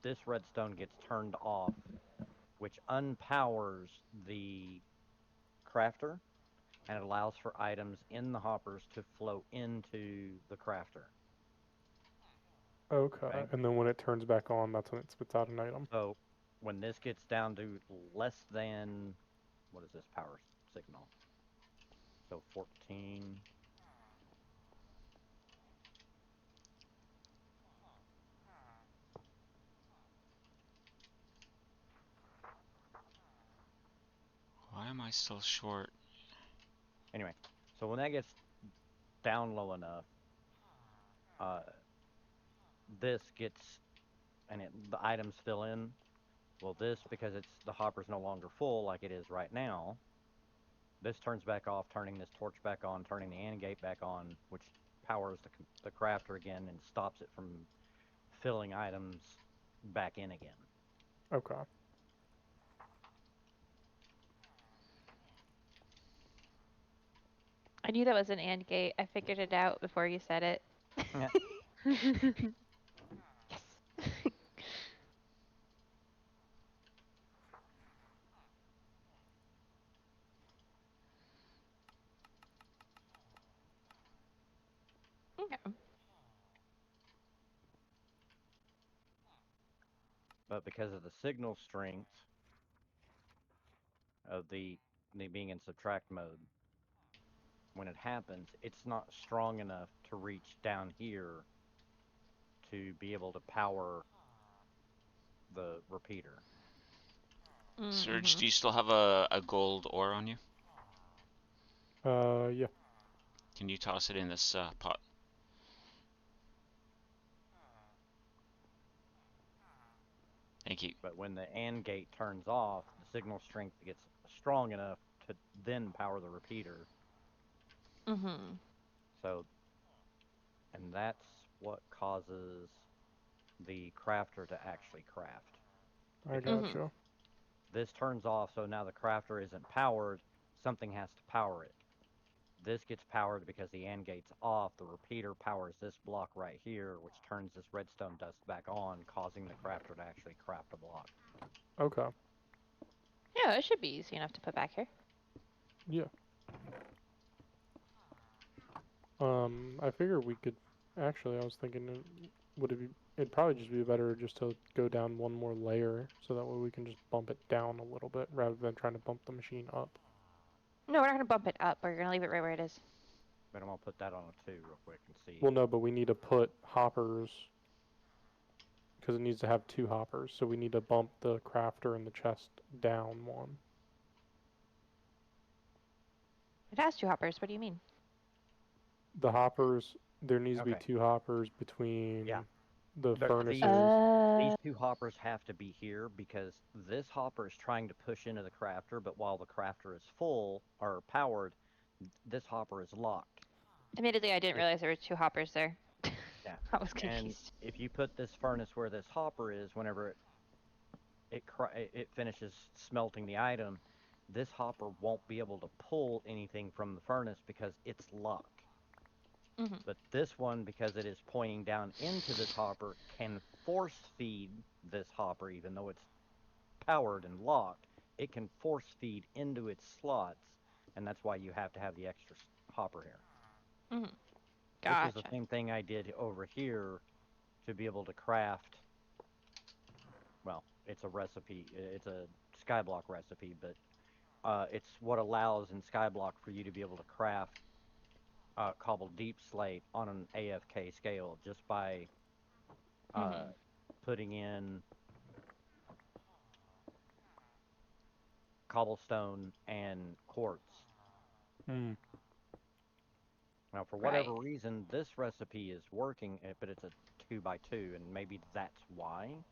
this redstone gets turned off, which unpowers the crafter, and it allows for items in the hoppers to flow into the crafter. Okay. Okay? And then when it turns back on, that's when it spits out an item. So when this gets down to less than, what is this power signal? So 14. Why am I still short? Anyway, so when that gets down low enough, uh, this gets, and the items fill in. Well, this, because the hopper's no longer full like it is right now, this turns back off, turning this torch back on, turning the AND gate back on, which powers the crafter again and stops it from filling items back in again. Okay. I knew that was an AND gate. I figured it out before you said it. Yeah. Yes. Okay. But because of the signal strength of the being in subtract mode, when it happens, it's not strong enough to reach down here to be able to power the repeater. Surge, Mm-hmm. do you still have a gold ore on you? Yeah. Can you toss it in this pot? Thank you. But when the AND gate turns off, the signal strength gets strong enough to then power the repeater. Mm-hmm. So, and that's what causes the crafter to actually craft. I Because Mm-hmm. gotcha. this turns off, so now the crafter isn't powered, something has to power it. This gets powered because the AND gate's off, the repeater powers this block right here, which turns this redstone dust back on, causing the crafter to actually craft a block. Okay. Yeah, it should be easy enough to put back here. Yeah. I figure we could. Actually, I was thinking, would it be? It'd probably just be better just to go down one more layer, so that way we can just bump it down a little bit rather than trying to bump the machine up. No, we're not gonna bump it up. We're gonna leave it right where it is. But I'm gonna put that on a 2 real quick and see. Well, no, but we need to put hoppers because it needs to have 2 hoppers. So we need to bump the crafter and the chest down one. It has 2 hoppers. What do you mean? The hoppers, there needs to be Okay. 2 hoppers between Yeah. the These furnaces. 2 hoppers have to be here because this hopper is trying to push into the crafter, but while the crafter is full or powered, this hopper is locked. Admittedly, I didn't If, realize there were 2 hoppers there. yeah. I was And confused. if you put this furnace where this hopper is, whenever it finishes smelting the item, this hopper won't be able to pull anything from the furnace because it's locked. Mm-hmm. But this one, because it is pointing down into this hopper, can force feed this hopper, even though it's powered and locked. It can force feed into its slots, and that's why you have to have the extra hopper here. Mm-hmm. Which is the Gotcha. same thing I did over here to be able to craft. Well, it's a recipe. It's a skyblock recipe, but it's what allows in skyblock for you to be able to craft cobbled deep slate on an AFK scale just by Mm-hmm. putting in cobblestone and quartz. Hmm. Now, for Right. whatever reason, this recipe is working, but it's a 2x2, and maybe that's why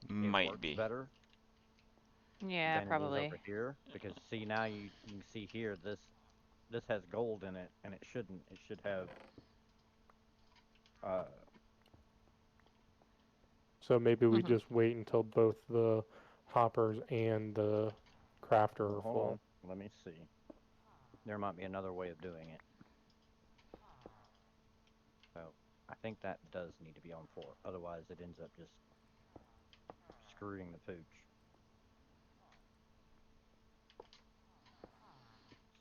it Might works be. better Yeah, than it is over probably. here. Because see, now you can see here this has gold in it, and it shouldn't. It should have. Uh, So maybe we Mm-hmm. just wait until both the hoppers and the crafter well, are hold full. on. Let me see. There might be another way of doing it. So I think that does need to be on 4. Otherwise, it ends up just screwing the pooch.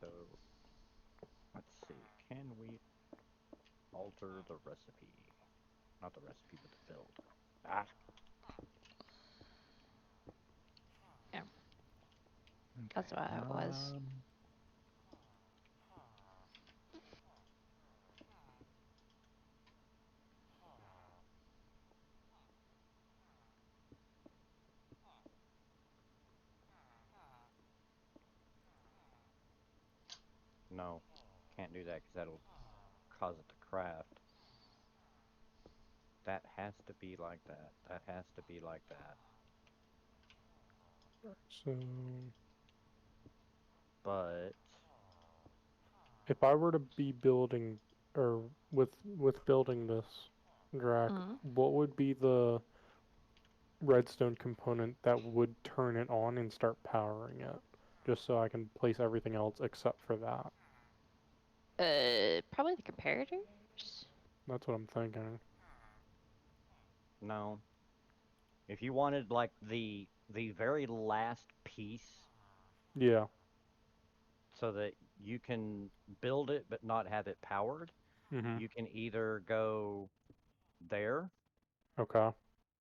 So Alter the recipe. Not the recipe, but the build. Ah. Yeah, Okay. that's what it was. No, can't do that because that'll cause it to craft. That has to be like that. That has to be like that. So But if I were to be building, or with building this Drac, Mm. what would be the redstone component that would turn it on and start powering it? Just so I can place everything else except for that. Probably the comparators. That's what I'm thinking. no, if you wanted like the very last piece Yeah. so that you can build it but not have it powered, Mhm. you can either go there Okay.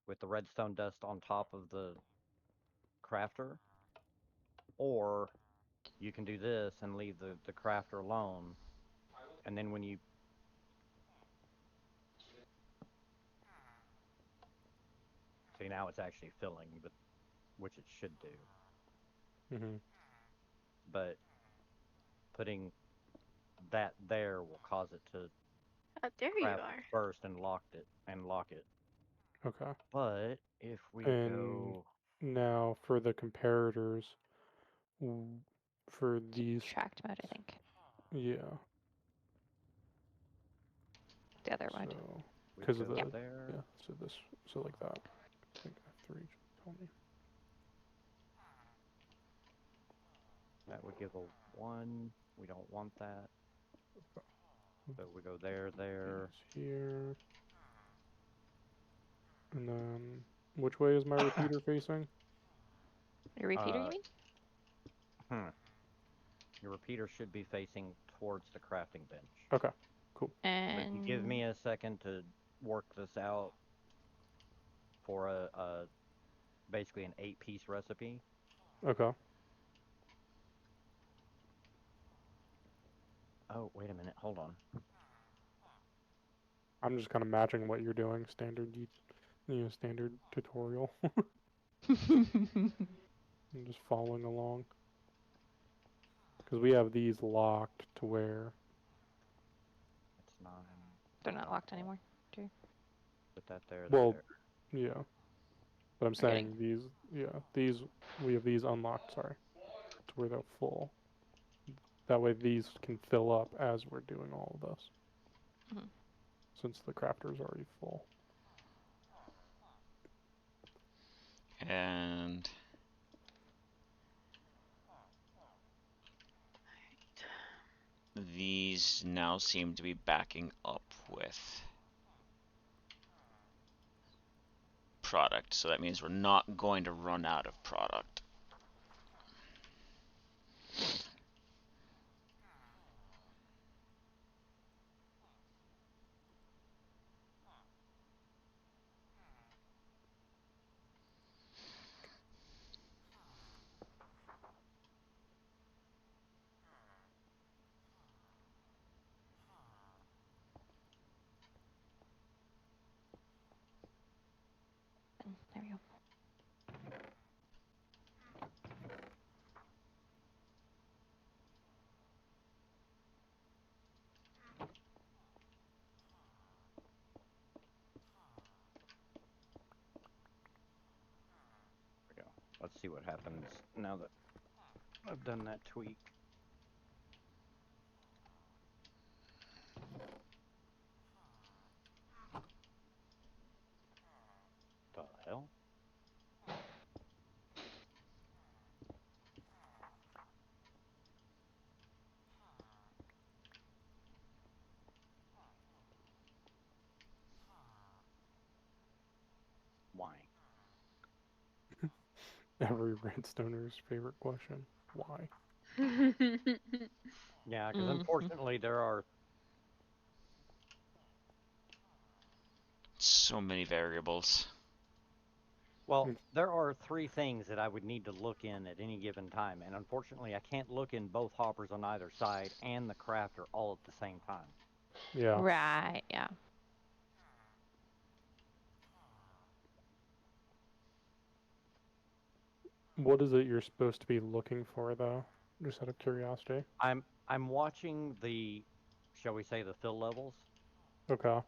with the redstone dust on top of the crafter, or you can do this and leave the crafter alone. And then when you see, now it's actually filling, but which it should do. Mhm. But putting that there will cause it to There you craft are. first and lock it. Okay. But if we And go now for the comparators, w- for these, Tracked mode, I think. yeah. The other mode. So we because of go the there, yeah. So this so like that. I think F3 should tell me. that would give a 1. We don't want that. So we go there, there. These here, and then which way is my repeater facing? Your repeater, you uh, mean? hmm. Your repeater should be facing towards the crafting bench. Okay. Cool. But if you give And me a second to work this out for a basically an 8-piece recipe. Okay. Oh, wait a minute. Hold on. I'm just kind of matching what you're doing, standard standard tutorial. I'm just following along because we have these locked to where. It's 9. they're not locked anymore. Put that there, Well, there. yeah, but I'm I'm getting. saying these. Yeah, these we have these unlocked. Sorry, to where they're full. That way these can fill up as we're doing all of this, Mhm. since the crafter's already full. And these now seem to be backing up with product, so that means we're not going to run out of product. There we go. There we go. Let's see what happens now that I've done that tweak. The hell? Why? Every redstoner's favorite question: why? Yeah, because Mhm. unfortunately there are So many variables. Well, Mm. there are 3 things that I would need to look in at any given time, and unfortunately, I can't look in both hoppers on either side and the crafter all at the same time. Yeah. Right, yeah. What is it you're supposed to be looking for, though? Just out of curiosity. I'm watching the, shall we say, the fill levels Okay.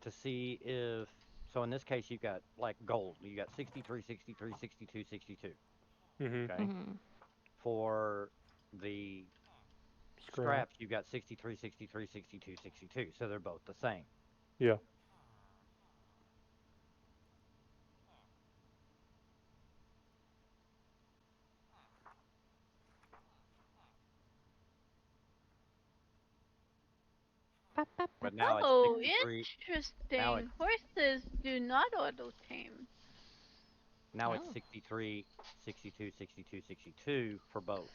to see if, so in this case, you've got like gold. You got 63, 63, 62, 62. Mm-hmm. Okay. Mhm. For the Scrap. scraps, you've got 63, 63, 62, 62. So they're both the same. Yeah. Ba, ba, ba, But ba. now it's Oh, 63. Now interesting. it's Horses do not auto tame. now it's Oh. 63, 62, 62, 62 for both.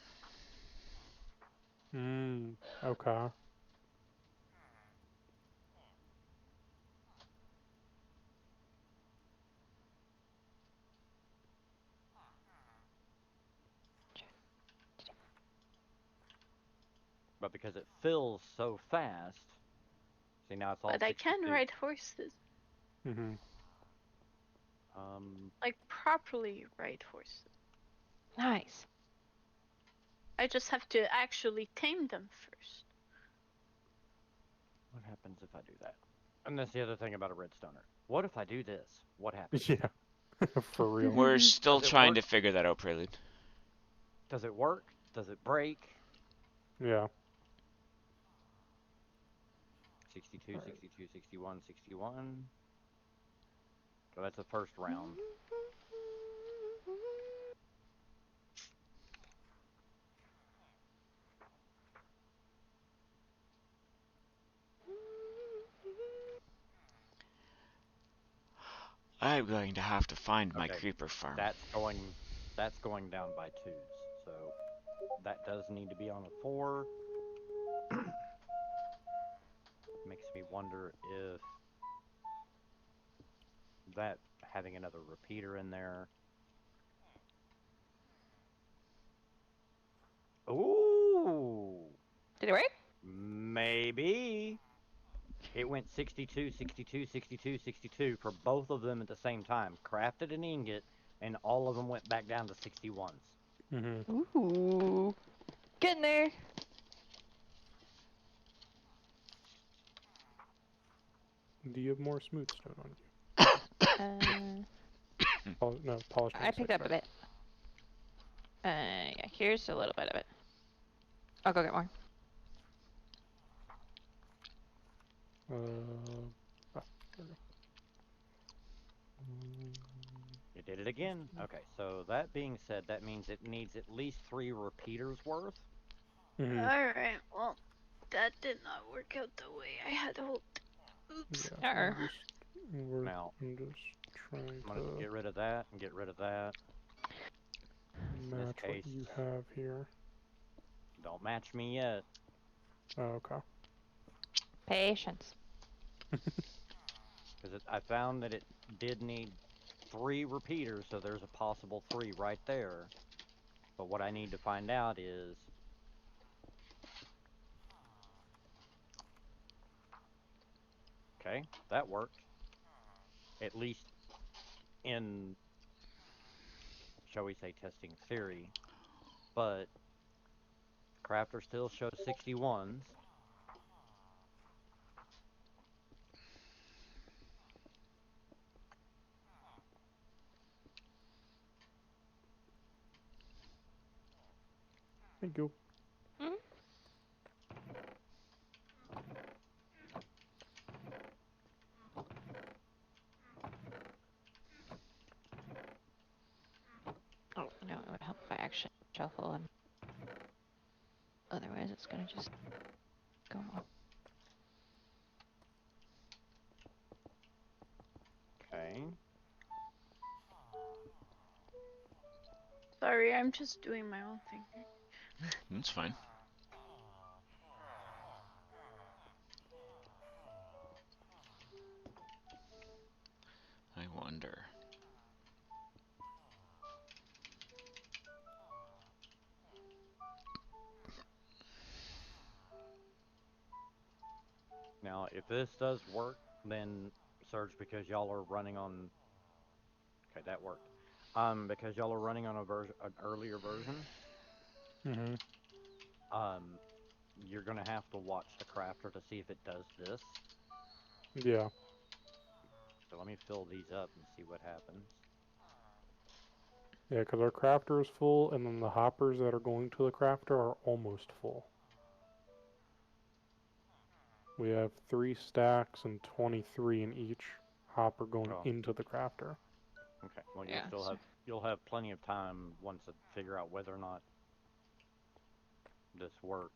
Okay. But because it fills so fast, see now it's all But I can 62. ride horses. Mm-hmm. Like, properly ride horses. Nice. I just have to actually tame them first. What happens if I do that? And that's the other thing about a redstoner. What if I do this? What happens? Yeah. For real. We're still Does it trying work? to figure that out, Prelude. Does it work? Does it break? Yeah. 62, All right. 62, 61, 61. So that's the first round. I'm going to have to find my Okay. creeper farm. That's going down by 2s. So that does need to be on a 4. Makes me wonder if that having another repeater in there. Ooh, Did it work? maybe. It went 62, 62, 62, 62 for both of them at the same time. Crafted an ingot, and all of them went back down to 61s. Mm-hmm. Ooh. Getting there. Do you have more smooth stone on you? No, polished I picked up a andesite. bit. Yeah, here's a little bit of it. I'll go get more. There we go. You did it again. Okay, so that being said, that means it needs at least 3 repeaters worth. Mm-hmm. Alright, well, that did not work out the way I had hoped. Oops. Yeah. Uh-oh. Now, I'm just trying I'm going to to get rid of that and get rid of that. In this match what case, you have here. don't match me yet. Oh, okay. Patience. Because I found that it did need 3 repeaters, so there's a possible 3 right there. But what I need to find out is... Okay, that worked. At least in, shall we say, testing theory. But Crafter still shows 61s. Thank you. Mm-hmm. Oh, no, it would help if I actually shuffle them. Otherwise, it's gonna just go on. Okay. Sorry, I'm just doing my own thing here. That's fine. If this does work, then Surge, because y'all are running on. Okay, that worked. Because y'all are running on an earlier version. Mm-hmm. Um, you're gonna have to watch the crafter to see if it does this. Yeah. So let me fill these up and see what happens. Yeah, because our crafter is full, and then the hoppers that are going to the crafter are almost full. We have 3 stacks and 23 in each hopper going Oh, into the crafter. okay. Well, Yeah. So, you'll have plenty of time once to figure out whether or not this works.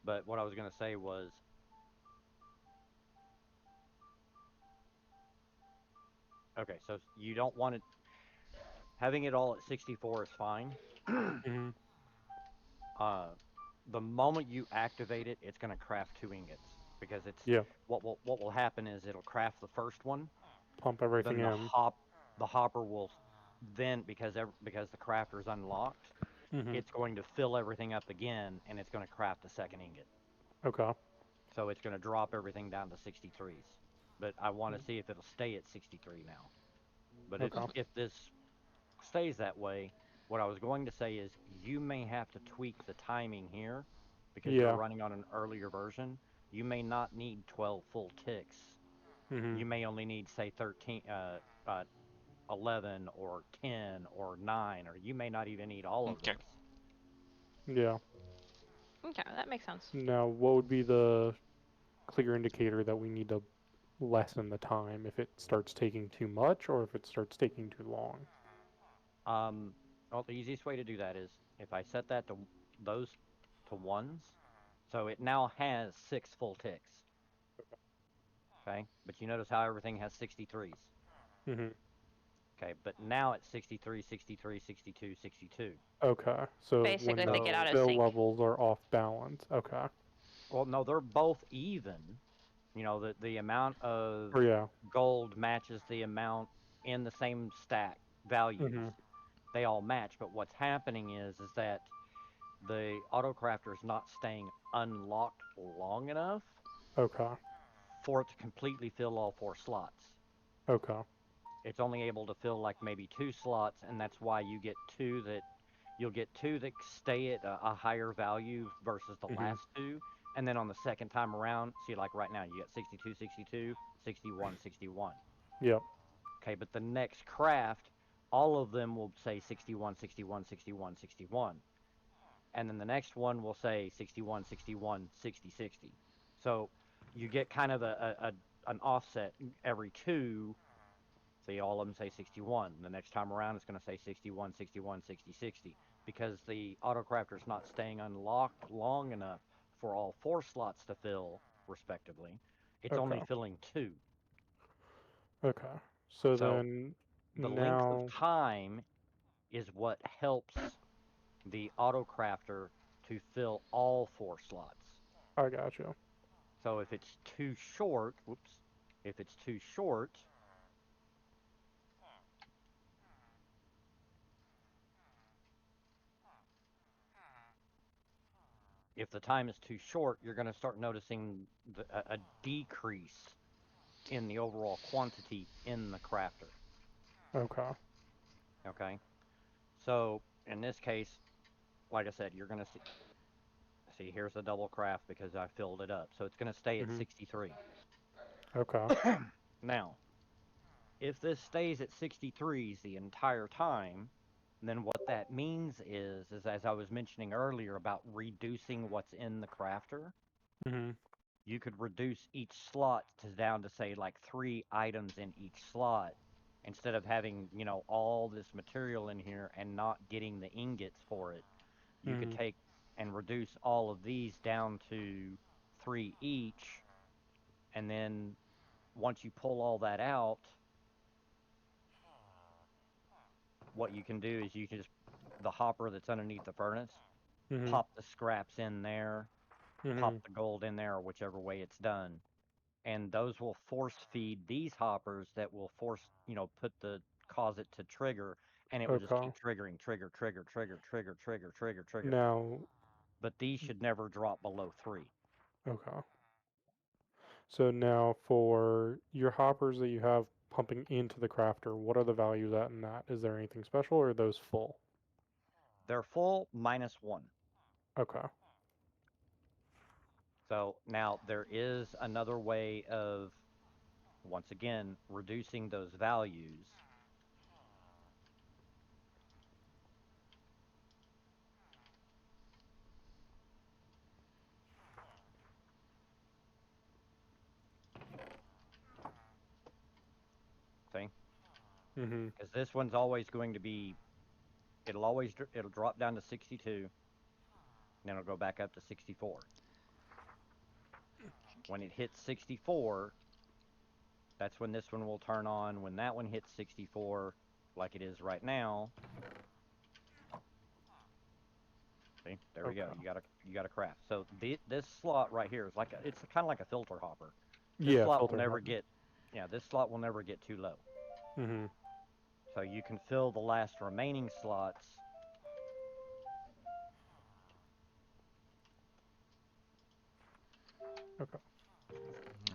But what I was gonna say was, okay, so you don't want it having it all at 64 is fine. Mm-hmm. uh, the moment you activate it, it's gonna craft 2 ingots because it's Yeah. what will happen is it'll craft the first one, Pump everything then in. the hopper will then because the crafter is unlocked, Mm-hmm. it's going to fill everything up again and it's going to craft a second ingot. Okay. So it's going to drop everything down to 63s. But I want to see if it'll stay at 63 now. But Okay. if this stays that way, what I was going to say is you may have to tweak the timing here because you're Yeah. running on an earlier version. You may not need 12 full ticks. Mm-hmm. You may only need, say, 13, 11 or 10 or 9, or you may not even need all of Okay. those. Yeah. okay, that makes sense. Now, what would be the clear indicator that we need to lessen the time if it starts taking too much or if it starts taking too long? Um, well, the easiest way to do that is if I set that to those to ones, so it now has 6 full ticks. Okay, but you notice how everything has 63s. Mm-hmm. Okay, but now it's 63, 63, 62, 62. Okay. So when Basically, they the get out So, of fill sync. levels are off balance. Okay. well, no, they're both even. You know, the amount of Or yeah. gold matches the amount in the same stack values. Mm-hmm. They all match, but what's happening is that the autocrafter is not staying unlocked long enough Okay. for it to completely fill all 4 slots. Okay. It's only able to fill like maybe 2 slots, and that's why you'll get two that stay at a higher value versus the Mm-hmm. last two. And then on the second time around, see, like right now, you get 62, 62, 61, 61. Yep. Okay, but the next craft, all of them will say 61, 61, 61, 61. And then the next one will say 61, 61, 60, 60. So you get kind of an offset every two. See, all of them say 61. The next time around, it's going to say 61, 61, 60, 60 because the autocrafter is not staying unlocked long enough for all 4 slots to fill, respectively. It's only Okay. filling two. Okay. So So then the length of now time is what helps the autocrafter to fill all 4 slots. I got you. So if it's too short, whoops, if it's too short, if the time is too short, you're going to start noticing a decrease in the overall quantity in the crafter. Okay. Okay. So in this case, like I said, you're going to see here's the double craft because I filled it up. So it's going to stay at Mm-hmm. 63. Okay. Now, if this stays at 63s the entire time, then what that means is as I was mentioning earlier about reducing what's in the crafter, Mm-hmm. you could reduce each slot to down to say like 3 items in each slot instead of having, all this material in here and not getting the ingots for it. You could Mm-hmm. take and reduce all of these down to 3 each, and then once you pull all that out, what you can do is you can just the hopper that's underneath the furnace, Mm-hmm. pop the scraps in there, pop Mm-hmm. the gold in there, or whichever way it's done. And those will force feed these hoppers that will put the cause it to trigger, and it will just Okay. keep triggering, trigger, trigger, trigger, trigger, trigger, trigger, trigger. Now, But these should never drop below 3. okay. So now for your hoppers that you have pumping into the crafter, what are the values at in that? Is there anything special or are those full? They're full -1. Okay. So now there is another way of, once again, reducing those values. See? Mm-hmm. Because this one's always going to be, it'll drop down to 62, and then it'll go back up to 64. When it hits 64, that's when this one will turn on. When that one hits 64, like it is right now, see, there we go. Okay. You gotta craft. So this slot right here is like it's kind of like a filter hopper. This Yeah, slot will filter never hopper. get, yeah, this slot will never get too low. Mm-hmm. So you can fill the last remaining slots. Okay.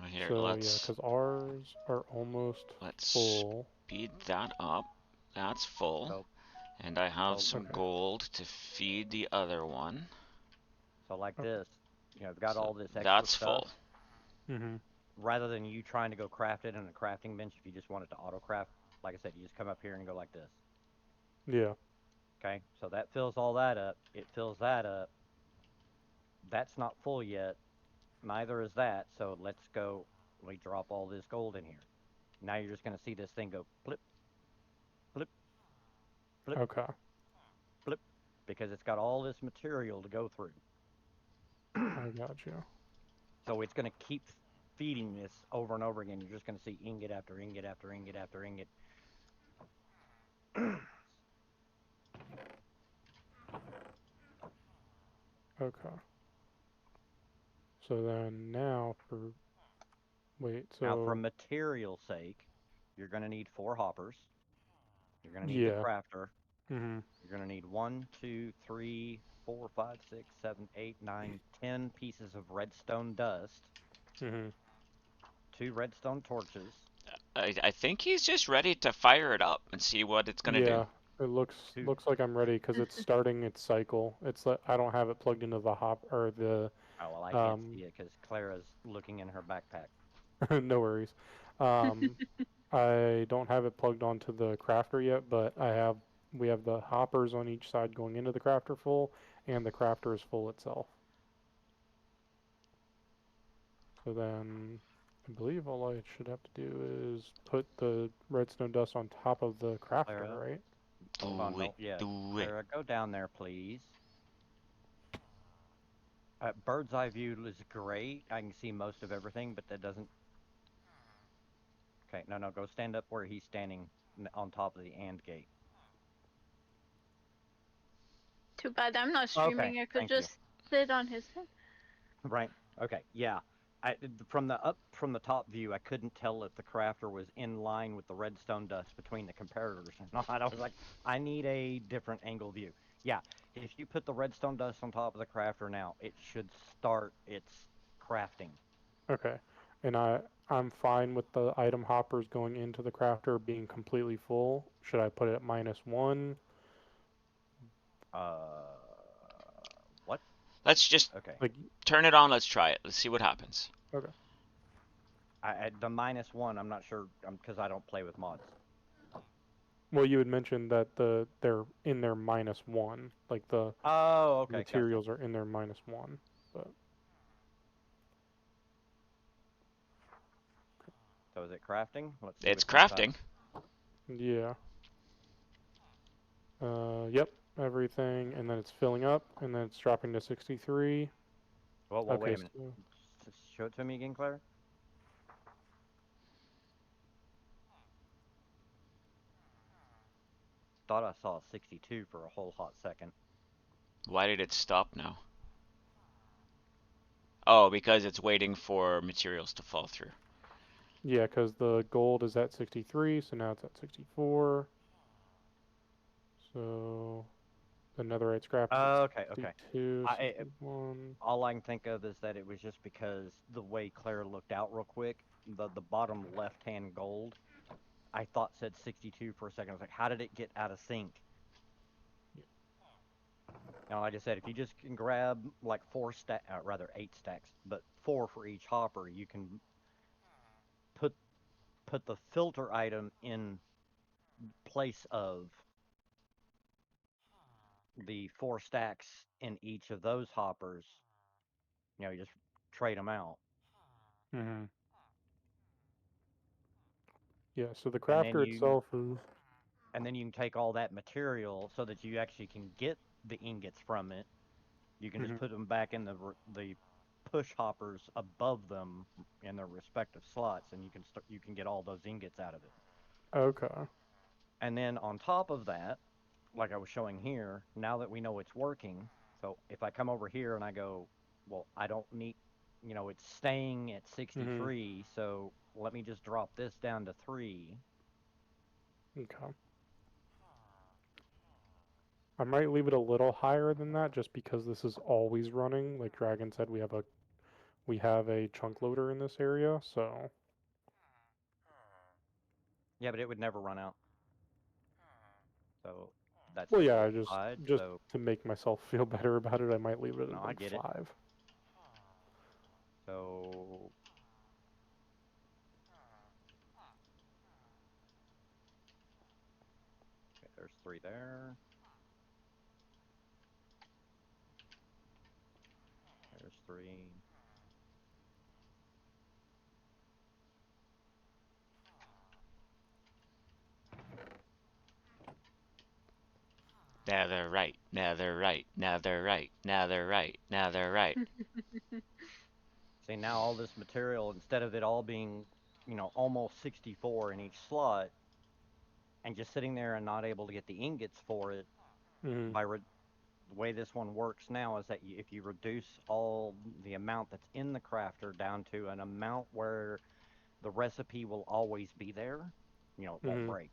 Here, So yeah, because ours are almost let's full. speed that up. That's full. So And I have so some Okay. gold to feed the other one. so like Okay. this, I've got So all this extra that's stuff. full. Mm-hmm. Rather than you trying to go craft it in a crafting bench, if you just want it to auto craft, like I said, you just come up here and go like this. Yeah. Okay, so that fills all that up. It fills that up. That's not full yet. Neither is that. So let's go. Let me drop all this gold in here. Now you're just going to see this thing go flip, flip, flip, Okay. flip, because it's got all this material to go through. I got you. So it's going to keep feeding this over and over again. You're just going to see ingot after ingot after ingot after ingot. Okay. So then now for wait, Now, for so material sake, you're going to need 4 hoppers. You're going to need the yeah. crafter. Mm-hmm. You're going to need 1, 2, 3, 4, 5, 6, 7, 8, 9, 10 pieces of redstone dust, Mm-hmm. 2 redstone torches. I think he's just ready to fire it up and see what it's gonna do. Yeah. It looks 2. like I'm ready because it's starting its cycle. It's like I don't have it plugged into the hop or the Oh, well, I can't see it because Clara's looking in her backpack. no worries. I don't have it plugged onto the crafter yet, but we have the hoppers on each side going into the crafter full, and the crafter is full itself. So then I believe all I should have to do is put the redstone dust on top of the crafter, Clara, right? hold Do on. it. No, yeah. Do it. Clara, go down there, please. Bird's eye view is great. I can see most of everything, but that doesn't. Okay, no, go stand up where he's standing on top of the and gate. Too bad I'm not Okay, streaming. I could thank you. just sit on his head. Right. Okay. Yeah. From the top view, I couldn't tell if the crafter was in line with the redstone dust between the comparators or not. I was like, I need a different angle view. Yeah. If you put the redstone dust on top of the crafter now, it should start its crafting. Okay. And I'm fine with the item hoppers going into the crafter being completely full. Should I put it at -1? What? Let's just Okay. Like turn it on. Let's try it. Let's see what happens. okay. The -1, I'm not sure because I don't play with mods. Well, you had mentioned that they're in their -1, like the Oh, okay. Gotcha. materials are in their -1, but So is it crafting? Let's see It's what's inside. crafting. yeah. Yep, everything, and then it's filling up, and then it's dropping to 63. Well, Okay, wait a minute. so Show it to me again, Claire. Thought I saw 62 for a whole hot second. Why did it stop now? Oh, because it's waiting for materials to fall through. yeah, because the gold is at 63, so now it's at 64. So The netherite scrap is Oh, at okay, okay. 62, I, 61. all I can think of is that it was just because the way Claire looked out real quick, the bottom left-hand gold, I thought said 62 for a second. I was like, how did it get out of sync? Now, like I said, if you just can grab like rather 8 stacks, but 4 for each hopper, you can put the filter item in place of the 4 stacks in each of those hoppers. You just trade them out, Mm-hmm. Yeah, so the and then crafter itself is. you can take all that material so that you actually can get the ingots from it. You can just Mhm. put them back in the push hoppers above them in their respective slots, and you can get all those ingots out of it. Okay. And then on top of that, like I was showing here, now that we know it's working, so if I come over here and I go, well, I don't need, it's staying at Mhm. 63, so let me just drop this down to 3. Okay. I might leave it a little higher than that just because this is always running. Like Dragon said, we have a chunk loader in this area, so Yeah, but it would never run out. So that's well, the yeah, flip just side. just So to make myself feel better about it, I might leave it no, at I like get it. 5. So okay, there's 3 there. There's 3. Netherite, netherite, netherite, netherite, netherite. See, now all this material, instead of it all being, almost 64 in each slot, and just sitting there and not able to get the ingots for it, Mhm. the way this one works now is that if you reduce all the amount that's in the crafter down to an amount where the recipe will always be there, it won't Mhm. break.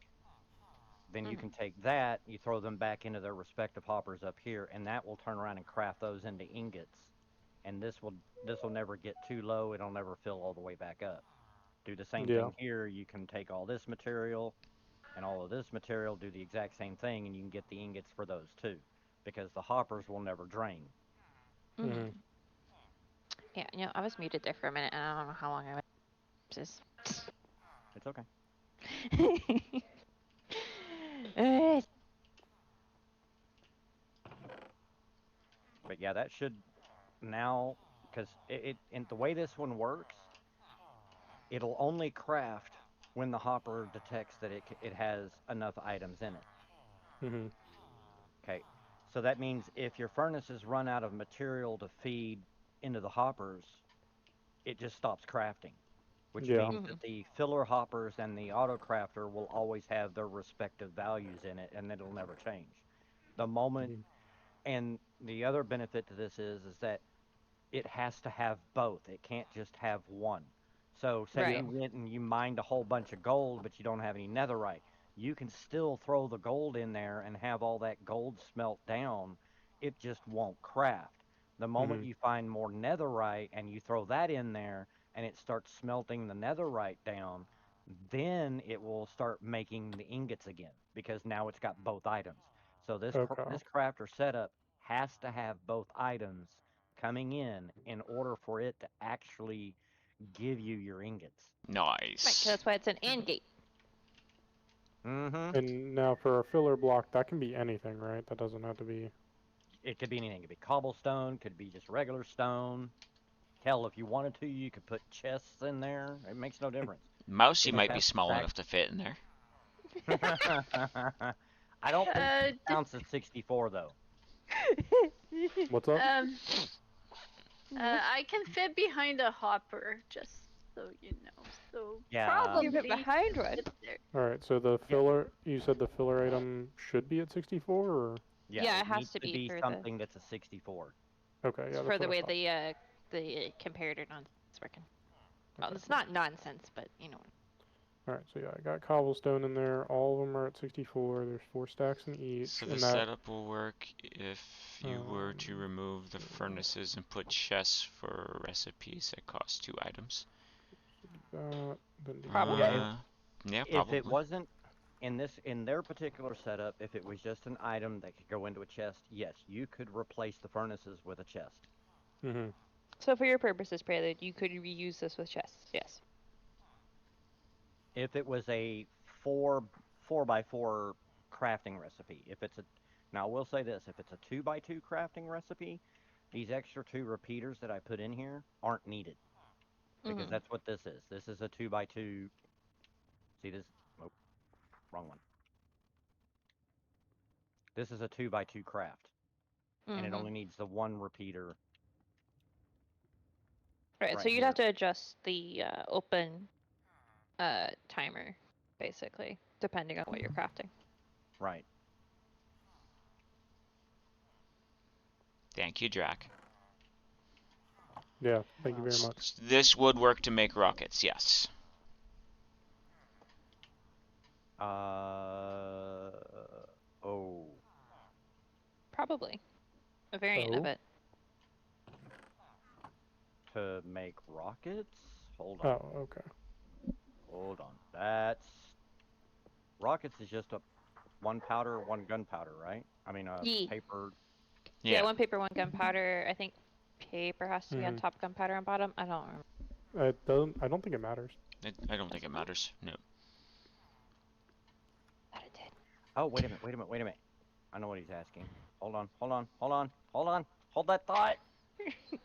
Then you Mhm. can take that, you throw them back into their respective hoppers up here, and that will turn around and craft those into ingots. And this will never get too low. It'll never fill all the way back up. Do the same Yeah. thing here. You can take all this material and all of this material, do the exact same thing, and you can get the ingots for those too, because the hoppers will never drain. Mhm. Mhm. Yeah, I was muted there for a minute, and I don't know how long I was. Just. It's okay. Uh, But yeah, that should now, because and the way this one works, it'll only craft when the hopper detects that it has enough items in it. Mhm. Okay. So that means if your furnaces run out of material to feed into the hoppers, it just stops crafting, which Yeah. means that mhm. the filler hoppers and the auto crafter will always have their respective values in it, and it'll never change. The moment, Mhm. and the other benefit to this is that it has to have both. It can't just have one. So, say Right. you went and you mined a whole bunch of gold, but you don't have any netherite. You can still throw the gold in there and have all that gold smelt down. It just won't craft. The moment Mhm. you find more netherite and you throw that in there and it starts smelting the netherite down, then it will start making the ingots again because now it's got both items. So Okay. this crafter setup has to have both items coming in order for it to actually give you your ingots. Right, 'cause Nice. that's why it's an and gate. Mm-hmm. And now for a filler block, that can be anything, right? That doesn't have to be. It could be anything. It could be cobblestone, could be just regular stone. Hell, if you wanted to, you could put chests in there. It makes no difference. Mousy It just might be has to small track. enough to fit in there. I don't think Uh, it counts as 64 though. What's up? um, I can fit behind a hopper, just so you know. So Yeah. You fit probably behind could one. fit there. All right. So the Yeah. filler, you said the filler item should be at 64, or Yeah. Yeah, it It has needs to to be be for something that's a 64. okay? Yeah, that's the what I way thought. the comparator nonsense is working. Well, Okay, it's cool. not nonsense, but you know. All right, so yeah, I got cobblestone in there. All of them are at 64. There's 4 stacks in each, So the and that setup will work if you were to um, remove the furnaces and put chests for recipes that cost 2 items. that then do Probably. that. Yeah, If it probably. wasn't in their particular setup, if it was just an item that could go into a chest, yes, you could replace the furnaces with a chest. Mm-hmm. So for your purposes, Prelude, you could reuse this with chests. Yes. If it was a four by four crafting recipe, if it's a now I will say this, if it's a 2x2 crafting recipe, these extra 2 repeaters that I put in here aren't needed because Mhm. that's what this is. This is a 2x2. See this? Oh, wrong one. This is a 2x2 craft, and it Mhm. only needs the 1 repeater Right. So right you'd have here. to adjust the open timer, basically, depending on what you're crafting. Right. Thank you, Drac. Yeah, thank you very much. This would work to make rockets, yes. Oh. Probably a variant of Oh, it. To make rockets? Hold on. oh, okay. Hold on. That's rockets is just a 1 powder, 1 gunpowder, right? I mean, Ye. paper. Yeah, Yeah. 1 paper, 1 gunpowder. I think paper has to be on Mm-hmm. top, gunpowder on bottom. I don't remember. It doesn't. I don't think it matters. I don't think it matters. No. Thought it did. Oh, wait a minute, wait a minute, wait a minute. I know what he's asking. Hold on, hold on, hold on, hold on. Hold that thought.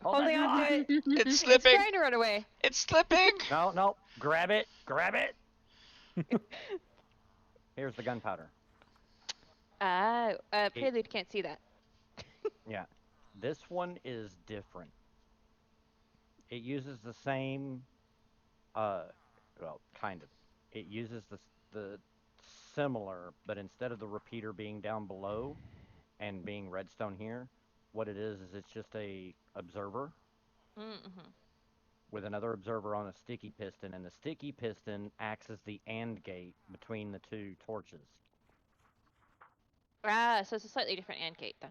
Hold that Holding on to thought. it. It's It's slipping! trying to run away. It's slipping! No, no. Grab it. Grab it. Here's the gunpowder. It, Prelude can't see that. yeah. This one is different. It uses the same uh well, kind of. It uses the similar, but instead of the repeater being down below and being redstone here, what it is it's just a observer Mhm. with another observer on a sticky piston, and the sticky piston acts as the AND gate between the 2 torches. So it's a slightly different AND gate then.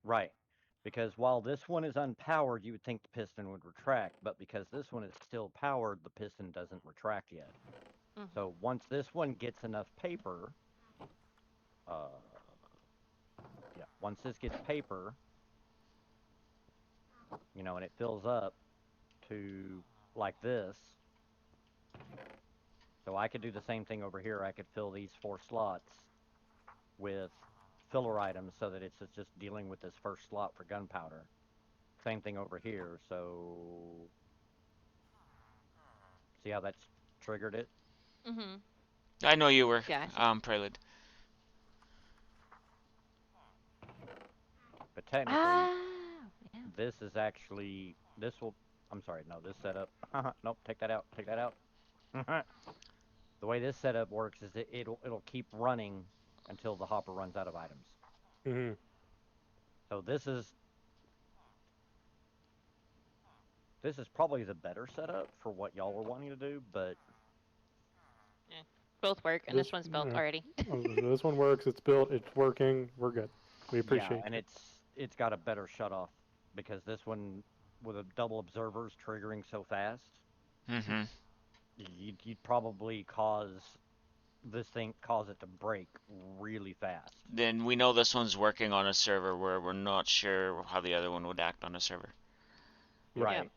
Right. Because while this one is unpowered, you would think the piston would retract, but because this one is still powered, the piston doesn't retract yet. Mhm. So once this one gets enough paper, uh, yeah, once this gets paper, and it fills up to like this, so I could do the same thing over here. I could fill these 4 slots with filler items so that it's just dealing with this first slot for gunpowder. Same thing over here. So see how that's triggered it? Mhm. I know you were, Gotcha. Prelude. But technically, Ah. Yeah. this is actually this will. I'm sorry, no, this setup. Nope, take that out. Take that out. The way this setup works is it'll keep running until the hopper runs out of items. Mm-hmm. So this is probably the better setup for what y'all were wanting to do, but Yeah. Both work, and this This one's built already. this one works. It's built. It's working. We're good. We yeah, appreciate and you. it's got a better shut off because this one with a double observers triggering so fast, Mm-hmm. you'd probably cause it to break really fast. Then we know this one's working on a server where we're not sure how the other one would act on a server. Yep. Yep. Right.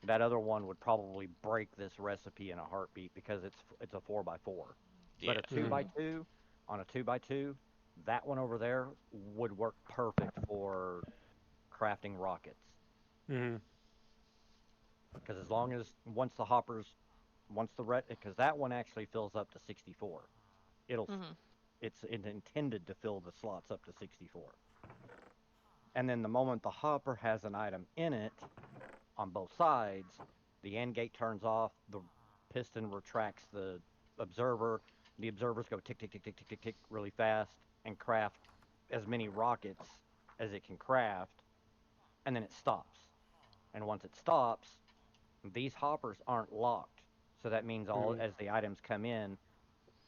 That other one would probably break this recipe in a heartbeat because it's a 4x4. But Yeah. a two Mm-hmm. by Mhm. two on a 2x2, that one over there would work perfect for crafting rockets. Mm-hmm. Because as long as once the red, because that one actually fills up to 64. It'll Mhm. it's intended to fill the slots up to 64. And then the moment the hopper has an item in it, on both sides, the end gate turns off, the piston retracts the observer, the observers go tick, tick, tick, tick, tick, tick, tick really fast and craft as many rockets as it can craft, and then it stops. And once it stops, these hoppers aren't locked. So that means as the items come in,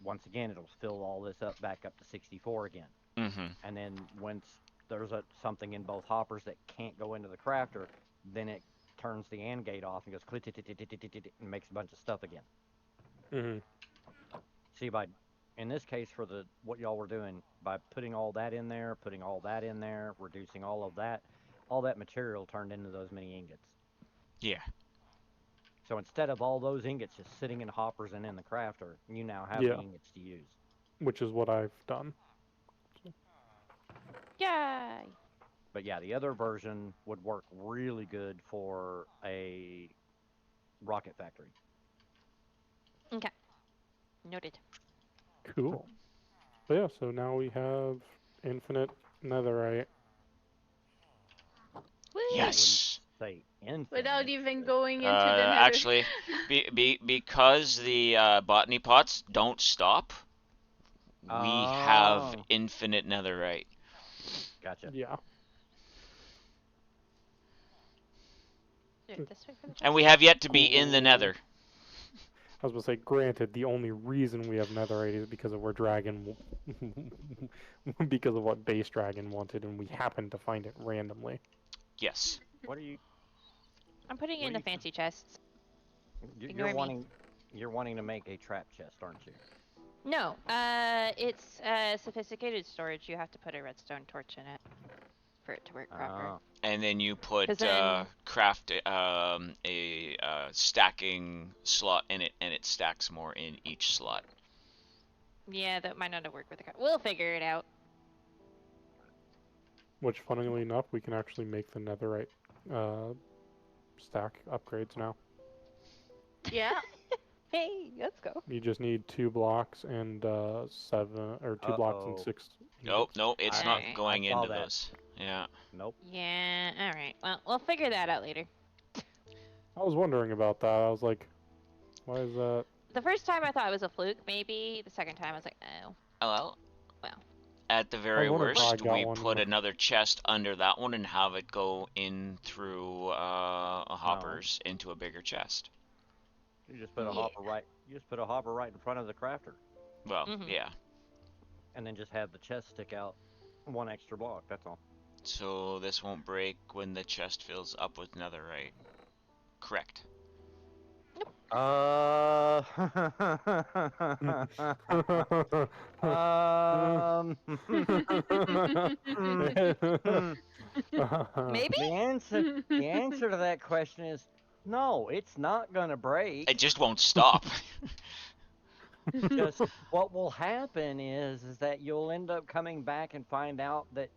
once again, it'll fill all this up back up to 64 again. Mm-hmm. And then once there's something in both hoppers that can't go into the crafter, then it turns the AND gate off and goes click and makes a bunch of stuff again. Mm-hmm. See, in this case for what y'all were doing, by putting all that in there, putting all that in there, reducing all that material turned into those mini ingots. Yeah. So instead of all those ingots just sitting in hoppers and in the crafter, you now have the Yeah. ingots to use. Which is what I've done. Yay! But yeah, the other version would work really good for a rocket factory. Okay. Noted. Cool. But yeah, so now we have infinite netherite. Woo! Yes. Say infinite. Without even going into the nether. Actually, because the botany pots don't stop, we have Oh. infinite netherite. Gotcha. Yeah. Do it this way for the And we have yet to be in the Cool. nether. I was gonna say, granted, the only reason we have netherite is because of where dragon, because of what base dragon wanted, and we happened to find it randomly. Yes. What are you? I'm putting What in do the you- fancy chests. You're Ignore me. wanting to make a trap chest, aren't you? No, it's sophisticated storage. You have to put a redstone torch in it for it to work proper. Oh. And then you put 'Cause then- craft a stacking slot in it, and it stacks more in each slot. Yeah, that might not work with the car. We'll figure it out. Which, funnily enough, we can actually make the netherite stack upgrades now. Yeah. Hey, let's go. You just need 2 blocks and 2 blocks and 6. Nope, nope, it's not Alright. going I saw into that. those. Yeah. Nope. Yeah, alright. Well, we'll figure that out later. I was wondering about that. I was like, why is that? The first time I thought it was a fluke, maybe. The second time I was like, oh. Well, Well. at the very wondering how I worst, got we one put with- another chest under that one and have it go in through hoppers into a bigger chest. You just put a Yeah. hopper right. You just put a hopper right in front of the crafter, Well, Mhm. yeah. and then just have the chest stick out 1 extra block. That's all. So this won't break when the chest fills up with netherite. Correct. Maybe? The answer to that question is no. It's not gonna break. It just won't stop. Just what will happen is that you'll end up coming back and find out that,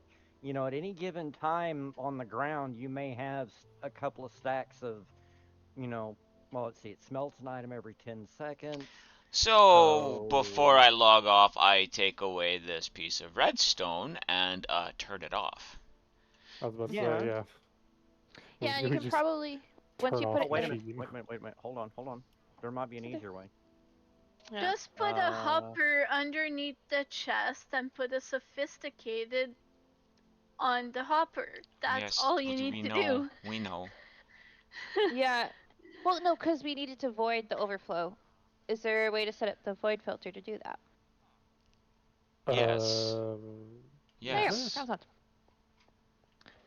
at any given time on the ground, you may have a couple of stacks of, well, let's see, it smelts an item every 10 seconds. So before Oh. I log off, I take away this piece of redstone and turn it off. I was about to Yeah. say, yeah. Yeah, We you can just probably, once turn you off put Oh, it wait a in. minute. Wait a minute. Hold on. There might be an Okay. easier way. Yeah. Just put a hopper underneath the chest and put a sophisticated on the hopper. That's Yes, all you we need to know. do. We know. Yeah. Well, no, because we needed to void the overflow. Is there a way to set up the void filter to do that? Yes. There Yes. you go. Sounds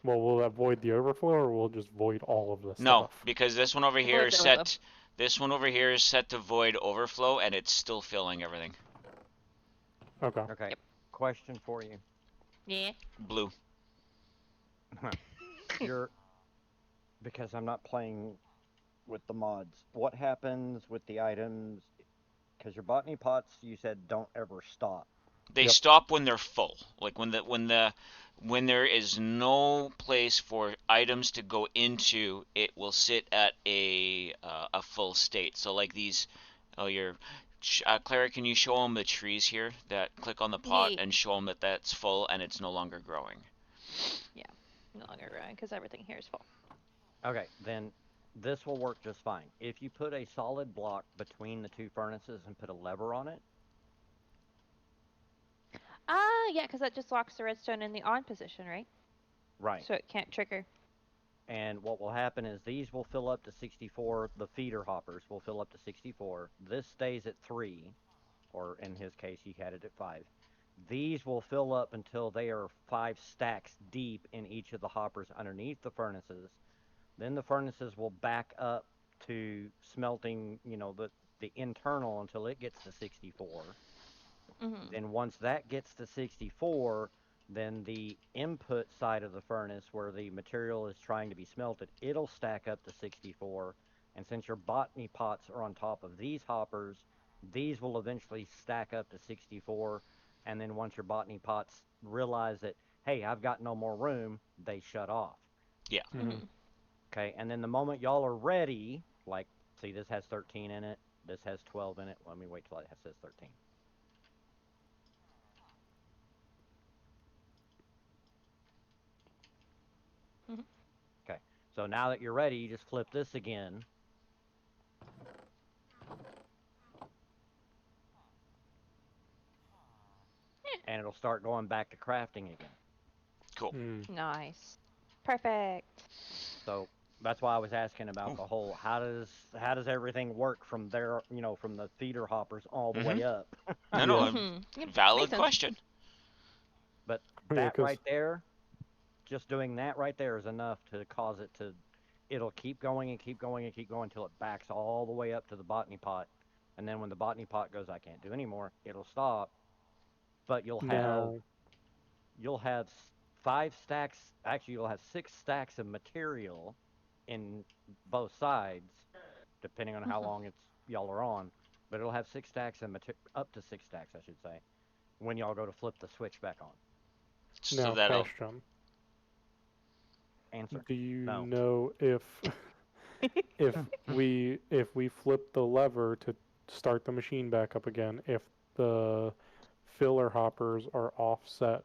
Well, will that void the overflow, or will it just void all of the No, stuff? because this one over here Void is the overflow. set. This one over here is set to void overflow, and it's still filling everything. Okay. Okay. Yep. Question for you. Yeah. Blue. Because I'm not playing with the mods. What happens with the items? Because your botany pots, you said, don't ever stop. They Yep. stop when they're full. Like when there is no place for items to go into, it will sit at a full state. So like these, Clara, can you show them the trees here? That click on the pot Yeah. and show them that that's full and it's no longer growing. No longer growing because everything here is full. Okay, then this will work just fine. If you put a solid block between the two furnaces and put a lever on it, Yeah, because that just locks the redstone in the on position, right? right. So it can't trigger. And what will happen is these will fill up to 64. The feeder hoppers will fill up to 64. This stays at 3, or in his case, he had it at 5. These will fill up until they are 5 stacks deep in each of the hoppers underneath the furnaces. Then the furnaces will back up to smelting, the internal until it gets to 64. Mhm. Then once that gets to 64, then the input side of the furnace where the material is trying to be smelted, it'll stack up to 64. And since your botany pots are on top of these hoppers, these will eventually stack up to 64. And then once your botany pots realize that, hey, I've got no more room, they shut off. Yeah. Mhm. Okay, and then the moment y'all are ready, like, see, this has 13 in it, this has 12 in it. Let me wait till it says 13. Mhm. Okay, so now that you're ready, you just flip this again. And it'll start going back to crafting again. Cool. Nice. Perfect. So that's why I was asking about Ooh. the whole how does everything work from there, from the feeder hoppers all the way up. No, no, Yeah. Mhm. Yep, valid makes sense. question. But Yeah, that 'cause right there, just doing that right there is enough to cause it to, it'll keep going and keep going and keep going until it backs all the way up to the botany pot. And then when the botany pot goes, I can't do anymore, it'll stop. But now, you'll have 5 stacks. Actually, you'll have 6 stacks of material in both sides, depending on how Mhm. long y'all are on. But it'll have 6 stacks of up to 6 stacks, I should say, when y'all go to flip the switch back on. So now, that'll. question: Answer: do you no. know if if we flip the lever to start the machine back up again, if the filler hoppers are offset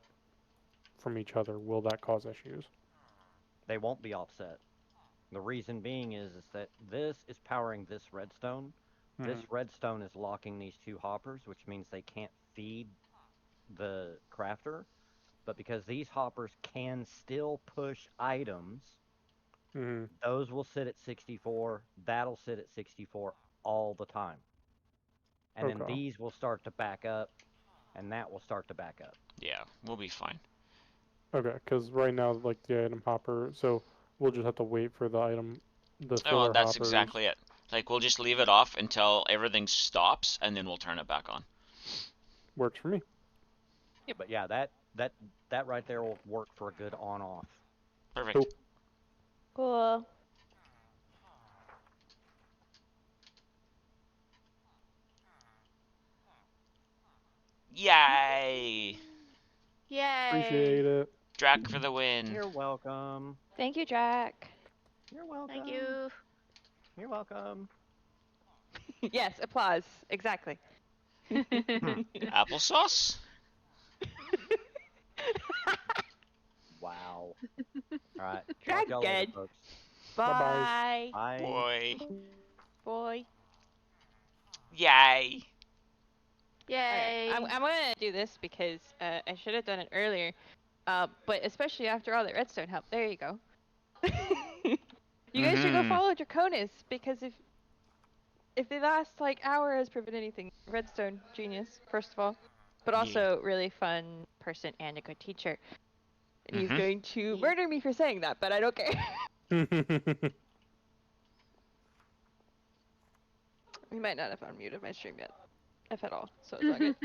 from each other, will that cause issues? They won't be offset. The reason being is that this is powering this redstone. Mm-hmm. This redstone is locking these 2 hoppers, which means they can't feed the crafter. But because these hoppers can still push items, Mm-hmm. those will sit at 64. That'll sit at 64 all the time. And then Okay. these will start to back up, and that will start to back up. Yeah, we'll be fine. Okay, because right now, like the item hopper, so we'll just have to wait for the Oh, well, filler that's hoppers. exactly it. Like, we'll just leave it off until everything stops, and then we'll turn it back on. Works for me. But yeah, that right there will work for a good on-off. Perfect. Cool. Cool. Yay! Yay. Appreciate it. Drac for the win. You're welcome. Thank you, Jack. You're welcome. Thank you. You're welcome. Yes, applause. Exactly. Applesauce? Wow. All right. Talk Drag to y'all later, good. folks. Bye. Bye. Boy. Boy. Yay. Alright, Yay. I'm gonna do this because I should have done it earlier. But especially after all that redstone help. There you go. You guys should go Mm-hmm. follow Draconis because if the last like hour has proven anything, redstone genius first of all, but Yeah. also really fun person and a good teacher. And he's Mm-hmm. going to Yeah. murder me for saying that, but I don't care. He might not have unmuted my stream yet, if at all. So it's all good.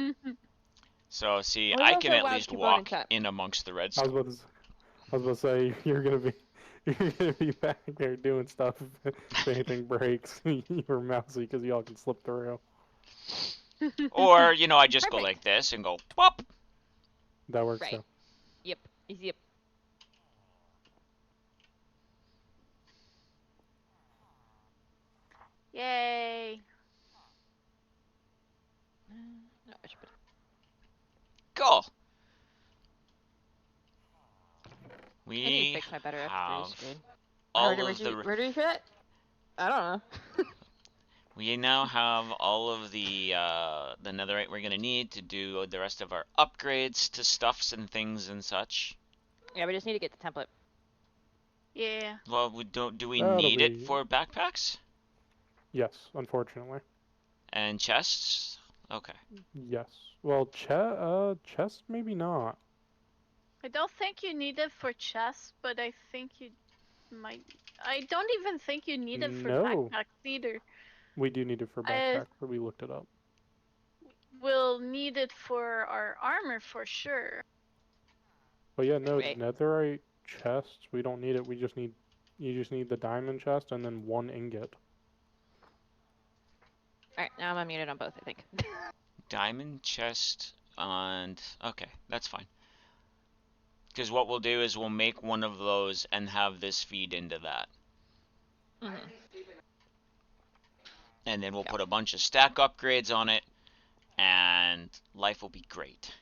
So, see, Well, he I can also at wowed least people out in walk chat. in amongst the I was redstone. about to, I was about to say you're gonna be back there doing stuff if anything breaks. You're mousy because y'all can slip through. Or, I just go Perfect. like this and go, pop! That works Right. too. Yep. Easy. Yep. Yay. No, I should put Go! I need to We fix my better F3 have screen. all of the... Where do you fit it? I don't know. We now have all of the netherite we're gonna need to do the rest of our upgrades to stuffs and things and such. Yeah, we just need to get the template. Yeah. Well, we don't. Do we That'll need it be- for backpacks Yes, unfortunately. and chests? Okay. Yes. Well, chest maybe not. I don't think you need it for chests, but I think you might. I don't even think you need it for No. backpacks either. We do need it for I backpack, but we looked it up. will need it for our armor for sure. But yeah, no, Wait. netherite chests, we don't need it. You just need the diamond chest and then 1 ingot. All right, now I'm unmuted on both, I think. Diamond chest and okay, that's fine. Because what we'll do is we'll make one of those and have this feed into that. Mhm. And then we'll Yep. put a bunch of stack upgrades on it, and life will be great.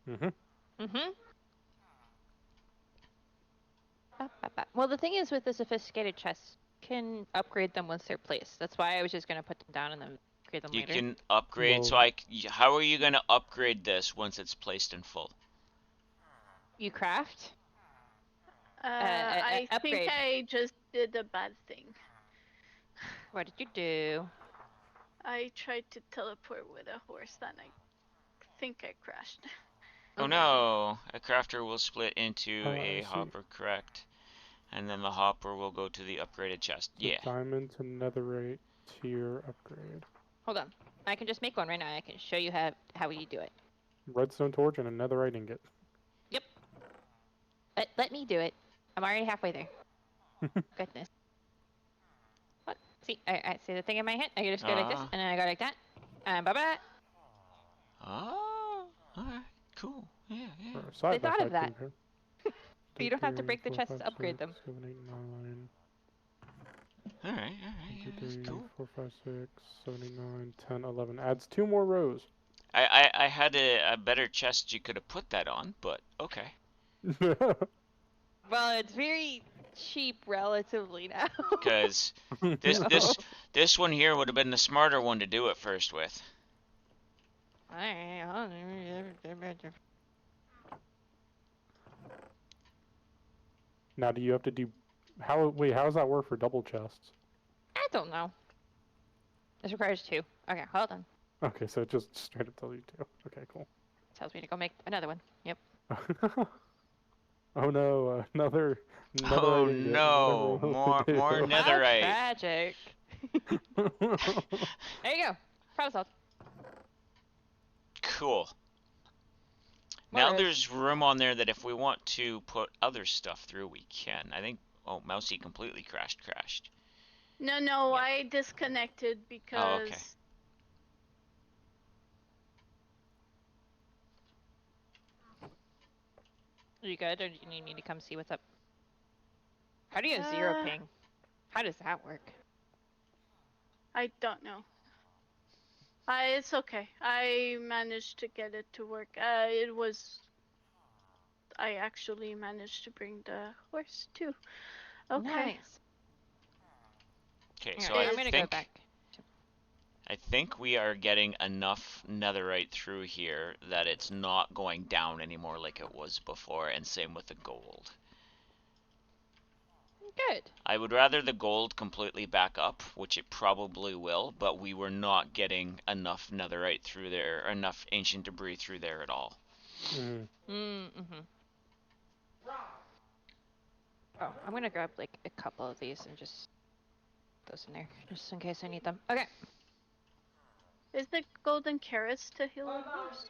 Mm-hmm. Well, the thing is with the sophisticated chests, you can upgrade them once they're placed. That's why I was just going to put them down and then upgrade them You later. can upgrade, so how are you going to upgrade this once it's placed in full? You craft? I think upgrade. I just did a bad thing. What did you do? I tried to teleport with a horse and I think I crashed. Oh no, a crafter will split into a I see. hopper, correct. And then the hopper will go to the upgraded chest. So Yeah. diamond to netherite tier upgrade. Hold on. I can just make one right now. I can show you how you do it. Redstone torch and a netherite ingot. Yep. Let me do it. I'm already halfway there. Goodness. What? See, I see the thing in my hand. I just go like this, and then I go like that. And bye-bye. Oh, alright, cool. Yeah, yeah. Side They by thought of side that. compare. You don't have to 2, break the 4, chests 5, to upgrade 6, them. 7, 8, 9. Alright, yeah, 1, 2, that's 3, cool. 4, 5, 6, 7, 8, 9, 10, 11. Adds 2 more rows. I had a better chest you could have put that on, but okay. Well, it's very cheap relatively now. Because this one here would have been the smarter one to do it first with. Now, do you have to do... Wait, how does that work for double chests? I don't know. This requires 2. Okay, hold on. Okay, so it just straight up tells you to. Okay, cool. Tells me to go make another one. Yep. Oh no, another Oh netherite ingot, no, whatever will we more do. How netherite. tragic. There you go. Problem solved. Cool. More Now rows. there's room on there that if we want to put other stuff through, we can. I think. Oh, Mousy completely crashed. No, Yeah. I disconnected because Oh, okay. Are you good, or do you need me to come see what's up? How do you have 0 ping? How does that work? I don't know. It's okay. I managed to get it to work. I actually managed to bring the horse too. Okay. Nice. Okay, Alright, so I'm gonna go back. I think we are getting enough netherite through here that it's not going down anymore like it was before, and same with the gold. Good. I would rather the gold completely back up, which it probably will, but we were not getting enough netherite through there, or enough ancient debris through there at all. Mm-hmm. Oh, I'm gonna grab like a couple of these and just put those in there, just in case I need them. Okay. Is the golden carrots to heal a horse?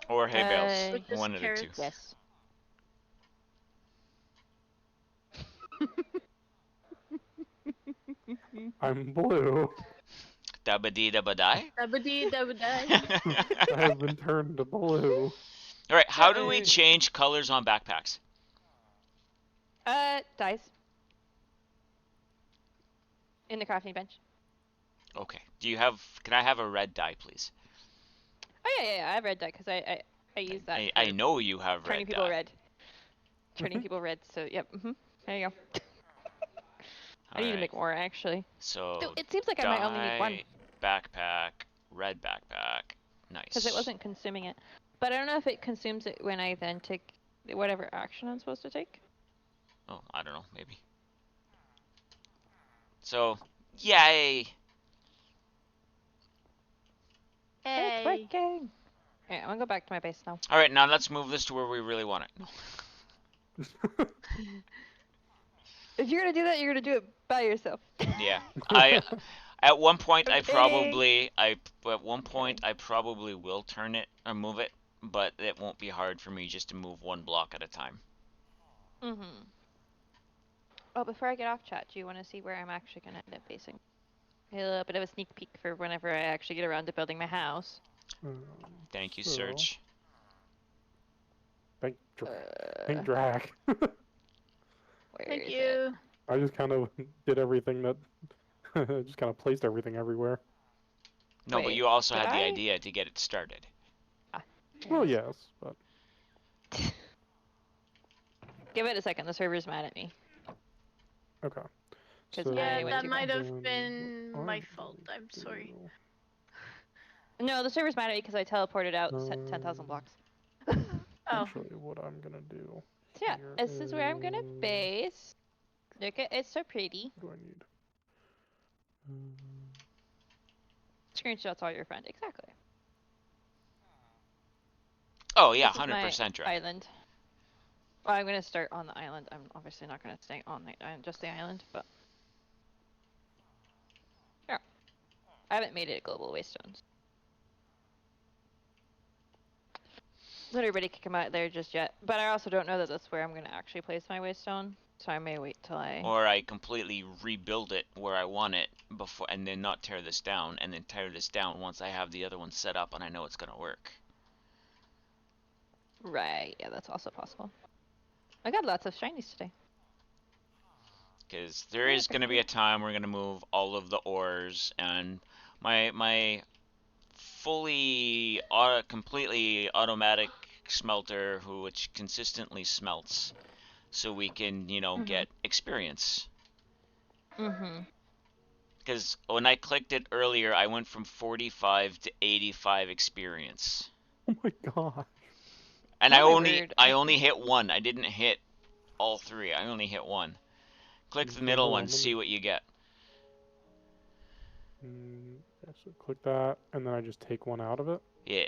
Or hay bales, Or just one of the two. carrots? Yes. I'm blue. Dabba-dee dabba-die? Dabba-dee, dabba-die. I have been turned to blue. Alright, how do we Yay. change colors on backpacks? Dice. In the crafting bench. Okay. Can I have a red dye, please? Oh yeah, I have red dye because I use that. I know you have red turning people dye. red. Turning people red. So yep. There you go. I need to make more actually. So It seems like I might only need one backpack, red backpack. Nice. because it wasn't consuming it. But I don't know if it consumes it when I then take whatever action I'm supposed to take. Oh, I don't know, maybe. So, yay! It's Hey. working. Alright, I'm gonna go back to my base now. All right, now let's move this to where we really want it. If you're gonna do that, you're gonna do it by yourself. Yeah, I. At one point, I'm I kidding. probably will turn it or move it, but it won't be hard for me just to move one block at a time. Mm-hmm. Oh, before I get off chat, do you want to see where I'm actually gonna end up basing? A little bit of a sneak peek for whenever I actually get around to building my house. Thank you, So, Serge. Thank Uh, Drac. where Thank is it? you. I just kind of did everything that, just kind of placed everything everywhere. No, but Wait, you also did had the I? idea to get it started. Well, yes, but Give it a second. The server's mad at me. okay. 'Cause So Yeah, I went that to might go. have then been what my I'm fault. gonna I'm sorry. do- No, the server's mad at me because I teleported out 10,000 blocks. So Oh. Actually, what I'm gonna do yeah, here this is where I'm gonna is- base. Look at it's so pretty. What do I need? Screenshots all your friend. Exactly. Oh yeah, This is my 100% Drac. island. Well, I'm gonna start on the island. I'm obviously not gonna stay on the island, just the island, but yeah, I haven't made it a global waste zone. Let everybody kick them out there just yet. But I also don't know that that's where I'm gonna actually place my waste zone, so I may wait till I. Or I completely rebuild it where I want it before, and then not tear this down, and then tear this down once I have the other one set up and I know it's gonna work. Right. Yeah, that's also possible. I got lots of shinies today. Because there Yeah, is going to be a time we're going to move all of the ores, and my fully completely automatic smelter which consistently smelts, so we can get experience. Because when I clicked it earlier, I went from 45 to 85 experience, Oh my god. and Oh my I word. only hit one. I didn't hit all three. I only hit one. Click the Okay, middle hold one, on, let see me- what you get. Okay, so click that, and then I just take one out of it. Yeah.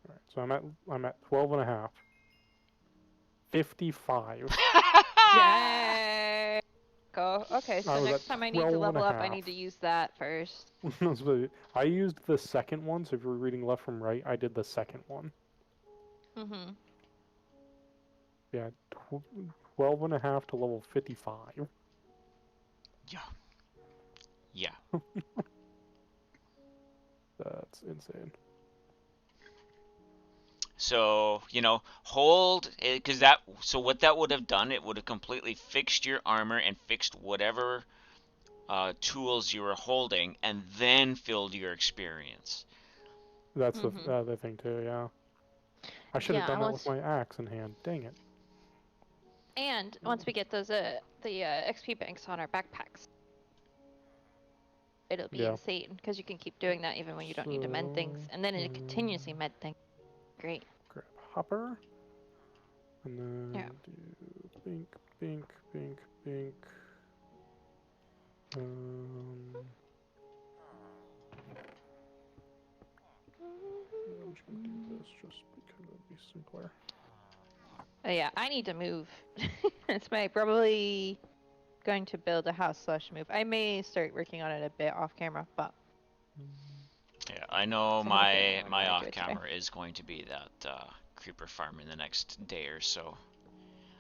Alright, so I'm at 12 and a half. 55. Yeah. Go. Okay, I so was next at time I need to 12 and level a up, I half. need to use that first. I used the second one, so if you're reading left from right, I did the second one. Yeah, 12 and a half to level 55. Yeah. Yeah. That's insane. So, hold, because that, so what that would have done, it would have completely fixed your armor and fixed whatever tools you were holding, and then filled your experience. That's the other thing too, yeah. I should have Yeah, done that with my axe in hand. Dang it. And once we get those the XP banks on our backpacks, it'll be Yeah. insane because you can keep doing that even when you don't need to mend things, and then it continuously mend things. Great. Grab hopper. And then Yeah. do bink, bink, bink, bink. I'm just gonna do this just because it'd be simpler. Yeah, I need to move. It's my probably going to build a house / move. I may start working on it a bit off camera, but Yeah, I know I have a feeling my I'm my gonna off do it today. camera is going to be that creeper farm in the next day or so.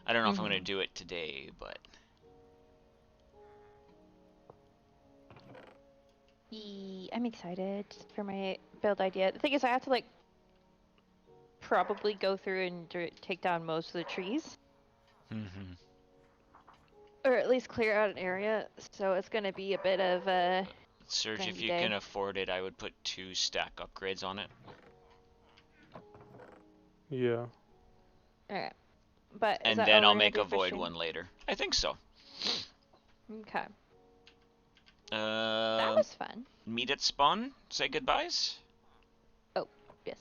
I don't know if I'm going to do it today, but I'm excited for my build idea. The thing is, I have to probably go through and take down most of the trees, or at least clear out an area. So it's gonna be a bit of a Serge, if grindy you day. can afford it, I would put 2 stack upgrades on it. Yeah. Alright. But And is that then all I'll we're gonna make do a for void stream? one later. I think so. Okay. That was fun. Meet at spawn, say goodbyes. Oh, yes.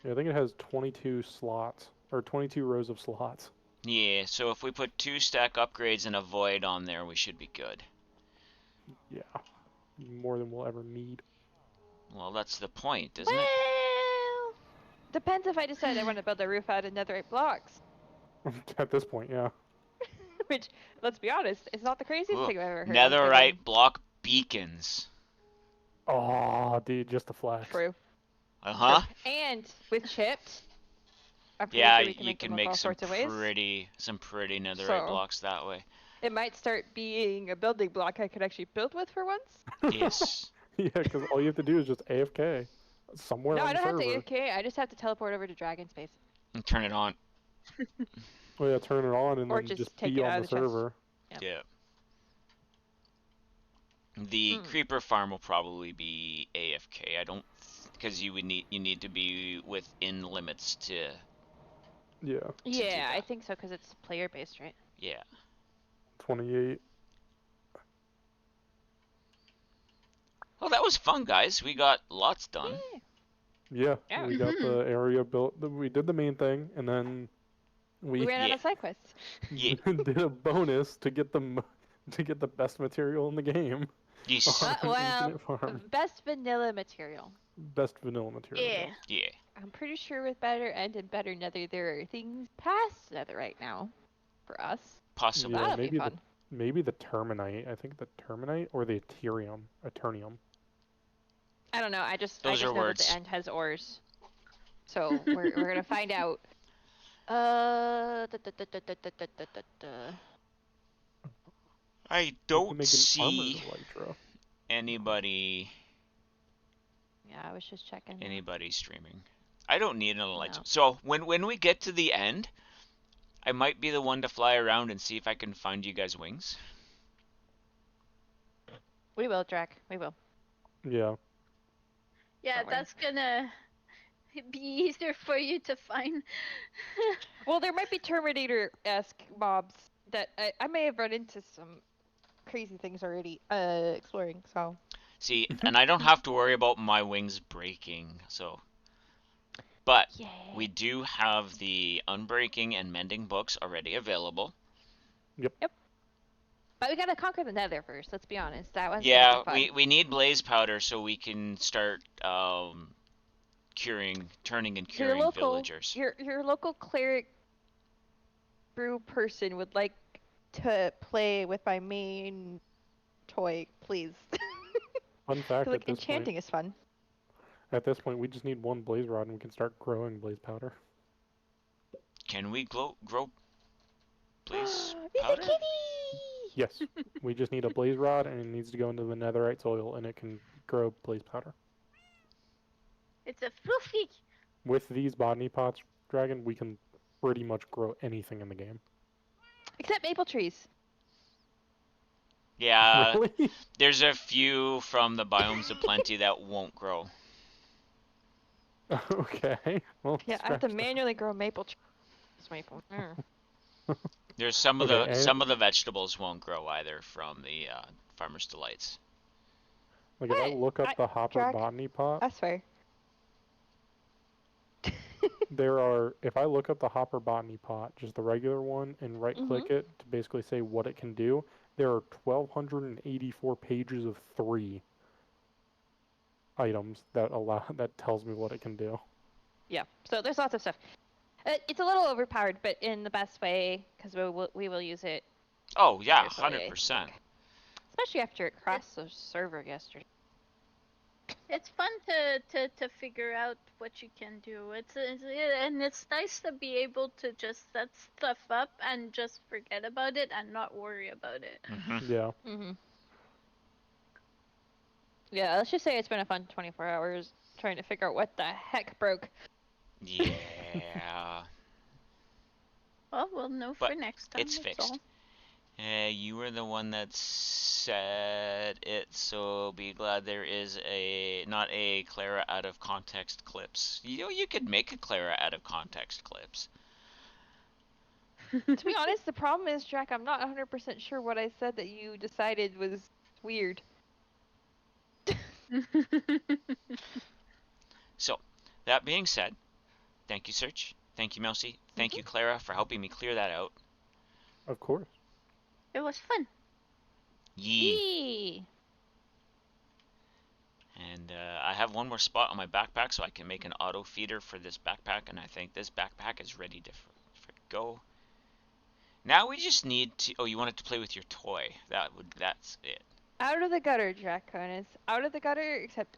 Yeah, I think it has 22 slots, or 22 rows of slots. Yeah, so if we put 2 stack upgrades and a void on there, we should be good. Yeah, more than we'll ever need. Well, that's the point, isn't it? Well, depends if I decide I want to build a roof out of netherite blocks. At this point, yeah. Which, let's be honest, is not the craziest Ooh, thing I've ever heard of. netherite block beacons. Oh, dude, just a flex. True. Uh-huh. And with chips, I'm pretty Yeah, sure we can you make can them look make all some sorts of ways. pretty netherite So- blocks that way. It might start being a building block I could actually build with for once. Yes. Yeah, because all you have to do is just AFK somewhere No, on I the don't have server. to AFK. I just have to teleport over to Dragon Space. And turn it on. Oh yeah, turn it on and Or then just just take be it on out the of the chest. server. Yep. Yeah. The creeper farm will probably be AFK. I don't, because you need to be within limits to. Yeah, Yeah, I that. think so because it's player based, right? Yeah. 28. Well, that was fun, guys. We got lots done. Yeah, Yeah. we got the area built. We did the main thing, and then We ran out of side quests. Yeah. did a bonus to get the best material in the game. Yes. on Well, Infinite Farm. best vanilla material. Best vanilla material. Yeah. Yeah. I'm pretty sure with better end and better nether, there are things past nether right now for us. Possibly. Yeah, That'll maybe be fun. maybe the terminite. I think the terminite or the Eternium. I don't know. I just Those are know that words. the end has ores. So we're gonna find out. Da, da, da, da, da, da, da, da, da. I We can don't make an see armored elytra. anybody Yeah, I was just checking. anybody streaming. I don't need an elytra. No. So when we get to the end, I might be the one to fly around and see if I can find you guys wings. We will, Drac. We will. Yeah. Yeah, Don't worry. that's gonna be easier for you to find. Well, there might be Terminator-esque mobs that I may have run into some crazy things already exploring. So. See, and I don't have to worry about my wings breaking. So, but Yeah. we do have the unbreaking and mending books already available. But we gotta conquer the nether first, let's be honest. That one's Yeah, gonna be fun. we need blaze powder so we can start turning and curing villagers. Your local cleric brew person would like to play with my main toy, please. Fun fact like at this enchanting point. is fun. At this point, we just need one blaze rod and we can start growing blaze powder. Can we grow blaze It's powder? a kitty! Yes, we just need a blaze rod and it needs to go into the netherite soil and it can grow blaze powder. It's a fluffy. With these botany pots, Dragon, we can pretty much grow anything in the game. Except maple trees. Yeah, Really? there's a few from the biomes of plenty that won't grow. Okay. Well, Yeah, I have to scratch that. manually grow maple trees. Maple. There's some of Okay, the vegetables won't grow either from the Farmer's Delights. Like if I What? look up the hopper Drac, botany pot, That's fair. there are, if I look up the hopper botany pot, just the regular one, and right click it to basically say what it can do, there are 1,284 pages of 3 items that tells me what it can do. Yeah, so there's lots of stuff. It's a little overpowered, but in the best way, because we will use it. Oh yeah, Seriously, 100%. Especially after it crossed the server yesterday. It's fun to figure out what you can do. And it's nice to be able to just set stuff up and just forget about it and not worry about it. Yeah. Yeah, let's just say it's been a fun 24 hours trying to figure out what the heck broke. Yeah. Well, we'll know But for next time. it's that's fixed. all. You were the one that said it, so be glad there is not a Clara out of context clips. You could make a Clara out of context clips. To be honest, the problem is, Drac, I'm not 100% sure what I said that you decided was weird. So, that being said, thank you, Search. Thank you, Mousy. Thank you, Clara, for helping me clear that out. Of course. It was fun. Yee. Yee. And I have one more spot on my backpack, so I can make an auto feeder for this backpack, and I think this backpack is ready to go. Now we just need to. Oh, you wanted to play with your toy. That's it. Out of the gutter, Draconis. Out of the gutter, except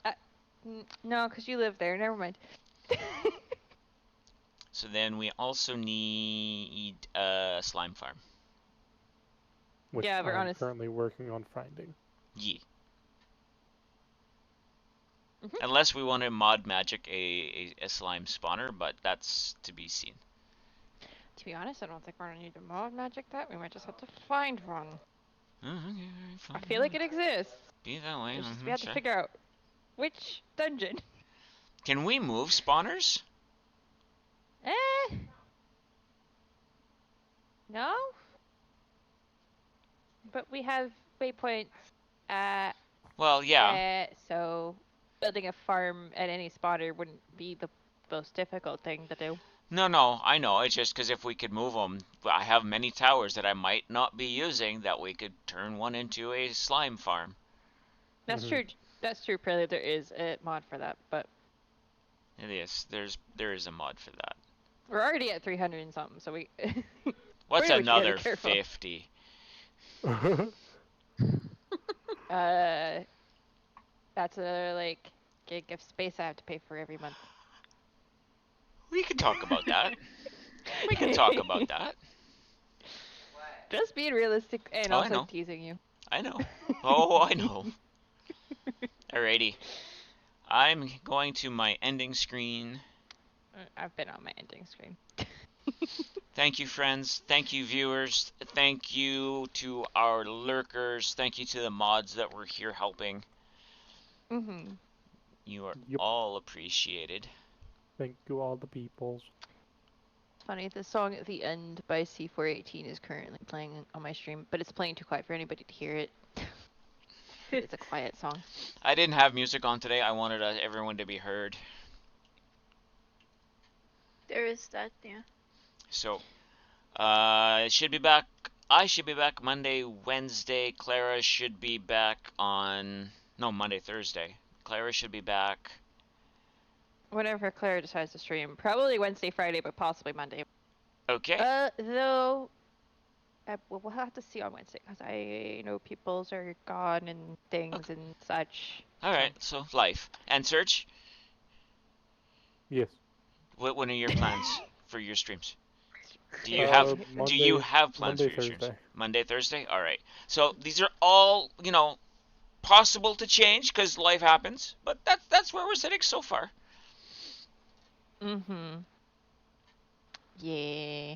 no, because you live there. Never mind. So then we also need a slime farm. Which Yeah, we're I'm honest. currently working on finding. Yee. Unless we want to mod magic a slime spawner, but that's to be seen. To be honest, I don't think we're gonna need to mod magic that. We might just have to find one. Okay, I feel like it exists. be that way. We have to figure out which dungeon. Can we move spawners? No. But we have waypoints. Well, yeah. So building a farm at any spotter wouldn't be the most difficult thing to do. No, I know. It's just because if we could move them, I have many towers that I might not be using that we could turn one into a slime farm. That's true. That's true. Probably there is a mod for that, but It is. There is a mod for that. we're already at 300 and something, so we. What's Pretty much gotta be another careful. 50? That's a gig of space I have to pay for every month. We can talk about that. We can talk about that. Just being realistic and Oh, I also know. teasing you. I know. Oh, I know. Alrighty. I'm going to my ending screen. I've been on my ending screen. Thank you, friends. Thank you, viewers. Thank you to our lurkers. Thank you to the mods that were here helping. You are all appreciated. Thank you, all the peoples. It's funny, the song at the end by C418 is currently playing on my stream, but it's playing too quiet for anybody to hear it. It's a quiet song. I didn't have music on today. I wanted everyone to be heard. There is that, yeah. So, it should be back. I should be back Monday, Wednesday. Clara should be back on Monday, Thursday. Clara should be back. Whenever Clara decides to stream, probably Wednesday, Friday, but possibly Monday. Okay. Though, we'll have to see on Wednesday because I know people's are gone and things and such. All right. So life and Serge. Yes. What are your plans for your streams? Do you have plans Monday, for your Thursday. streams? Monday, Thursday? All right. So these are all, possible to change because life happens, but that's where we're sitting so far. Yeah.